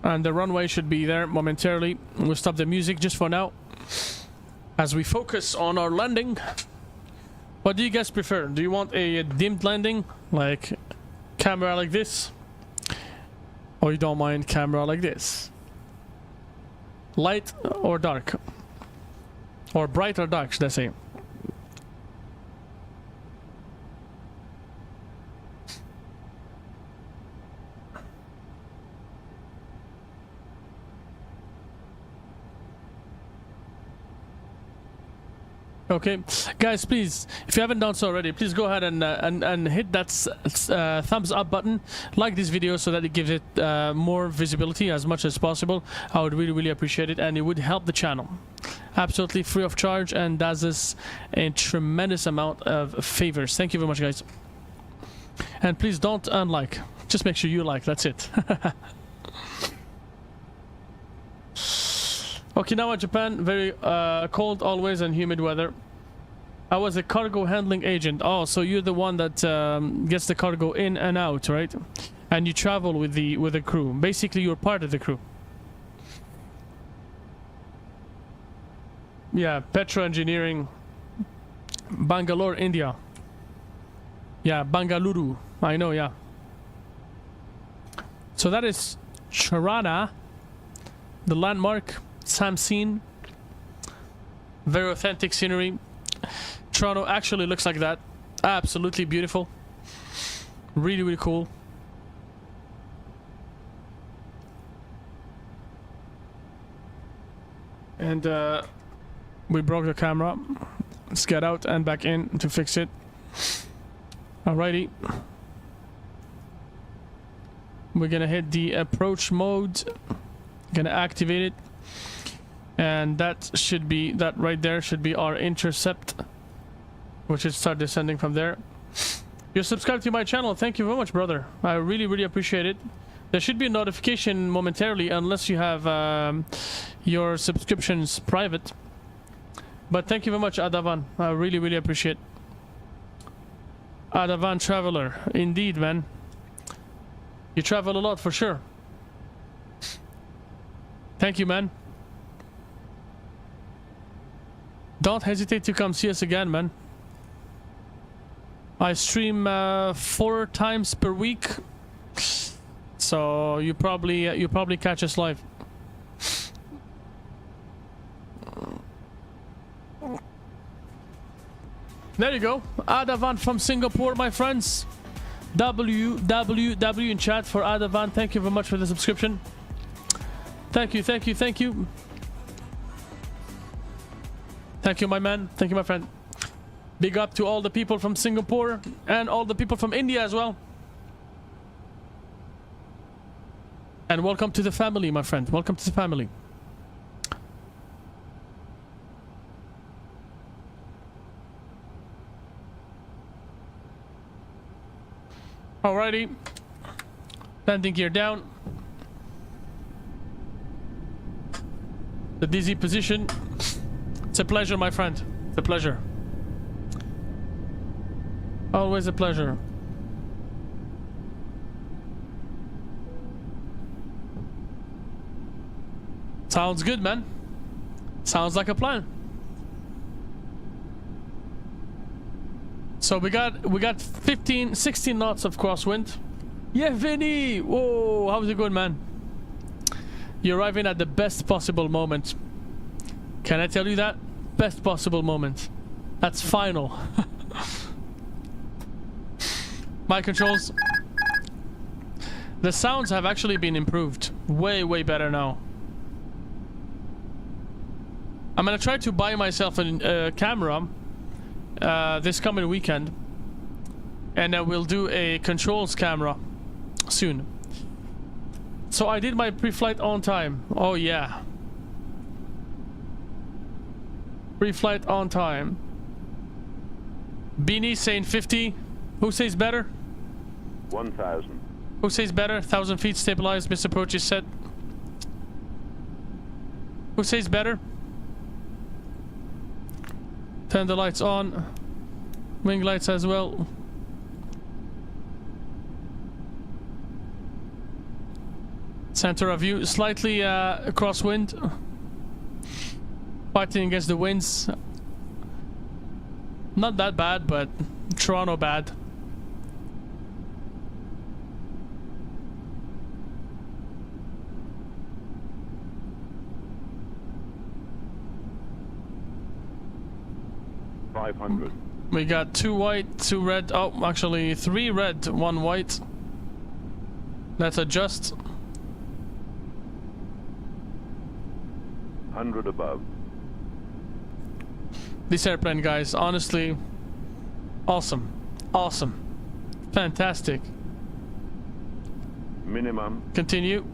And the runway should be there momentarily. We'll stop the music just for now as we focus on our landing. What do you guys prefer? Do you want a dimmed landing, like camera like this? Or you don't mind camera like this? Light or dark? Or bright or dark, should I say? Okay, guys, please, if you haven't done so already, please go ahead and hit that thumbs up button, like this video so that it gives it more visibility as much as possible. I would really appreciate it, and it would help the channel. Absolutely free of charge, and does us a tremendous amount of favors. Thank you very much, guys. And please don't unlike. Just make sure you like. That's it. Okinawa, Japan, very cold always and humid weather. I was a cargo handling agent. Oh, so you're the one that gets the cargo in and out, right? And you travel with the crew. Basically, you're part of the crew. Yeah, Petro Engineering, Bangalore, India. Yeah, Bangalore. I know, yeah. So that is Charana, the landmark. Samseen, very authentic scenery. Toronto actually looks like that. Absolutely beautiful. Really cool. And we broke the camera. Let's get out and back in to fix it. Alrighty. We're gonna hit the approach mode. Gonna activate it. And that should be, that right there should be our intercept, which should start descending from there. You're subscribed to my channel. Thank you very much, brother. I really appreciate it. There should be a notification momentarily, unless you have your subscriptions private. But thank you very much, Adavan. I really appreciate it. Adavan Traveler. Indeed, man. You travel a lot for sure. Thank you, man. Don't hesitate to come see us again, man. I stream 4 times per week, so you probably catch us live. There you go, Adavan from Singapore, my friends. WWW in chat for Adavan. Thank you very much for the subscription. Thank you. Thank you, my man. Thank you, my friend. Big up to all the people from Singapore and all the people from India as well. And welcome to the family, my friend. Welcome to the family. Alrighty. Landing gear down. The dizzy position. It's a pleasure, my friend. It's a pleasure. Always a pleasure. Sounds good, man. Sounds like a plan. So we got 16 knots of crosswind. Yeah, Vinny! Whoa, how's it going, man? You're arriving at the best possible moment. Can I tell you that? Best possible moment. That's final. My controls. The sounds have actually been improved. Way better now. I'm gonna try to buy myself a camera this coming weekend. And we'll do a controls camera soon. So I did my pre-flight on time. Oh yeah. Pre-flight on time. Beanie saying 50. Who says better? 1,000. Who says better? 1,000 feet stabilized. Mr. Approach is set. Who says better? Turn the lights on. Wing lights as well. Center of view. Slightly crosswind. Fighting against the winds. Not that bad, but Toronto bad. We got 2 white, 2 red. Oh, actually 3 red, 1 white. Let's adjust. 100 above. This airplane, guys, honestly, awesome. Awesome. Fantastic. Minimum. Continue.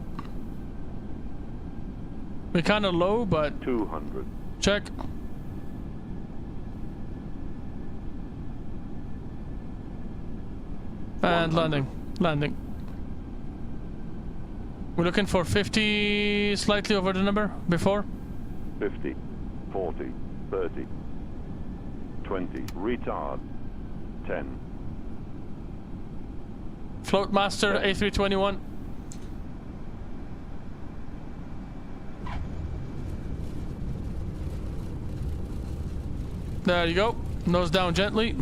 We're kind of low, but 200. Check. And landing. Landing. We're looking for 50, slightly over the number before. 50, 40, 30, 20, retard, 10. Float master, A321. There you go. Nose down gently.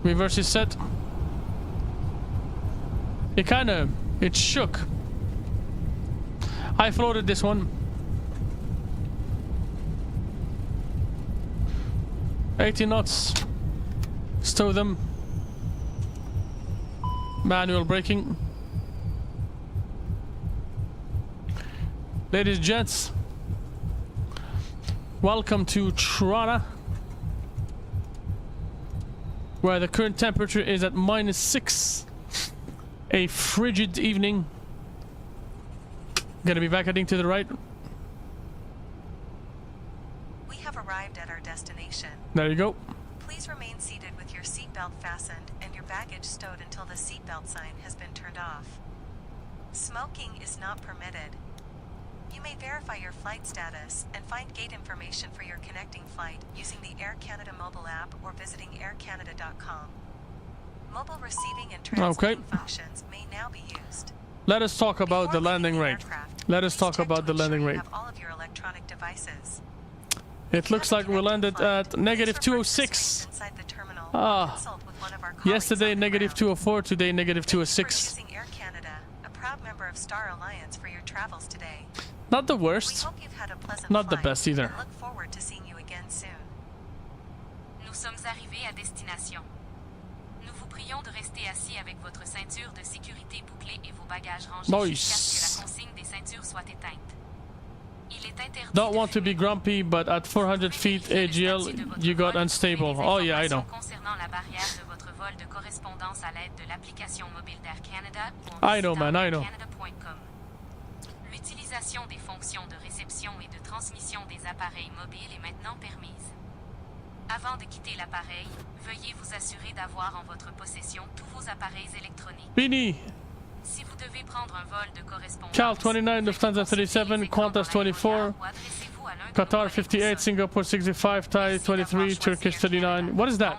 Reverse is set. It shook. I floated this one. 80 knots. Stow them. Manual braking. Ladies and gents, welcome to Toronto, where the current temperature is at -6. A frigid evening. Gonna be back heading to the right. We have arrived at our destination. There you go. Please remain seated with your seatbelt fastened and your baggage stowed until the seatbelt sign has been turned off. Smoking is not permitted. You may verify your flight status and find gate information for your connecting flight using the Air Canada mobile app or visiting aircanada.com. Mobile receiving and transmitting functions may now be used. Let us talk about the landing rate. Let us talk about the landing rate. Have all of your electronic devices. It looks like we landed at -206. Yesterday -204, today -206. Using Air Canada, a proud member of Star Alliance, for your travels today. Not the worst. Not the best either. Look forward to seeing you again soon. Nous sommes arrivés à destination. Nous vous prions de rester assis avec votre ceinture de sécurité bouclée et vos bagages rangés jusqu'à ce que la consigne des ceintures soit éteinte. Il est interdit. Don't want to be grumpy, but at 400 feet AGL, you got unstable. Oh yeah, I know. Concernant la barrière de votre vol de correspondance à l'aide de l'application mobile d'Air Canada ou I know, man, I know. aircanada.com. L'utilisation des fonctions de réception et de transmission des appareils mobiles est maintenant permise. Avant de quitter l'appareil, veuillez vous assurer d'avoir en votre possession tous vos appareils électroniques. Beanie. Si vous devez prendre un vol de correspondance, Cal 29, Lufthansa 37, Qantas 24, Qatar 58, Singapore 65, Thai 23, Turkish 39. What is that?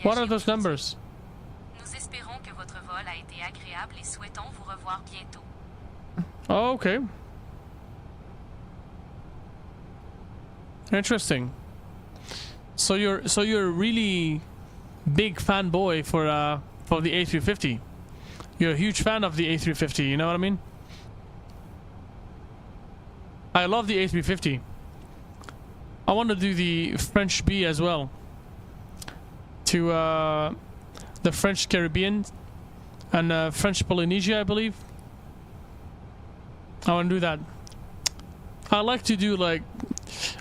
What are those numbers? Nous espérons que votre vol a été agréable et souhaitons vous revoir bientôt. Oh, okay. Interesting. So you're a really big fanboy for the A350. You're a huge fan of the A350, you know what I mean? I love the A350. I want to do the French B as well. To the French Caribbean and French Polynesia, I believe. I want to do that. I like to do like,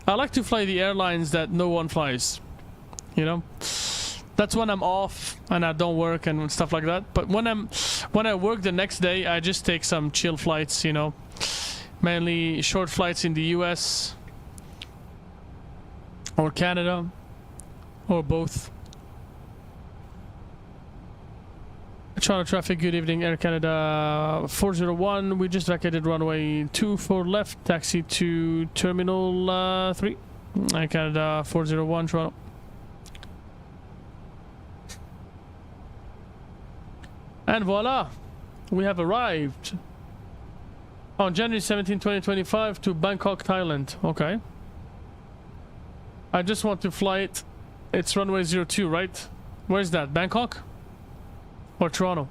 I like to fly the airlines that no one flies, you know. That's when I'm off and I don't work and stuff like that. But when I work the next day, I just take some chill flights, you know, mainly short flights in the US or Canada or both. Toronto traffic, good evening, Air Canada 401. We just vacated runway 24 left, taxi to Terminal 3. Air Canada 401, Toronto. And voila, we have arrived on January 17, 2025 to Bangkok, Thailand. Okay. I just want to fly it. It's runway 02, right? Where's that? Bangkok? Or Toronto?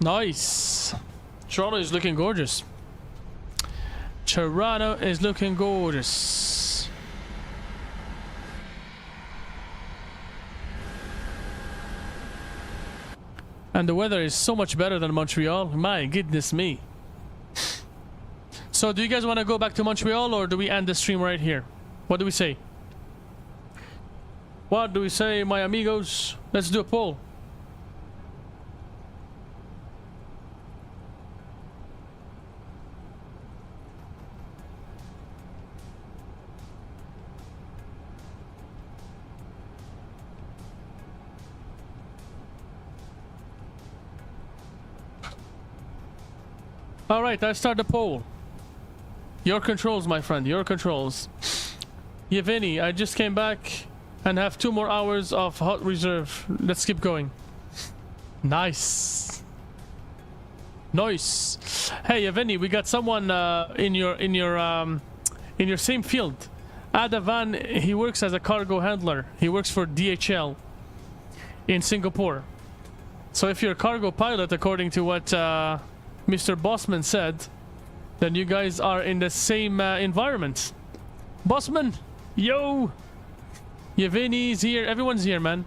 Nice. Toronto is looking gorgeous. Toronto is looking gorgeous. And the weather is so much better than Montreal. My goodness me. So do you guys want to go back to Montreal or do we end the stream right here? What do we say? What do we say, my amigos? Let's do a poll. Alright, I start the poll. Your controls, my friend, your controls. Yevgeny, I just came back and have 2 more hours of hot reserve. Let's keep going. Nice. Nice. Hey, Yevgeny, we got someone in your same field. Adavan, he works as a cargo handler. He works for DHL in Singapore. So if you're a cargo pilot, according to what Mr. Bossman said, then you guys are in the same environment. Bossman, yo, Yevgeny's here. Everyone's here, man.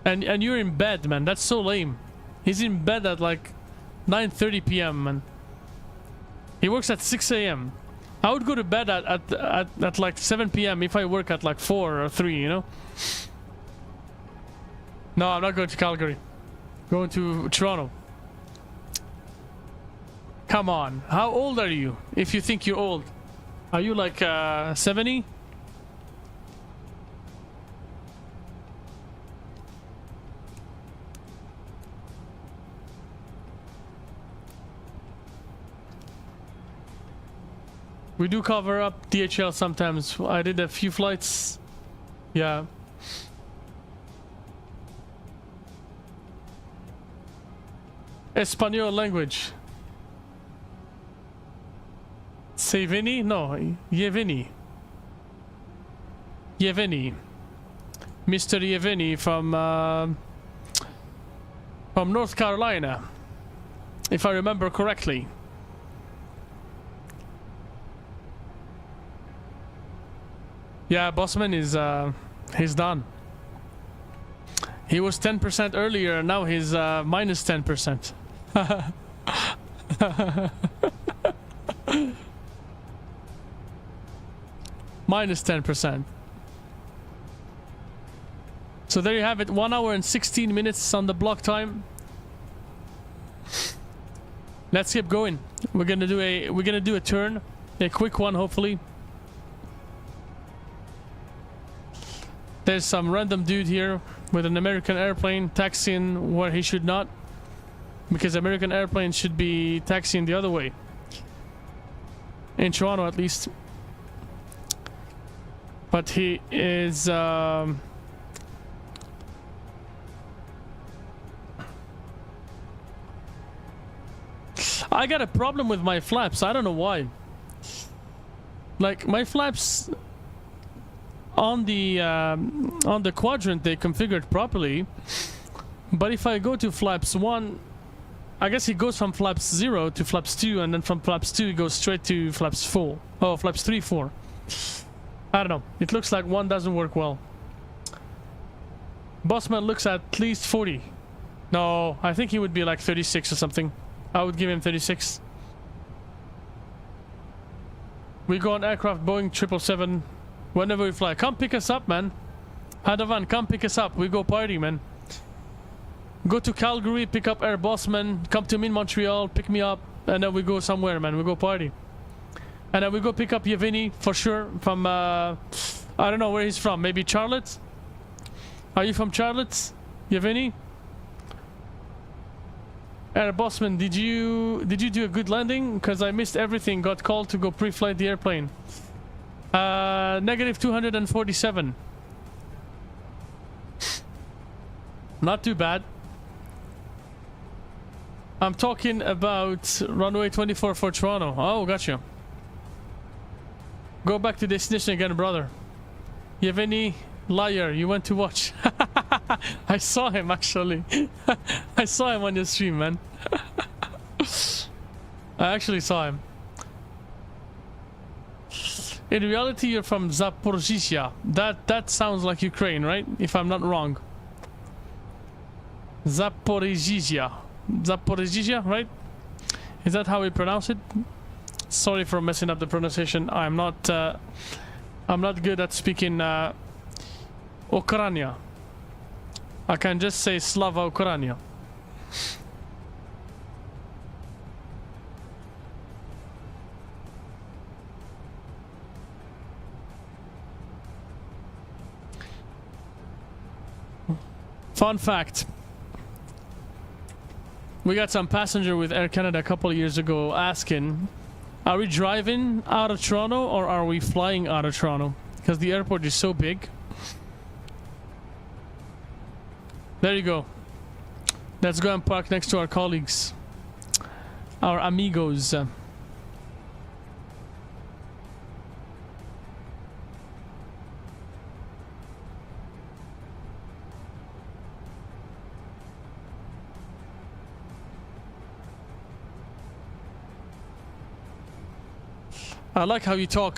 And you're in bed, man. That's so lame. He's in bed at like 9:30 p.m. man. He works at 6 a.m. I would go to bed at like 7 p.m. if I work at like 4 or 3, you know. No, I'm not going to Calgary. Going to Toronto. Come on, how old are you? If you think you're old, are you like 70? We do cover up DHL sometimes. I did a few flights. Yeah. Espanol language. Yevgeny? No, Yevgeny. Yevgeny. Mr. Yevgeny from North Carolina, if I remember correctly. Yeah, Bossman is he's done. He was 10% earlier, now he's minus 10%. Minus 10%. So there you have it, 1 hour and 16 minutes on the block time. Let's keep going. We're gonna do a turn, a quick one hopefully. There's some random dude here with an American airplane taxiing where he should not, because American airplanes should be taxiing the other way. In Toronto at least. But he is I got a problem with my flaps. I don't know why. Like my flaps on the quadrant, they configured properly, but if I go to flaps 1, I guess it goes from flaps 0 to flaps 2, and then from flaps 2 it goes straight to flaps 4. Oh, flaps 3, 4. I don't know. It looks like one doesn't work well. Bossman looks at least 40. No, I think he would be like 36 or something. I would give him 36. We go on aircraft Boeing 777 whenever we fly. Come pick us up, man. Hadavan, come pick us up. We go party, man. Go to Calgary, pick up Air Bossman. Come to me in Montreal, pick me up. And then we go somewhere, man. We go party. And then we go pick up Yevgeny for sure from, I don't know where he's from. Maybe Charlotte? Are you from Charlotte, Yevgeny? Air Bossman, did you do a good landing? Because I missed everything. Got called to go pre-flight the airplane. Negative 247. Not too bad. I'm talking about runway 24 for Toronto. Oh, gotcha. Go back to destination again, brother. You have any liar? You went to watch. I saw him actually. I saw him on your stream, man. I actually saw him. In reality, you're from Zaporizhzhia. That sounds like Ukraine, right? If I'm not wrong. Zaporizhzhia. Zaporizhzhia, right? Is that how we pronounce it? Sorry for messing up the pronunciation. I'm not good at speaking Ukraina. I can just say Slava Ukraina. Fun fact. We got some passenger with Air Canada a couple of years ago asking, are we driving out of Toronto or are we flying out of Toronto? Because the airport is so big. There you go. Let's go and park next to our colleagues. Our amigos. I like how you talk,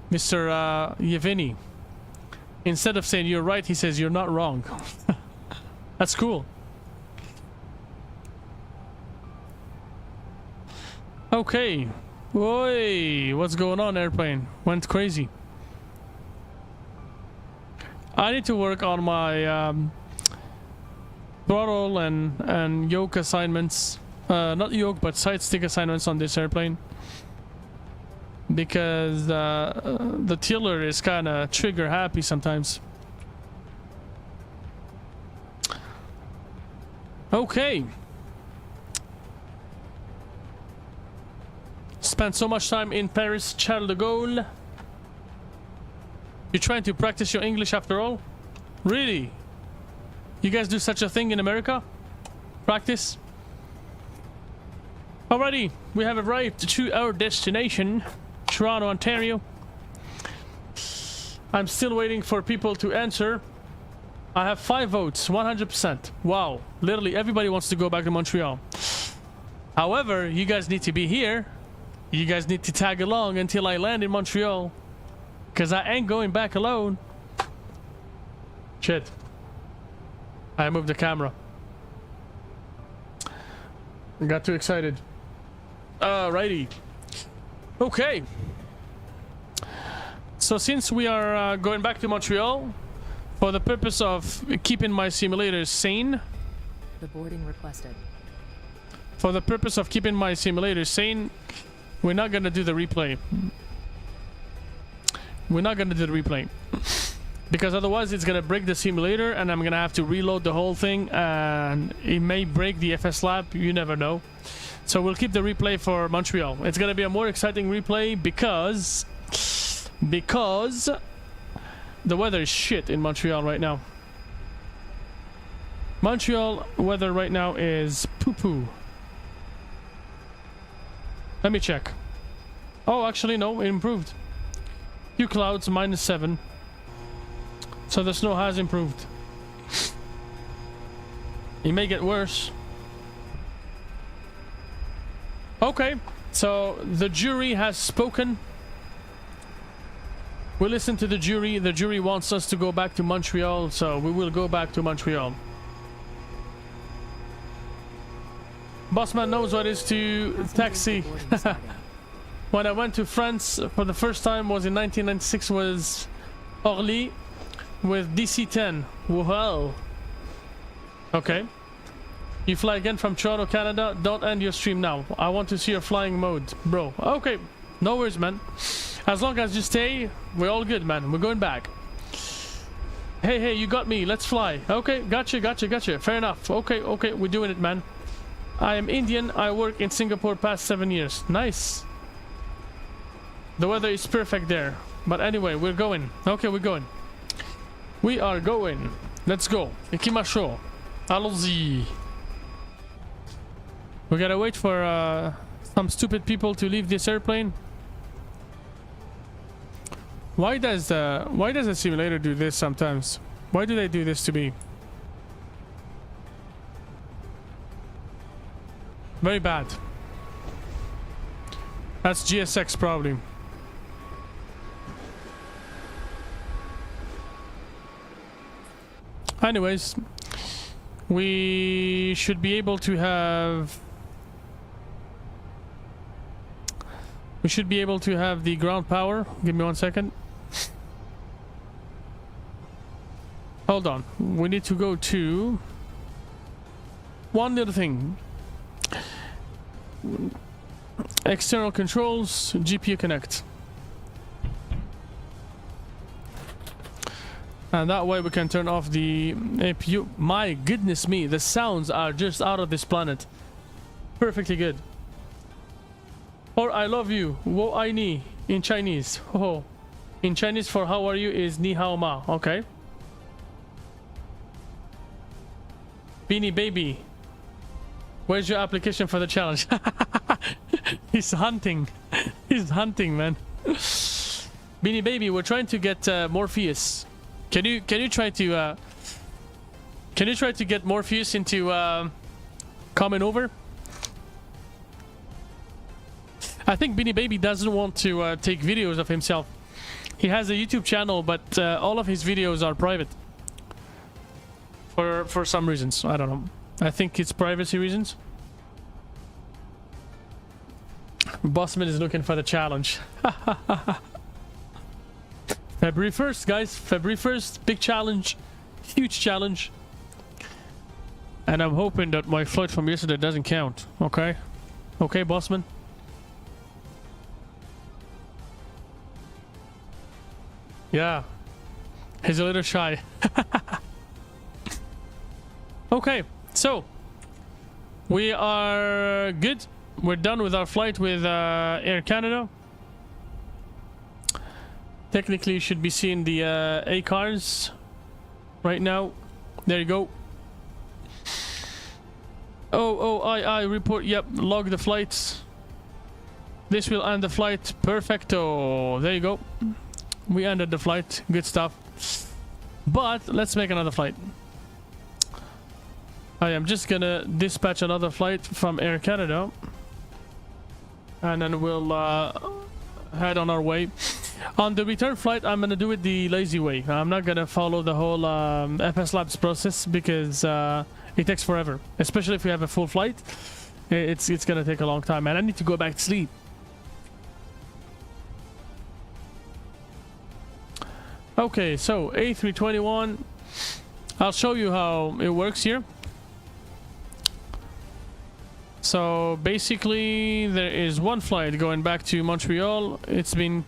Mr. Yevgeny. Instead of saying you're right, he says you're not wrong. That's cool. Okay. Oi, what's going on, airplane? Went crazy. I need to work on my throttle and yoke assignments. Not yoke, but side stick assignments on this airplane. Because the tiller is kind of trigger happy sometimes. Okay. Spent so much time in Paris, Charles de Gaulle. You're trying to practice your English after all? Really? You guys do such a thing in America? Practice? Alrighty, we have arrived to our destination. Toronto, Ontario. I'm still waiting for people to answer. I have 5 votes, 100%. Wow, literally everybody wants to go back to Montreal. However, you guys need to be here. You guys need to tag along until I land in Montreal. Because I ain't going back alone. Shit. I moved the camera. I got too excited. Alrighty. Okay. So since we are going back to Montreal, for the purpose of keeping my simulators sane. The boarding requested. For the purpose of keeping my simulators sane, we're not gonna do the replay. We're not gonna do the replay. Because otherwise it's gonna break the simulator and I'm gonna have to reload the whole thing and it may break the FSLab, you never know. So we'll keep the replay for Montreal. It's gonna be a more exciting replay because the weather is shit in Montreal right now. Montreal weather right now is poo-poo. Let me check. Oh, actually no, it improved. Few clouds, -7. So the snow has improved. It may get worse. Okay, so the jury has spoken. We listened to the jury. The jury wants us to go back to Montreal, so we will go back to Montreal. Bossman knows what it is to taxi. When I went to France for the first time was in 1996, was Orly with DC-10. Wow. Okay. You fly again from Toronto, Canada. Don't end your stream now. I want to see your flying mode, bro. Okay. No worries, man. As long as you stay, we're all good, man. We're going back. Hey, you got me. Let's fly. Okay, gotcha. Fair enough. Okay, we're doing it, man. I am Indian. I work in Singapore past 7 years. Nice. The weather is perfect there. But anyway, we're going. Okay, we're going. We are going. Let's go. Ikimashou. Allons-y. We gotta wait for some stupid people to leave this airplane. Why does the simulator do this sometimes? Why do they do this to me? Very bad. That's GSX probably. Anyways, we should be able to have... We should be able to have the ground power. Give me 1 second. Hold on. We need to go to... one little thing. External controls, GPU connect. And that way we can turn off the APU. My goodness me, the sounds are just out of this planet. Perfectly good. Or I love you, wo ai ni in Chinese. Oh, in Chinese for how are you is ni hao ma. Okay. Beanie baby, where's your application for the challenge? He's hunting. He's hunting, man. Beanie baby, we're trying to get Morpheus. Can you try to get Morpheus into coming over? I think Beanie Baby doesn't want to take videos of himself. He has a YouTube channel, but all of his videos are private. For some reasons, I don't know. I think it's privacy reasons. Bossman is looking for the challenge. February 1st, guys. February 1st, big challenge, huge challenge. And I'm hoping that my flight from yesterday doesn't count. Okay, okay, Bossman. Yeah, he's a little shy. Okay, so we are good. We're done with our flight with Air Canada. Technically, you should be seeing the A cars right now. There you go. I report. Yep, log the flights. This will end the flight. Perfecto. There you go. We ended the flight. Good stuff. But let's make another flight. I am just gonna dispatch another flight from Air Canada, and then we'll head on our way. On the return flight, I'm gonna do it the lazy way. I'm not gonna follow the whole FSLabs process because it takes forever, especially if we have a full flight. It's gonna take a long time, and I need to go back to sleep. Okay, so A321. I'll show you how it works here. So basically, there is one flight going back to Montreal. It's been...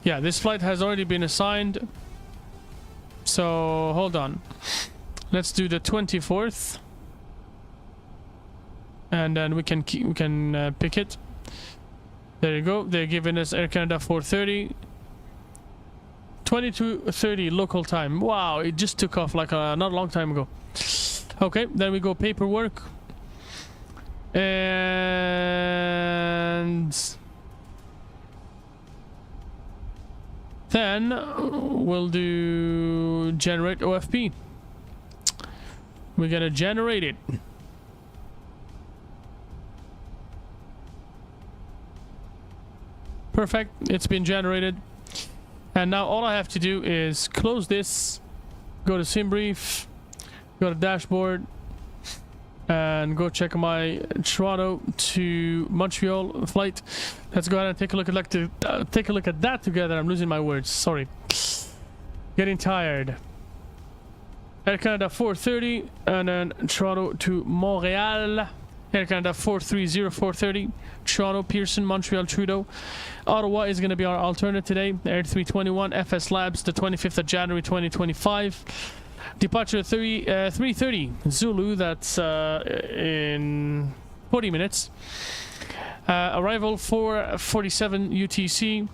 yeah, this flight has already been assigned. So hold on. Let's do the 24th. And then we can pick it. There you go. They're giving us Air Canada 430. 22:30 local time. Wow, it just took off like not a long time ago. Okay, then we go paperwork. And then we'll do generate OFP. We're gonna generate it. Perfect. It's been generated. And now all I have to do is close this, go to SimBrief, go to dashboard, and go check my Toronto to Montreal flight. Let's go ahead and take a look at that together. I'm losing my words. Sorry. Getting tired. Air Canada 430, and then Toronto to Montreal. Air Canada 430, 430. Toronto, Pearson, Montreal, Trudeau. Ottawa is going to be our alternate today. Air 321, FSLabs, the 25th of January 2025. Departure 330 Zulu, that's in 40 minutes. Arrival 4:47 UTC.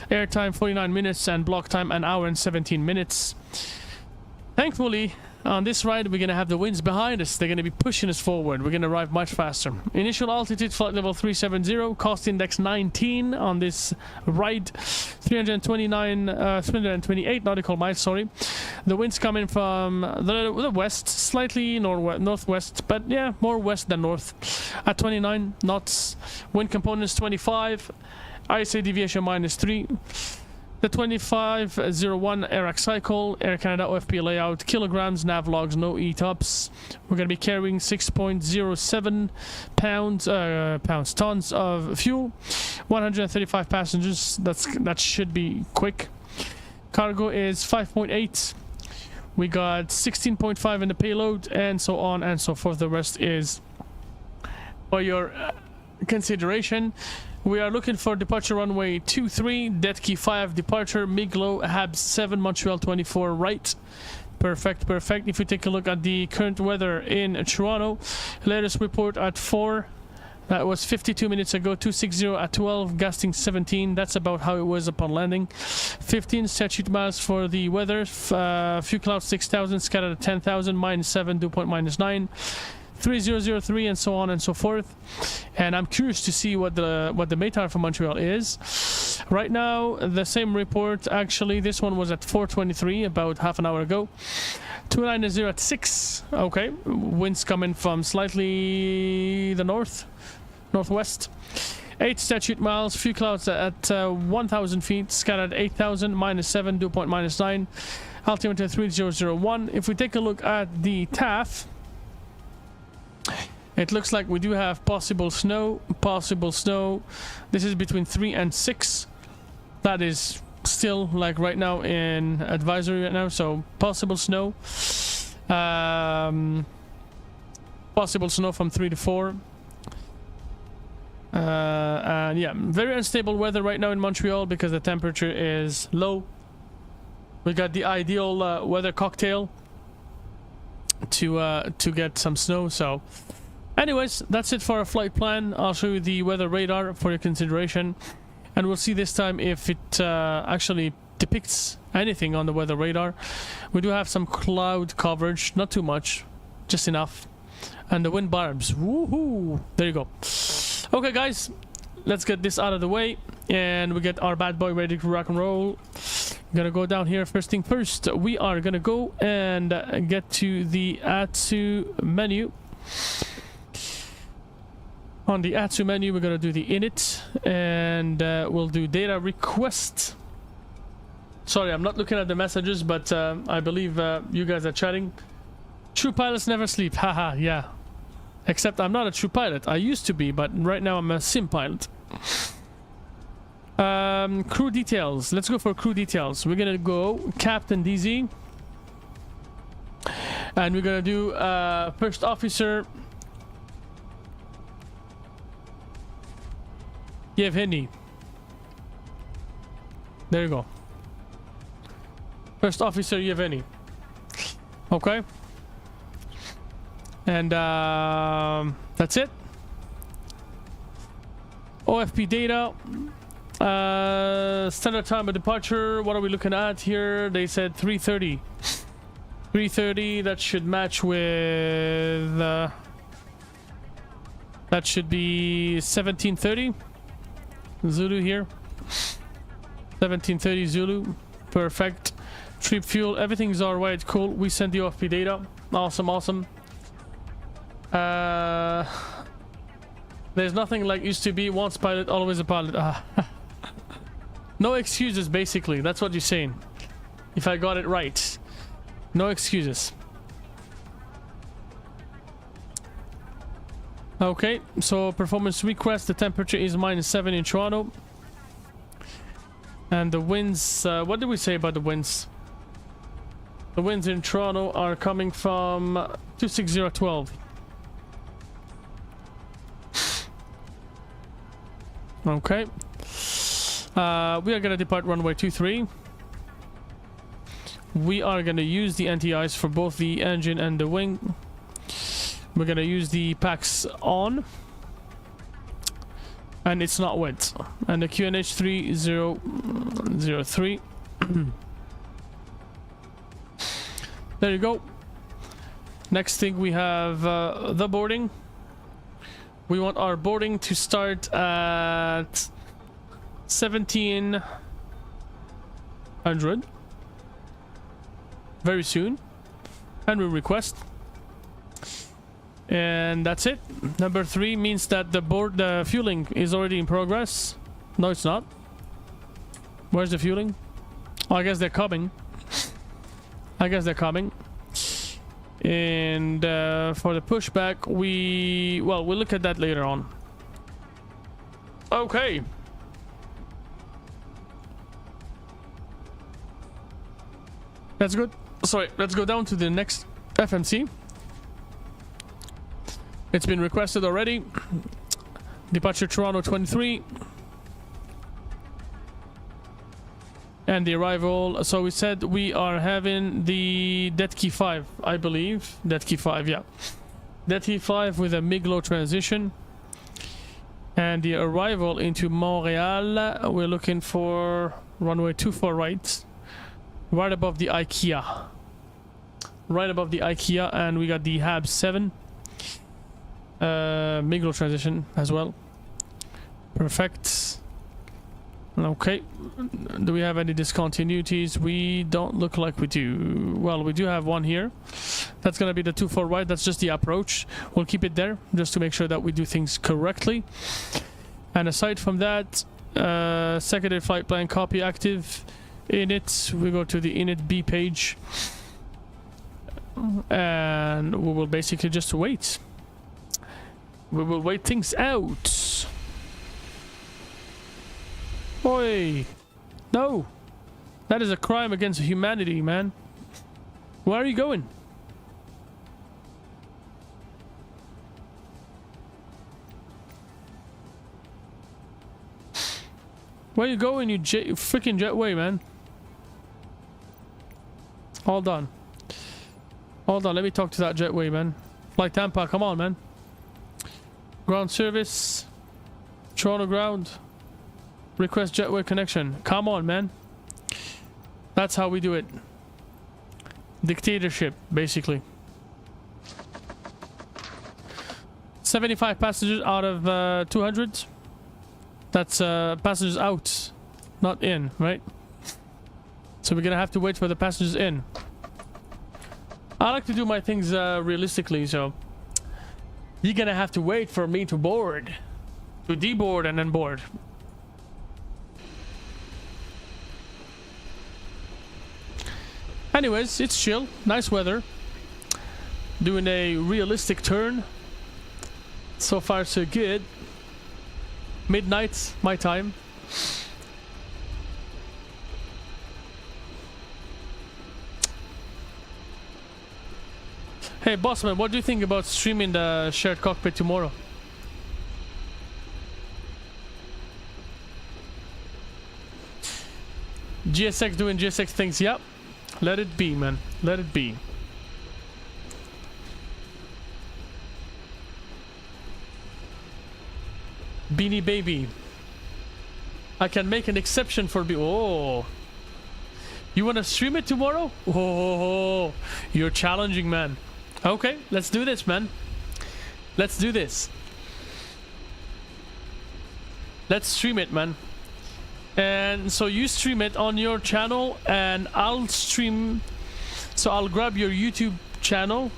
Airtime 49 minutes, and block time an hour and 17 minutes. Thankfully, on this ride, we're going to have the winds behind us. They're going to be pushing us forward. We're going to arrive much faster. Initial altitude, flight level 370. Cost index 19 on this ride. 328 nautical miles, sorry. The wind's coming from the west, slightly northwest, but yeah, more west than north. At 29 knots. Wind components 25. ISA deviation -3. The 2501 AIRAC cycle, Air Canada OFP layout, kilograms, nav logs, no ETOPS. We're going to be carrying 6.07 tons of fuel, 135 passengers. That should be quick. Cargo is 5.8. We got 16.5 in the payload, and so on and so forth. The rest is for your consideration. We are looking for departure runway 23, dead key 5 departure, Miglo, HAB 7, Montreal 24 right. Perfect, perfect. If we take a look at the current weather in Toronto, latest report at 4, that was 52 minutes ago, 260 at 12, gusting 17. That's about how it was upon landing. 15 statute miles for the weather, few clouds 6,000, scattered at 10,000, -7, dew point -9. 3003 and so on and so forth. And I'm curious to see what the METAR for Montreal is. Right now, the same report, actually, this one was at 4:23 about half an hour ago. 290 at 6. Okay, winds coming from slightly the northwest. 8 statute miles, few clouds at 1,000 feet, scattered 8,000, -7, dew point -9. Altimeter 3001. If we take a look at the TAF, it looks like we do have possible snow. This is between 3 and 6. That is still like right now in advisory right now, so possible snow. Possible snow from 3 to 4. And yeah, very unstable weather right now in Montreal because the temperature is low. We got the ideal weather cocktail to get some snow. So anyways, that's it for our flight plan. I'll show you the weather radar for your consideration, and we'll see this time if it actually depicts anything on the weather radar. We do have some cloud coverage, not too much, just enough, and the wind barbs, woohoo, there you go. Okay guys, let's get this out of the way and we get our bad boy ready to rock and roll. Gonna go down here. First thing first, we are gonna go and get to the ASUS menu. On the ASUS menu, we're gonna do the init, and we'll do data request. Sorry, I'm not looking at the messages, but I believe you guys are chatting. True pilots never sleep. Haha, yeah. Except I'm not a true pilot. I used to be, but right now I'm a sim pilot. Crew details. Let's go for crew details. We're gonna go Captain DZ, and we're gonna do first officer Yevgeny. There you go. First officer Yevgeny. Okay. And that's it. OFP data. Standard time of departure. What are we looking at here? They said 3:30. 3:30. That should match with. That should be 17:30. Zulu here. 17:30 Zulu. Perfect. Trip fuel. Everything's alright. Cool. We sent the OFP data. Awesome. Awesome. There's nothing like used to be. Once pilot, always a pilot. No excuses, basically. That's what you're saying. If I got it right. No excuses. Okay, so performance request. The temperature is -7 in Toronto. And the winds, what did we say about the winds? The winds in Toronto are coming from 26012. Okay. We are gonna depart runway 23. We are gonna use the anti-ice for both the engine and the wing. We're gonna use the packs on. And it's not wet. And the QNH 3003. There you go. Next thing we have the boarding. We want our boarding to start at 1700 very soon, and we request, and that's it. Number 3 means that the fueling is already in progress. No, it's not. Where's the fueling? Oh, I guess they're coming. And for the pushback, we'll look at that later on. Okay. That's good. Sorry, let's go down to the next FMC. It's been requested already. Departure Toronto 23. And the arrival, so we said we are having the Detkey 5, I believe. Detkey 5, yeah. Detkey 5 with a MIG-low transition. And the arrival into Montreal, we're looking for runway 24 right. Right above the iCUE. Right above the iCUE, and we got the HAB 7. MIG-low transition as well. Perfect. Okay, do we have any discontinuities? We don't look like we do. Well, we do have one here. That's gonna be the 24 right. That's just the approach. We'll keep it there just to make sure that we do things correctly. And aside from that, secondary flight plan copy active. Init, we go to the init B page, and we will basically just wait. We will wait things out. Oi! No! That is a crime against humanity, man. Where are you going? Where are you going, you freaking jetway, man? Hold on. Hold on, let me talk to that jetway, man. Flight Tampa, come on, man. Ground service. Toronto ground. Request jetway connection. Come on, man. That's how we do it. Dictatorship, basically. 75 passengers out of 200. That's passengers out, not in, right? So we're gonna have to wait for the passengers in. I like to do my things realistically, so you're gonna have to wait for me to board, to deboard and then board. Anyways, it's chill, nice weather. Doing a realistic turn. So far so good. Midnight, my time. Hey bossman, what do you think about streaming the shared cockpit tomorrow? GSX doing GSX things, yep. Let it be, man. Let it be. Beanie Baby. I can make an exception for oh. You wanna stream it tomorrow? Oh, you're challenging, man. Okay, let's do this, man. Let's do this. Let's stream it, man. And so you stream it on your channel and I'll stream. So I'll grab your YouTube channel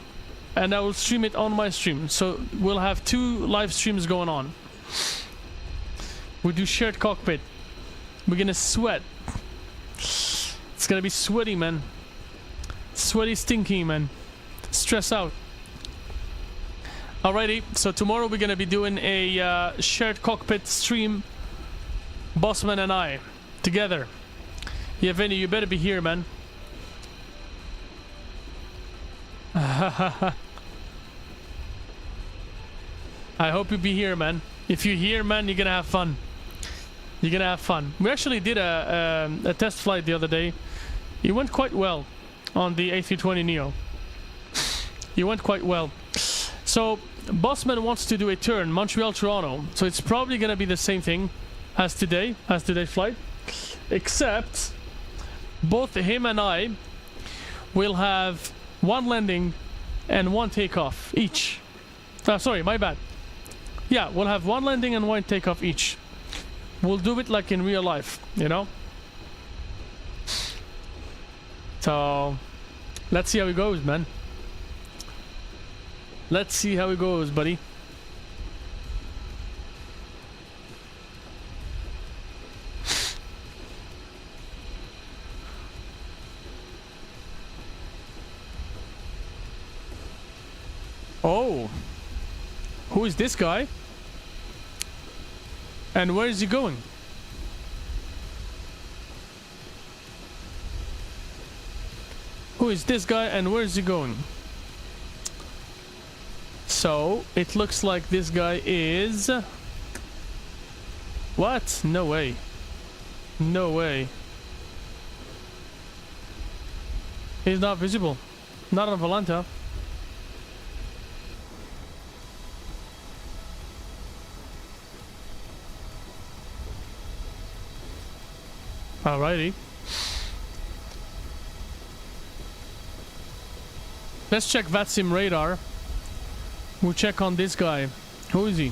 and I will stream it on my stream. So we'll have 2 live streams going on. We do shared cockpit. We're gonna sweat. It's gonna be sweaty, man. Sweaty, stinky, man. Stress out. Alrighty, so tomorrow we're gonna be doing a shared cockpit stream. Bossman and I together. Yeah, Vinny, you better be here, man. I hope you be here, man. If you're here, man, you're gonna have fun. You're gonna have fun. We actually did a test flight the other day. It went quite well on the A320neo. It went quite well. So Bossman wants to do a turn Montreal-Toronto. So it's probably gonna be the same thing as today's flight, except both him and I will have one landing and one takeoff each. Sorry, my bad. Yeah, we'll have one landing and one takeoff each. We'll do it like in real life, you know? So, let's see how it goes, man. Let's see how it goes, buddy. Oh, who is this guy? And where is he going? Who is this guy and where is he going? So, it looks like this guy is... What? No way. No way. He's not visible. Not on Volanta. Alrighty. Let's check VATSIM radar. We'll check on this guy. Who is he?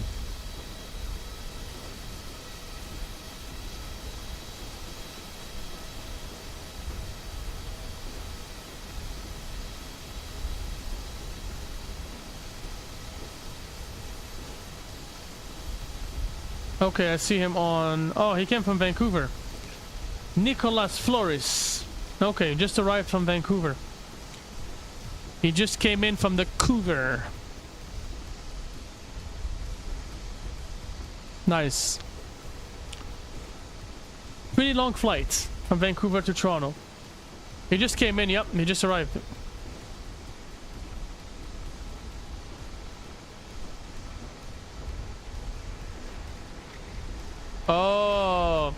Okay, I see him on... Oh, he came from Vancouver. Nicolas Flores. Okay, just arrived from Vancouver. He just came in from the Cougar. Nice. Pretty long flight from Vancouver to Toronto. He just came in, yep, he just arrived. Oh.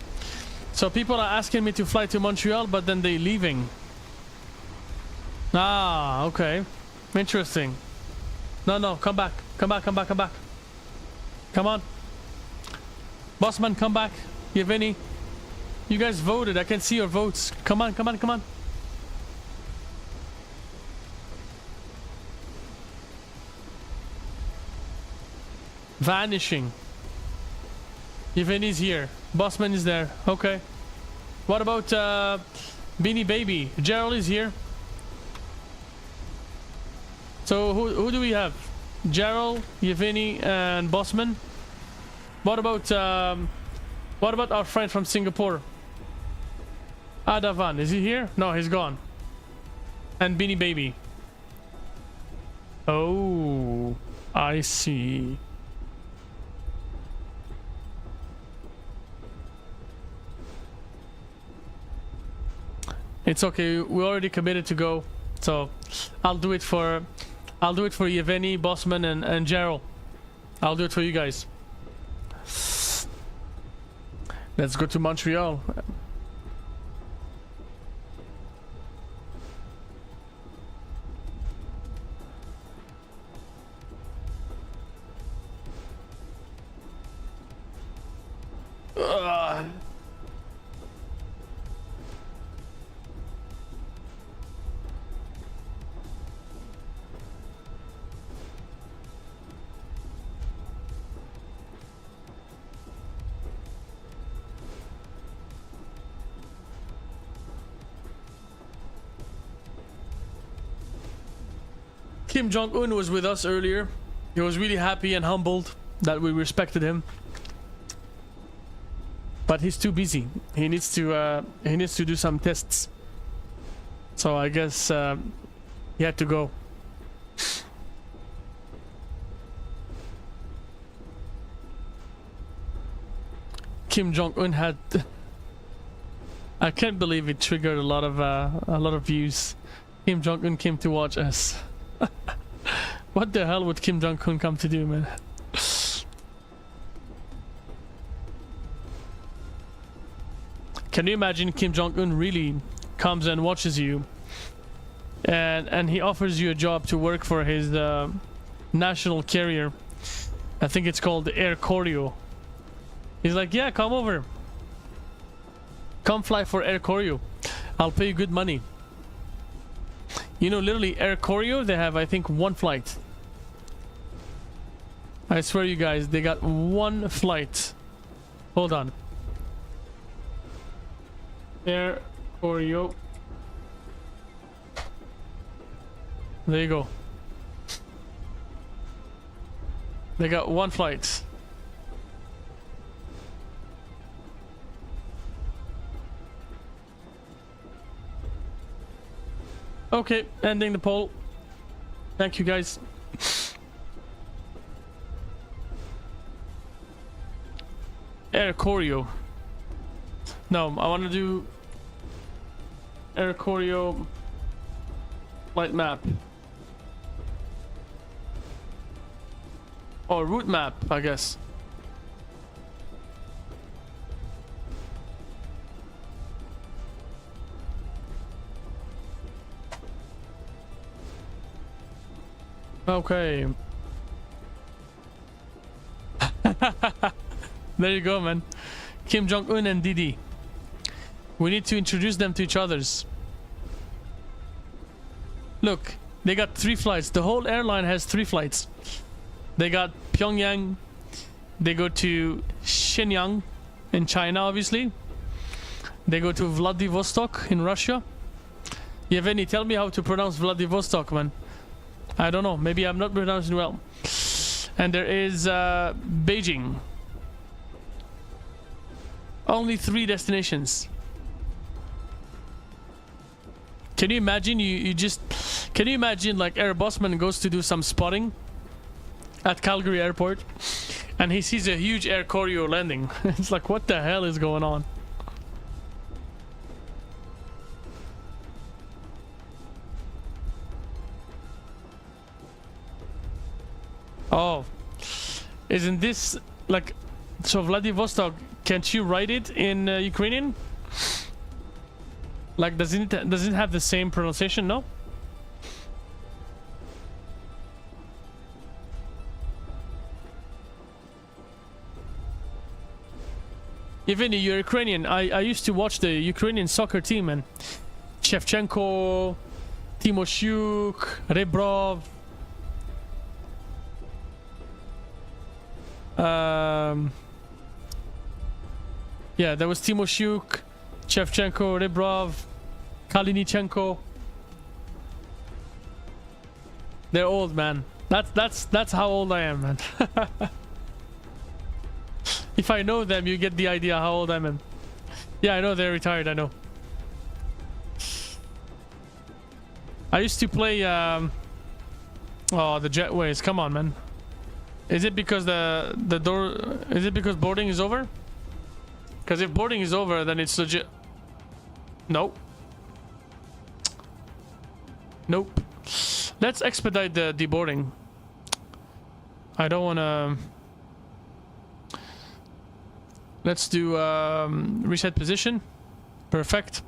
So people are asking me to fly to Montreal, but then they're leaving. Ah, okay. Interesting. No, come back. Come back. Come on. Bossman, come back. Yevgeny. You guys voted. I can see your votes. Come on. Vanishing. Yevgeny's here. Bossman is there. Okay. What about Beanie Baby? Gerald is here. So who do we have? Gerald, Yevgeny, and Bossman. What about our friend from Singapore? Adavan, is he here? No, he's gone. And Beanie Baby. Oh, I see. It's okay. We already committed to go, so I'll do it for Yevgeny, Bossman, and Gerald. I'll do it for you guys. Let's go to Montreal. Kim Jong-un was with us earlier. He was really happy and humbled that we respected him. but he's too busy. He needs to do some tests. So I guess he had to go. Kim Jong-un had. I can't believe it triggered a lot of views. Kim Jong-un came to watch us. What the hell would Kim Jong-un come to do, man? Can you imagine Kim Jong-un really comes and watches you, and he offers you a job to work for his national carrier? I think it's called Air Koryo. He's like, yeah, come over. Come fly for Air Koryo. I'll pay you good money. You know, literally Air Koryo, they have, I think, one flight. I swear you guys, they got one flight. Hold on. Air Koryo. There you go. They got one flight. Okay, ending the poll. Thank you guys. Air Koryo. No, I want to do Air Koryo flight map. Or route map, I guess. Okay. There you go, man. Kim Jong-un and Didi. We need to introduce them to each others. Look, they got 3 flights. The whole airline has 3 flights. They got Pyongyang. They go to Shenyang in China, obviously. They go to Vladivostok in Russia. Yevgeny, tell me how to pronounce Vladivostok, man. I don't know. Maybe I'm not pronouncing well. And there is Beijing. Only 3 destinations. Can you imagine? Can you imagine like Airbusman goes to do some spotting at Calgary Airport, and he sees a huge Air Koryo landing. It's like, what the hell is going on? Oh, isn't this like, so Vladivostok, can't you write it in Ukrainian? Like, does it have the same pronunciation? No? Even you're Ukrainian. I used to watch the Ukrainian soccer team, and Shevchenko, Timoshuk, Rebrov. Yeah, there was Timoshuk, Shevchenko, Rebrov, Kalinichenko. They're old, man. That's how old I am, man. If I know them, you get the idea how old I am. Yeah, I know they're retired. I know. I used to play. Oh, the jetways. Come on, man. Is it because the door? Is it because boarding is over? Because if boarding is over, then it's legit. Nope. Nope. Let's expedite the deboarding. I don't want to. Let's do reset position. Perfect.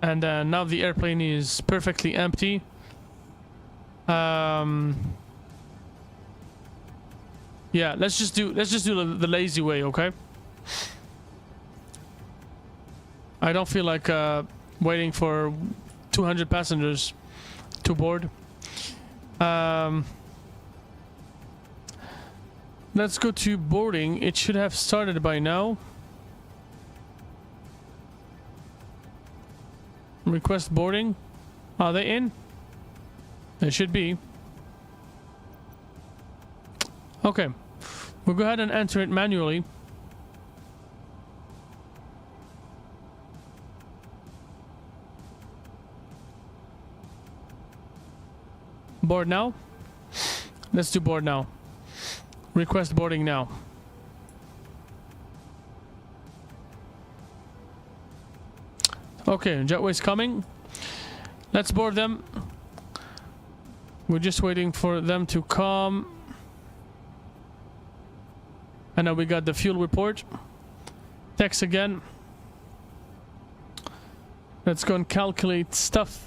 And now the airplane is perfectly empty. Yeah, let's just do the lazy way, okay? I don't feel like waiting for 200 passengers to board. Let's go to boarding. It should have started by now. Request boarding. Are they in? They should be. Okay. We'll go ahead and enter it manually. Board now? Let's do board now. Request boarding now. Okay, jetway's coming. Let's board them. We're just waiting for them to come. And now we got the fuel report. Text again. Let's go and calculate stuff.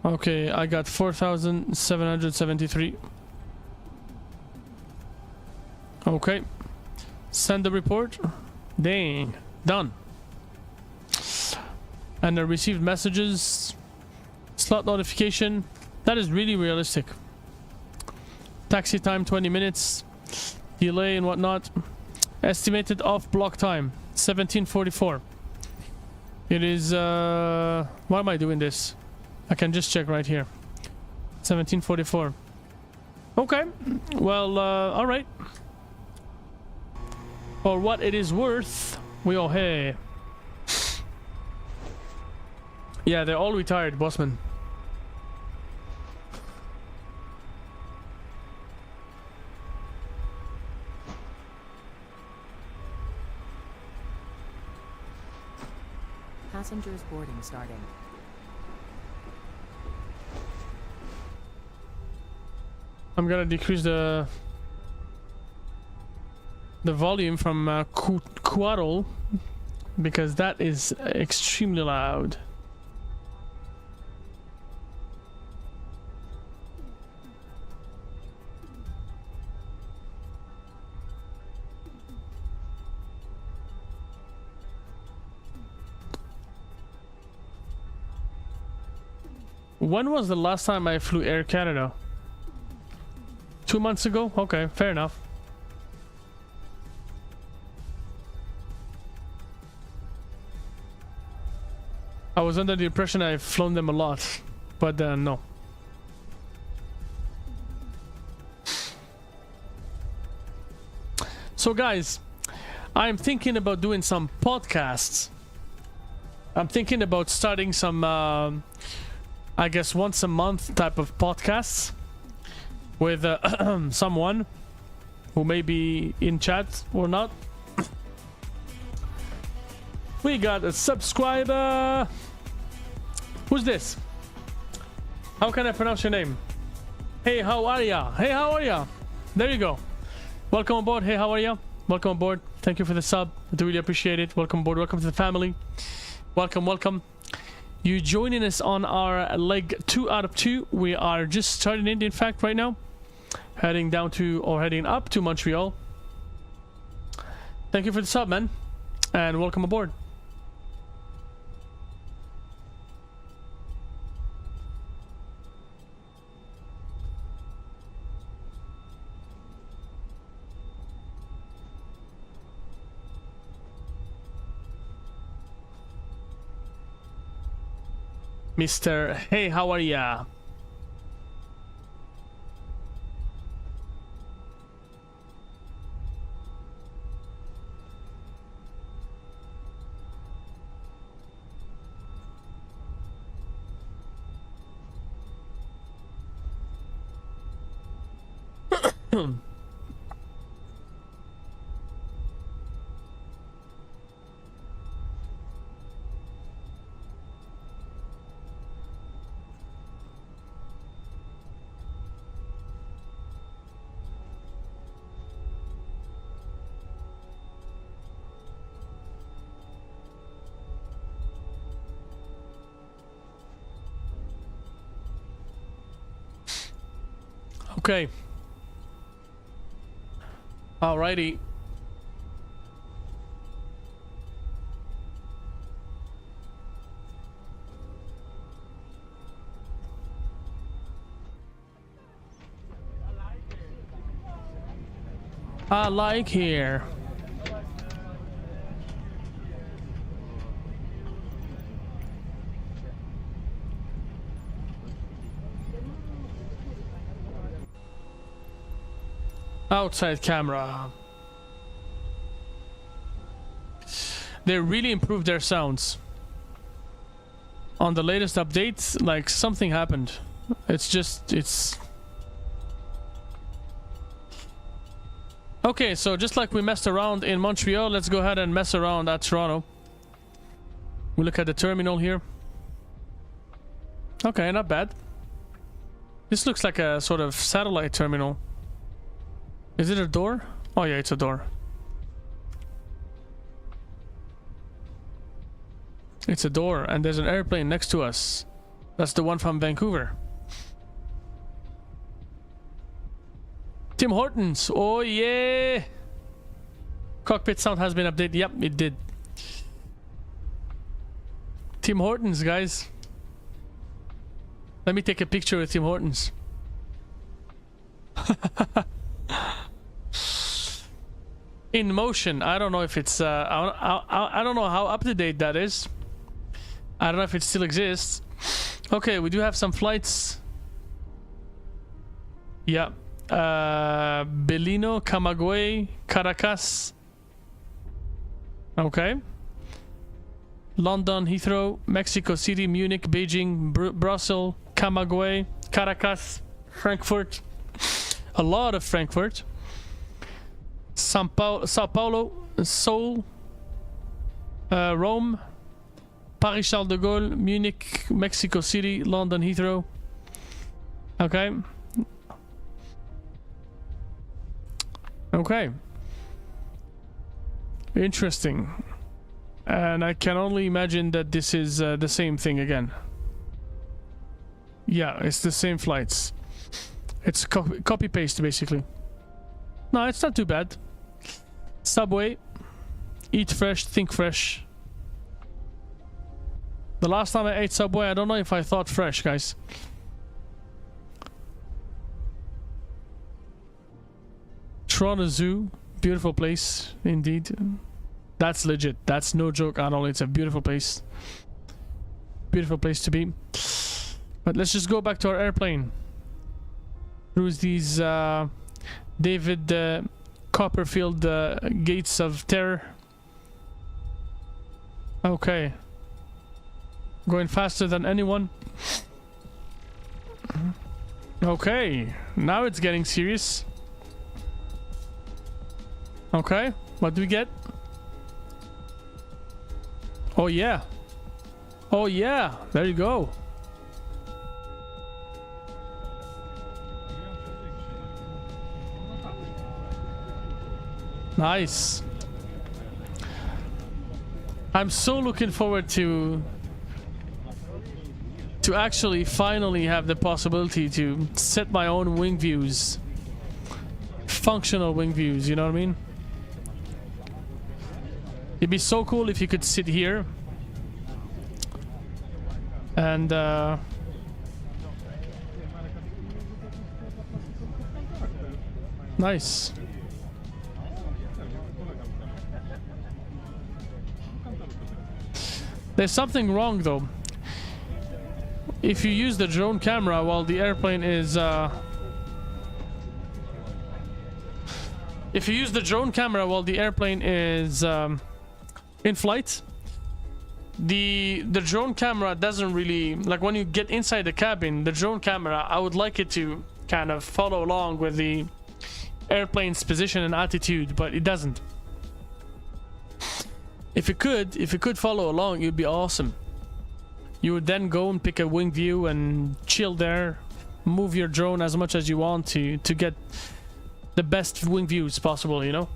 Okay, I got 4,773. Okay. Send the report. Dang. Done. And I received messages. Slot notification. That is really realistic. Taxi time 20 minutes. Delay and whatnot. Estimated off block time 17:44. It is why am I doing this? I can just check right here. 17:44. Okay. Well, all right. For what it is worth, we all hey. Yeah, they're all retired, bossman. Passengers boarding starting. I'm gonna decrease the volume from Quaddle because that is extremely loud. When was the last time I flew Air Canada? 2 months ago? Okay, fair enough. I was under the impression I've flown them a lot, but no. So guys, I'm thinking about doing some podcasts. I'm thinking about starting some, I guess once a month type of podcasts with someone who may be in chat or not. We got a subscriber. Who's this? How can I pronounce your name? Hey, how are ya? Hey, how are ya? There you go. Welcome aboard. Hey, how are ya? Welcome aboard. Thank you for the sub. I do really appreciate it. Welcome aboard. Welcome to the family. Welcome, welcome. You joining us on our leg 2 out of 2. We are just starting in fact, right now. Heading down to, or heading up to Montreal. Thank you for the sub, man. And welcome aboard. Mr. Hey, how are ya? Okay. Alrighty. I like here. Outside camera. They really improved their sounds. On the latest updates, like something happened. It's... Okay, so just like we messed around in Montreal, let's go ahead and mess around at Toronto. We look at the terminal here. Okay, not bad. This looks like a sort of satellite terminal. Is it a door? Oh yeah, it's a door. It's a door, and there's an airplane next to us. That's the one from Vancouver. Tim Hortons! Oh yeah! Cockpit sound has been updated. Yep, it did. Tim Hortons, guys. Let me take a picture with Tim Hortons. In motion. I don't know if it's I don't know how up to date that is. I don't know if it still exists. Okay, we do have some flights. Yeah. Bellino, Camagüey, Caracas. Okay. London, Heathrow, Mexico City, Munich, Beijing, Brussels, Camagüey, Caracas, Frankfurt. A lot of Frankfurt. Sao Paulo, Seoul, Rome, Paris Charles de Gaulle, Munich, Mexico City, London, Heathrow. Okay. Okay. Interesting. And I can only imagine that this is the same thing again. Yeah, it's the same flights. It's copy paste basically. No, it's not too bad. Subway. Eat fresh, think fresh. The last time I ate Subway, I don't know if I thought fresh, guys. Toronto Zoo. Beautiful place, indeed. That's legit. That's no joke at all. It's a beautiful place. Beautiful place to be. But let's just go back to our airplane. Through these David Copperfield gates of terror. Okay. Going faster than anyone. Okay. Now it's getting serious. Okay. What do we get? Oh yeah. Oh yeah. There you go. Nice. I'm so looking forward to actually finally have the possibility to set my own wing views. Functional wing views, you know what I mean? It'd be so cool if you could sit here and nice. There's something wrong though. If you use the drone camera while the airplane is if you use the drone camera while the airplane is in flight, the drone camera doesn't really, like when you get inside the cabin, the drone camera, I would like it to kind of follow along with the airplane's position and altitude, but it doesn't. If it could follow along, it would be awesome. You would then go and pick a wing view and chill there, move your drone as much as you want to get the best wing views possible, you know?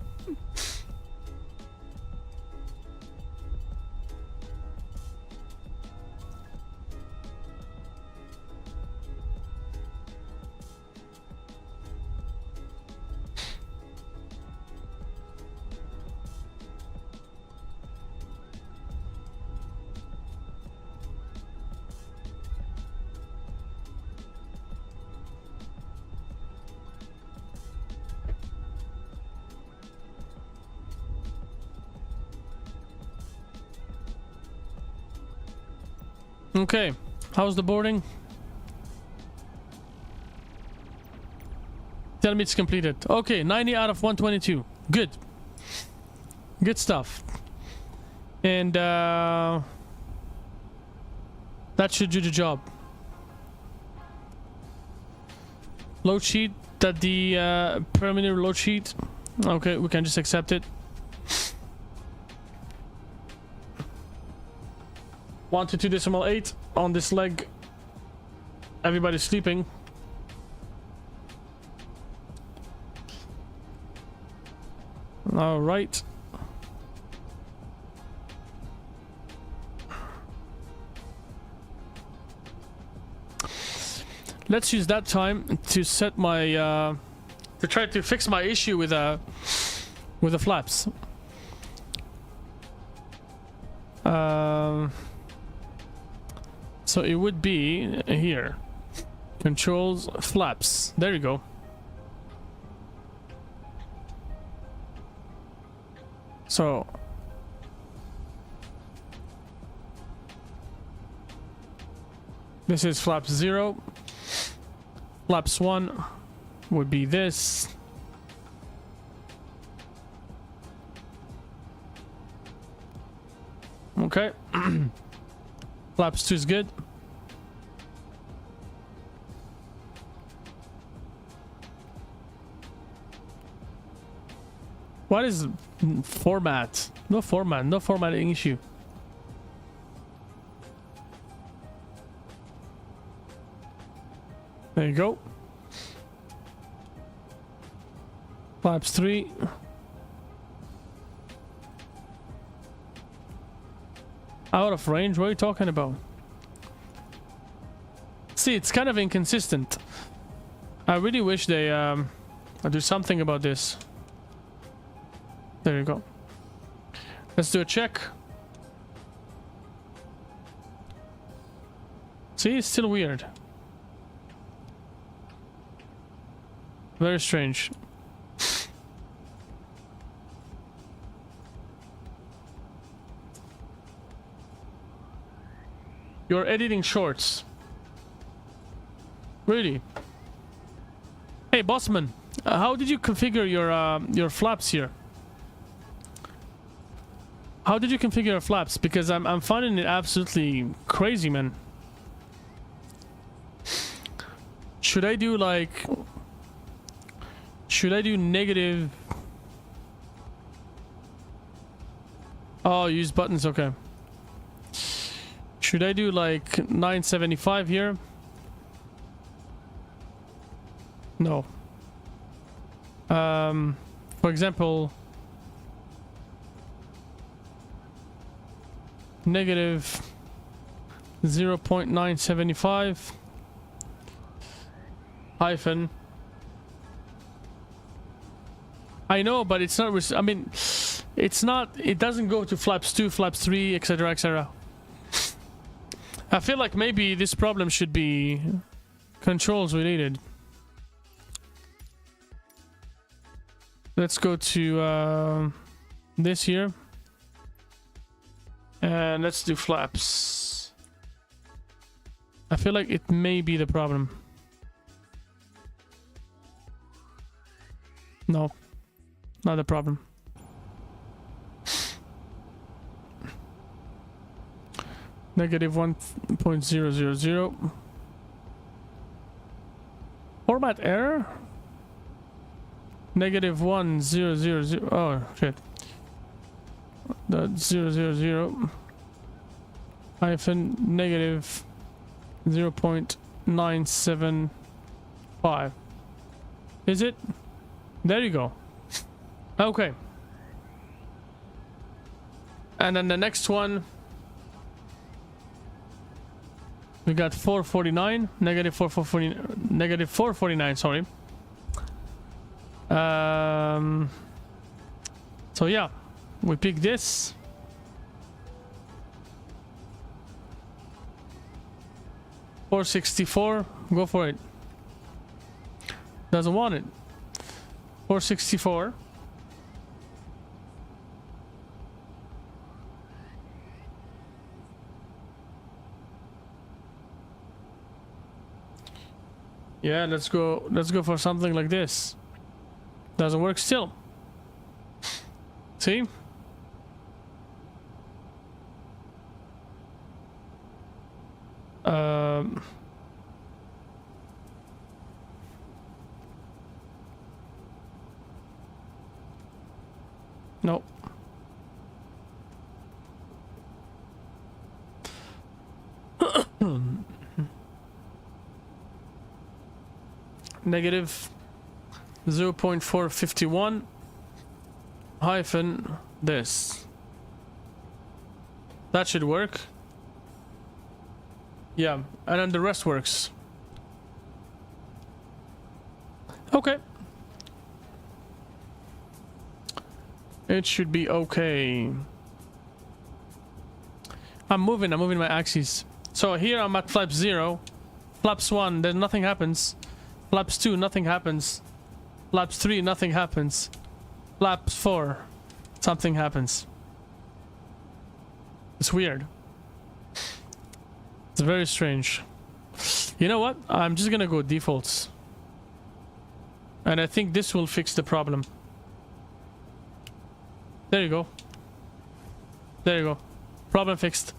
Okay, how's the boarding? Tell me it's completed. Okay, 90 out of 122. Good. Good stuff. And that should do the job. Load sheet, that the preliminary load sheet. Okay, we can just accept it. 1 to 2.8 on this leg. Everybody's sleeping. All right. Let's use that time to set my to try to fix my issue with the flaps. So it would be here. Controls, flaps. There you go. So this is flaps 0. Flaps 1 would be this. Okay. Flaps 2 is good. What is format? No format, no formatting issue. There you go. Flaps 3. Out of range? What are you talking about? See, it's kind of inconsistent. I really wish they do something about this. There you go. Let's do a check. See, it's still weird. Very strange. You're editing shorts. Really? Hey, Bossman, how did you configure your flaps here? How did you configure your flaps? Because I'm finding it absolutely crazy, man. Should I do like... Should I do negative... Oh, use buttons, okay. Should I do like 975 here? No. For example... Negative 0.975 hyphen. I know, but it's not. I mean, it's not. It doesn't go to flaps 2, flaps 3, etc., etc. I feel like maybe this problem should be controls related. Let's go to this here. And let's do flaps. I feel like it may be the problem. No, not the problem. Negative 1.000. Format error? Negative 1000. Oh, shit. That 000 hyphen negative 0.975. Is it? There you go. Okay. And then the next one, we got 449, negative 449, negative 449. Sorry. So yeah. We pick this. $464. Go for it. Doesn't want it. $464. Yeah, let's go for something like this. Doesn't work still. See? No. Negative 0.451 hyphen this. That should work. Yeah, and then the rest works. Okay. It should be okay. I'm moving my axes. So here I'm at flap 0. Flaps 1, then nothing happens. Flaps 2, nothing happens. Flaps 3, nothing happens. Flaps 4, something happens. It's weird. It's very strange. You know what? I'm just gonna go defaults. And I think this will fix the problem. There you go. There you go. Problem fixed.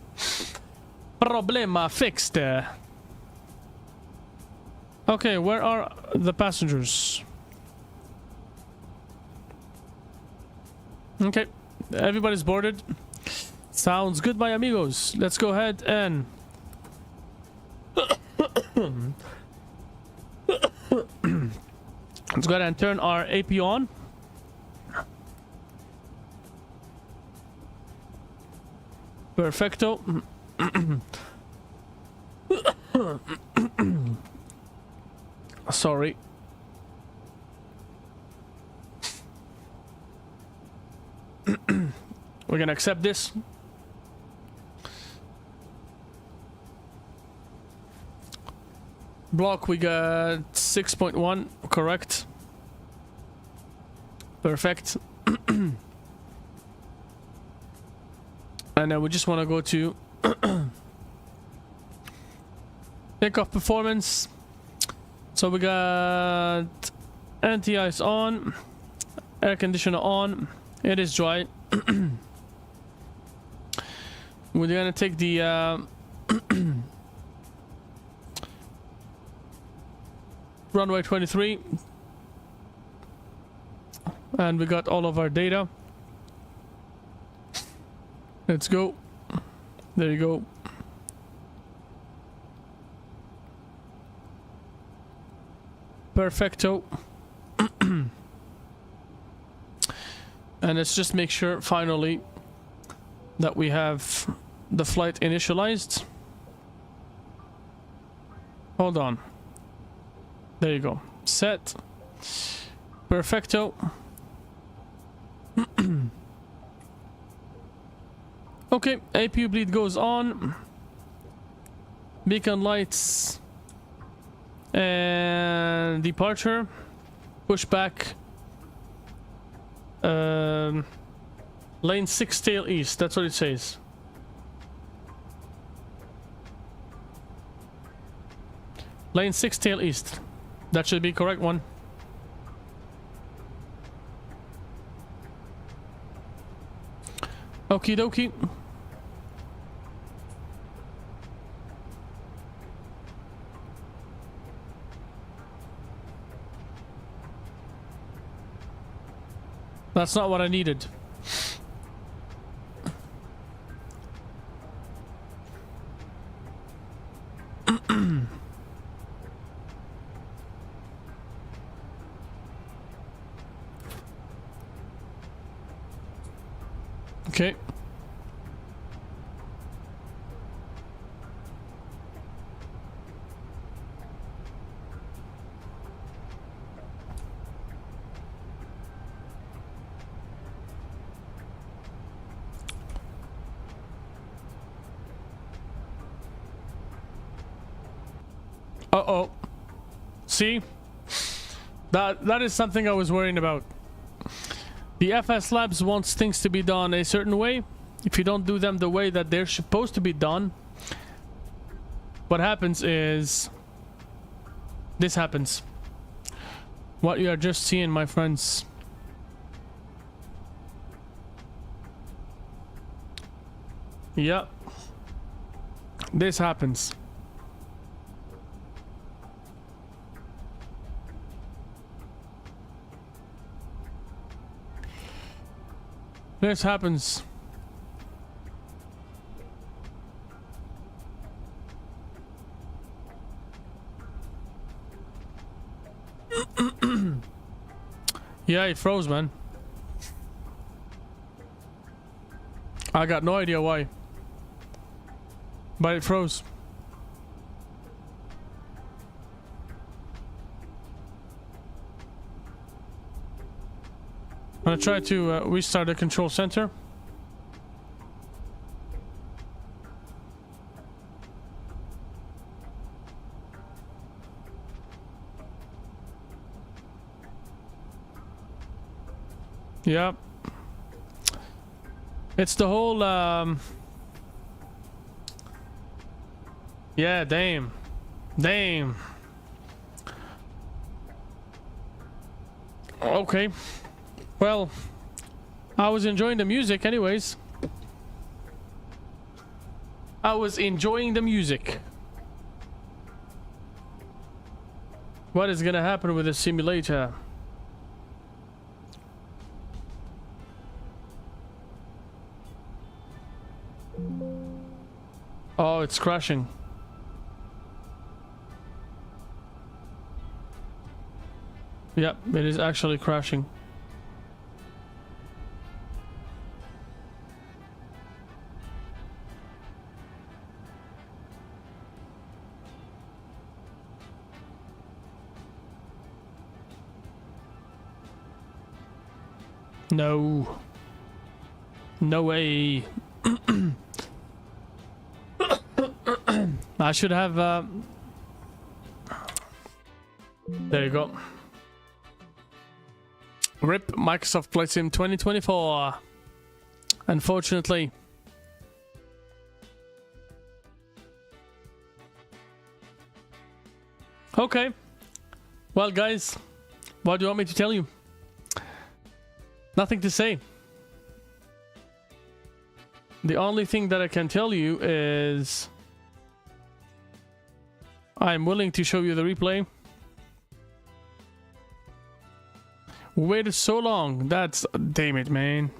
Problema fixed. Okay, where are the passengers? Okay, everybody's boarded. Sounds good, my amigos. Let's go ahead and let's go ahead and turn our AP on. Perfecto. Sorry. We're gonna accept this. Block, we got 6.1, correct. Perfect. And then we just want to go to takeoff performance. So we got anti-ice on, air conditioner on. It is dry. We're gonna take the runway 23, and we got all of our data. Let's go. There you go. Perfecto. And let's just make sure finally that we have the flight initialized. Hold on. There you go. Set. Perfecto. Okay, APU bleed goes on. Beacon lights and departure. Push back. Lane 6 tail east, that's what it says. Lane 6 tail east. That should be correct one. Okie dokie. That's not what I needed. Okay. Uh-oh. See? That is something I was worrying about. The FSLabs wants things to be done a certain way. If you don't do them the way that they're supposed to be done, what happens is this happens. What you are just seeing, my friends. Yep. This happens. This happens. Yeah, it froze, man. I got no idea why. But it froze. I'm gonna try to restart the control center. Yep. It's the whole yeah, damn. Damn. Okay. Well, I was enjoying the music anyways. I was enjoying the music. What is gonna happen with the simulator? Oh, it's crashing. Yep, it is actually crashing. No. No way. I should have there you go. RIP Microsoft Flight Sim 2024. Unfortunately. Okay. Well, guys, what do you want me to tell you? Nothing to say. The only thing that I can tell you is I'm willing to show you the replay. We waited so long. That's... damn it, man.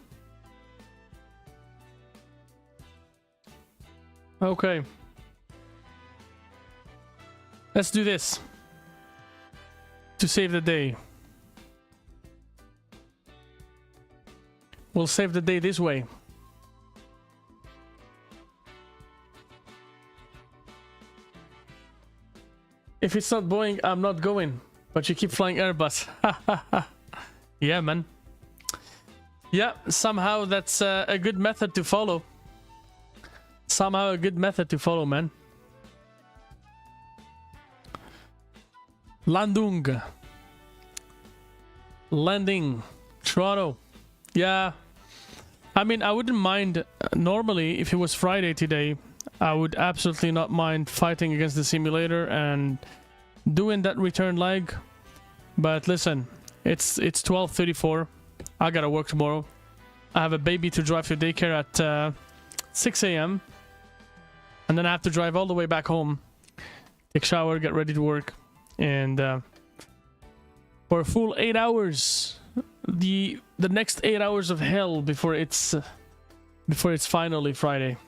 Okay. Let's do this. To save the day. We'll save the day this way. If it's not Boeing, I'm not going. But you keep flying Airbus. Yeah, man. Yeah, somehow that's a good method to follow. Somehow a good method to follow, man. Landung. Landing. Toronto. Yeah. I mean, I wouldn't mind normally if it was Friday today. I would absolutely not mind fighting against the simulator and doing that return leg. But listen, it's 12:34. I gotta work tomorrow. I have a baby to drive to daycare at 6 a.m. And then I have to drive all the way back home, take a shower, get ready to work, and for a full 8 hours, the next 8 hours of hell before it's finally Friday.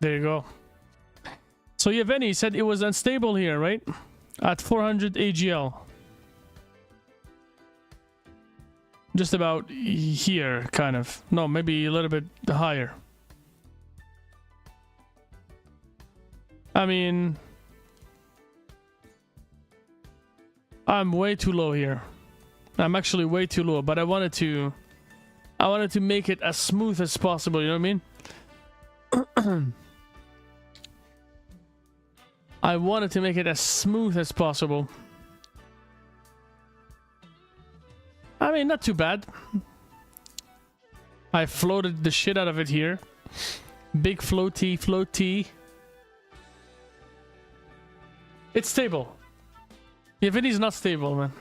There you go. So Yevgeny said it was unstable here, right? At 400 AGL. Just about here, kind of. No, maybe a little bit higher. I mean, I'm way too low here. I'm actually way too low, but I wanted to make it as smooth as possible, you know what I mean? I wanted to make it as smooth as possible. I mean, not too bad. I floated the shit out of it here. Big floaty. It's stable. Yevgeny's not stable, man.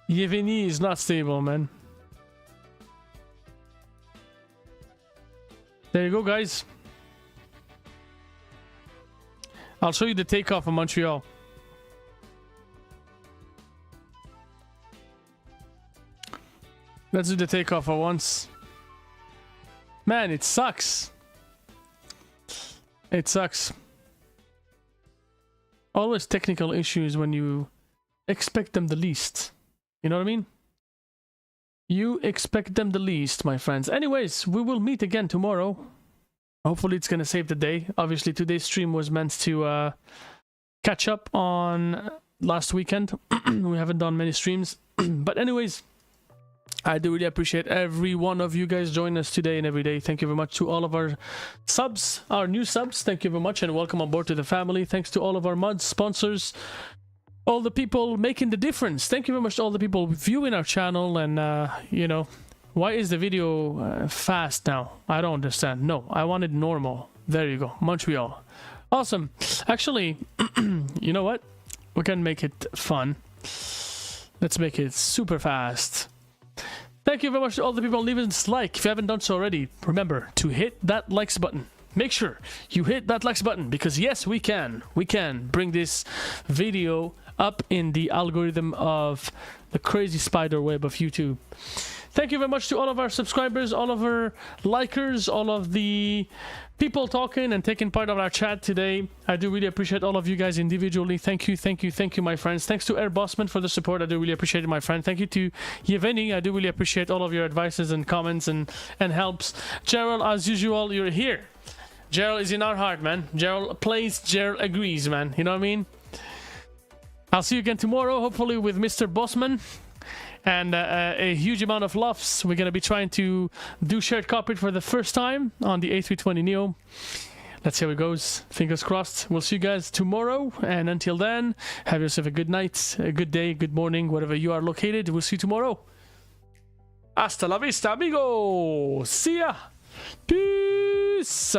Yevgeny is not stable, man. There you go, guys. I'll show you the takeoff of Montreal. Let's do the takeoff at once. Man, it sucks. It sucks. Always technical issues when you expect them the least. You know what I mean? You expect them the least, my friends. Anyways, we will meet again tomorrow. Hopefully it's gonna save the day. Obviously today's stream was meant to catch up on last weekend. We haven't done many streams. But anyways, I do really appreciate every one of you guys joining us today and every day. Thank you very much to all of our subs, our new subs. Thank you very much and welcome on board to the family. Thanks to all of our mods, sponsors, all the people making the difference. Thank you very much to all the people viewing our channel. And, you know, why is the video fast now? I don't understand. No, I want it normal. There you go. Montreal. Awesome. Actually, you know what? We can make it fun. Let's make it super fast. Thank you very much to all the people leaving this like. If you haven't done so already, remember to hit that likes button. Make sure you hit that likes button because yes, we can bring this video up in the algorithm of the crazy spider web of YouTube. Thank you very much to all of our subscribers, all of our likers, all of the people talking and taking part of our chat today. I do really appreciate all of you guys individually. Thank you, my friends. Thanks to Airbusman for the support. I do really appreciate it, my friend. Thank you to Yevgeny. I do really appreciate all of your advices and comments and helps. Gerald, as usual, you're here. Gerald is in our heart, man. Gerald plays, Gerald agrees, man. You know what I mean? I'll see you again tomorrow, hopefully with Mr. Bossman. And a huge amount of loves. We're going to be trying to do shared cockpit for the first time on the A320neo. Let's see how it goes. Fingers crossed. We'll see you guys tomorrow. And until then, have yourself a good night, a good day, good morning, wherever you are located. We'll see you tomorrow. Hasta la vista, amigo. See ya. Peace.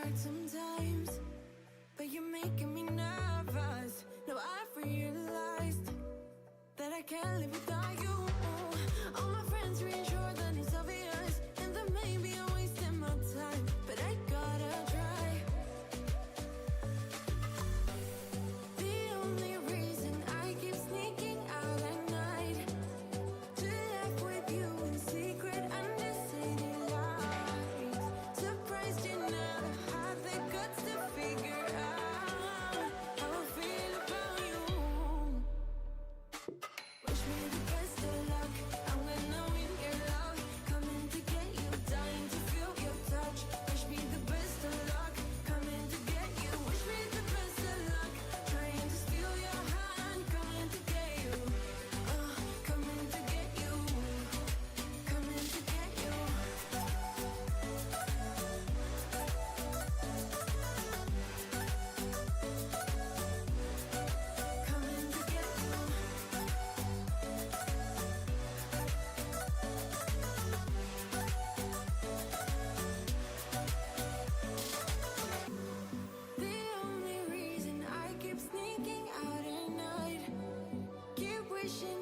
hard sometimes, but you're making me nervous. Now I've realized that I can't live without you. All my friends reassure that it's obvious, and that maybe I'm wasting my time, but I gotta try. The only reason I keep sneaking out at night to laugh with you in secret under city lights. Surprised you never had the guts to figure out how I feel about you. Wish me the best of luck. I'm gonna win your love. Coming to get you, dying to feel your touch. Wish me the best of luck. Coming to get you. Wish me the best of luck. Trying to steal your hand. Coming to get you. Coming to get you. Coming to get you. Coming to get you. The only reason I keep sneaking out at night, keep wishing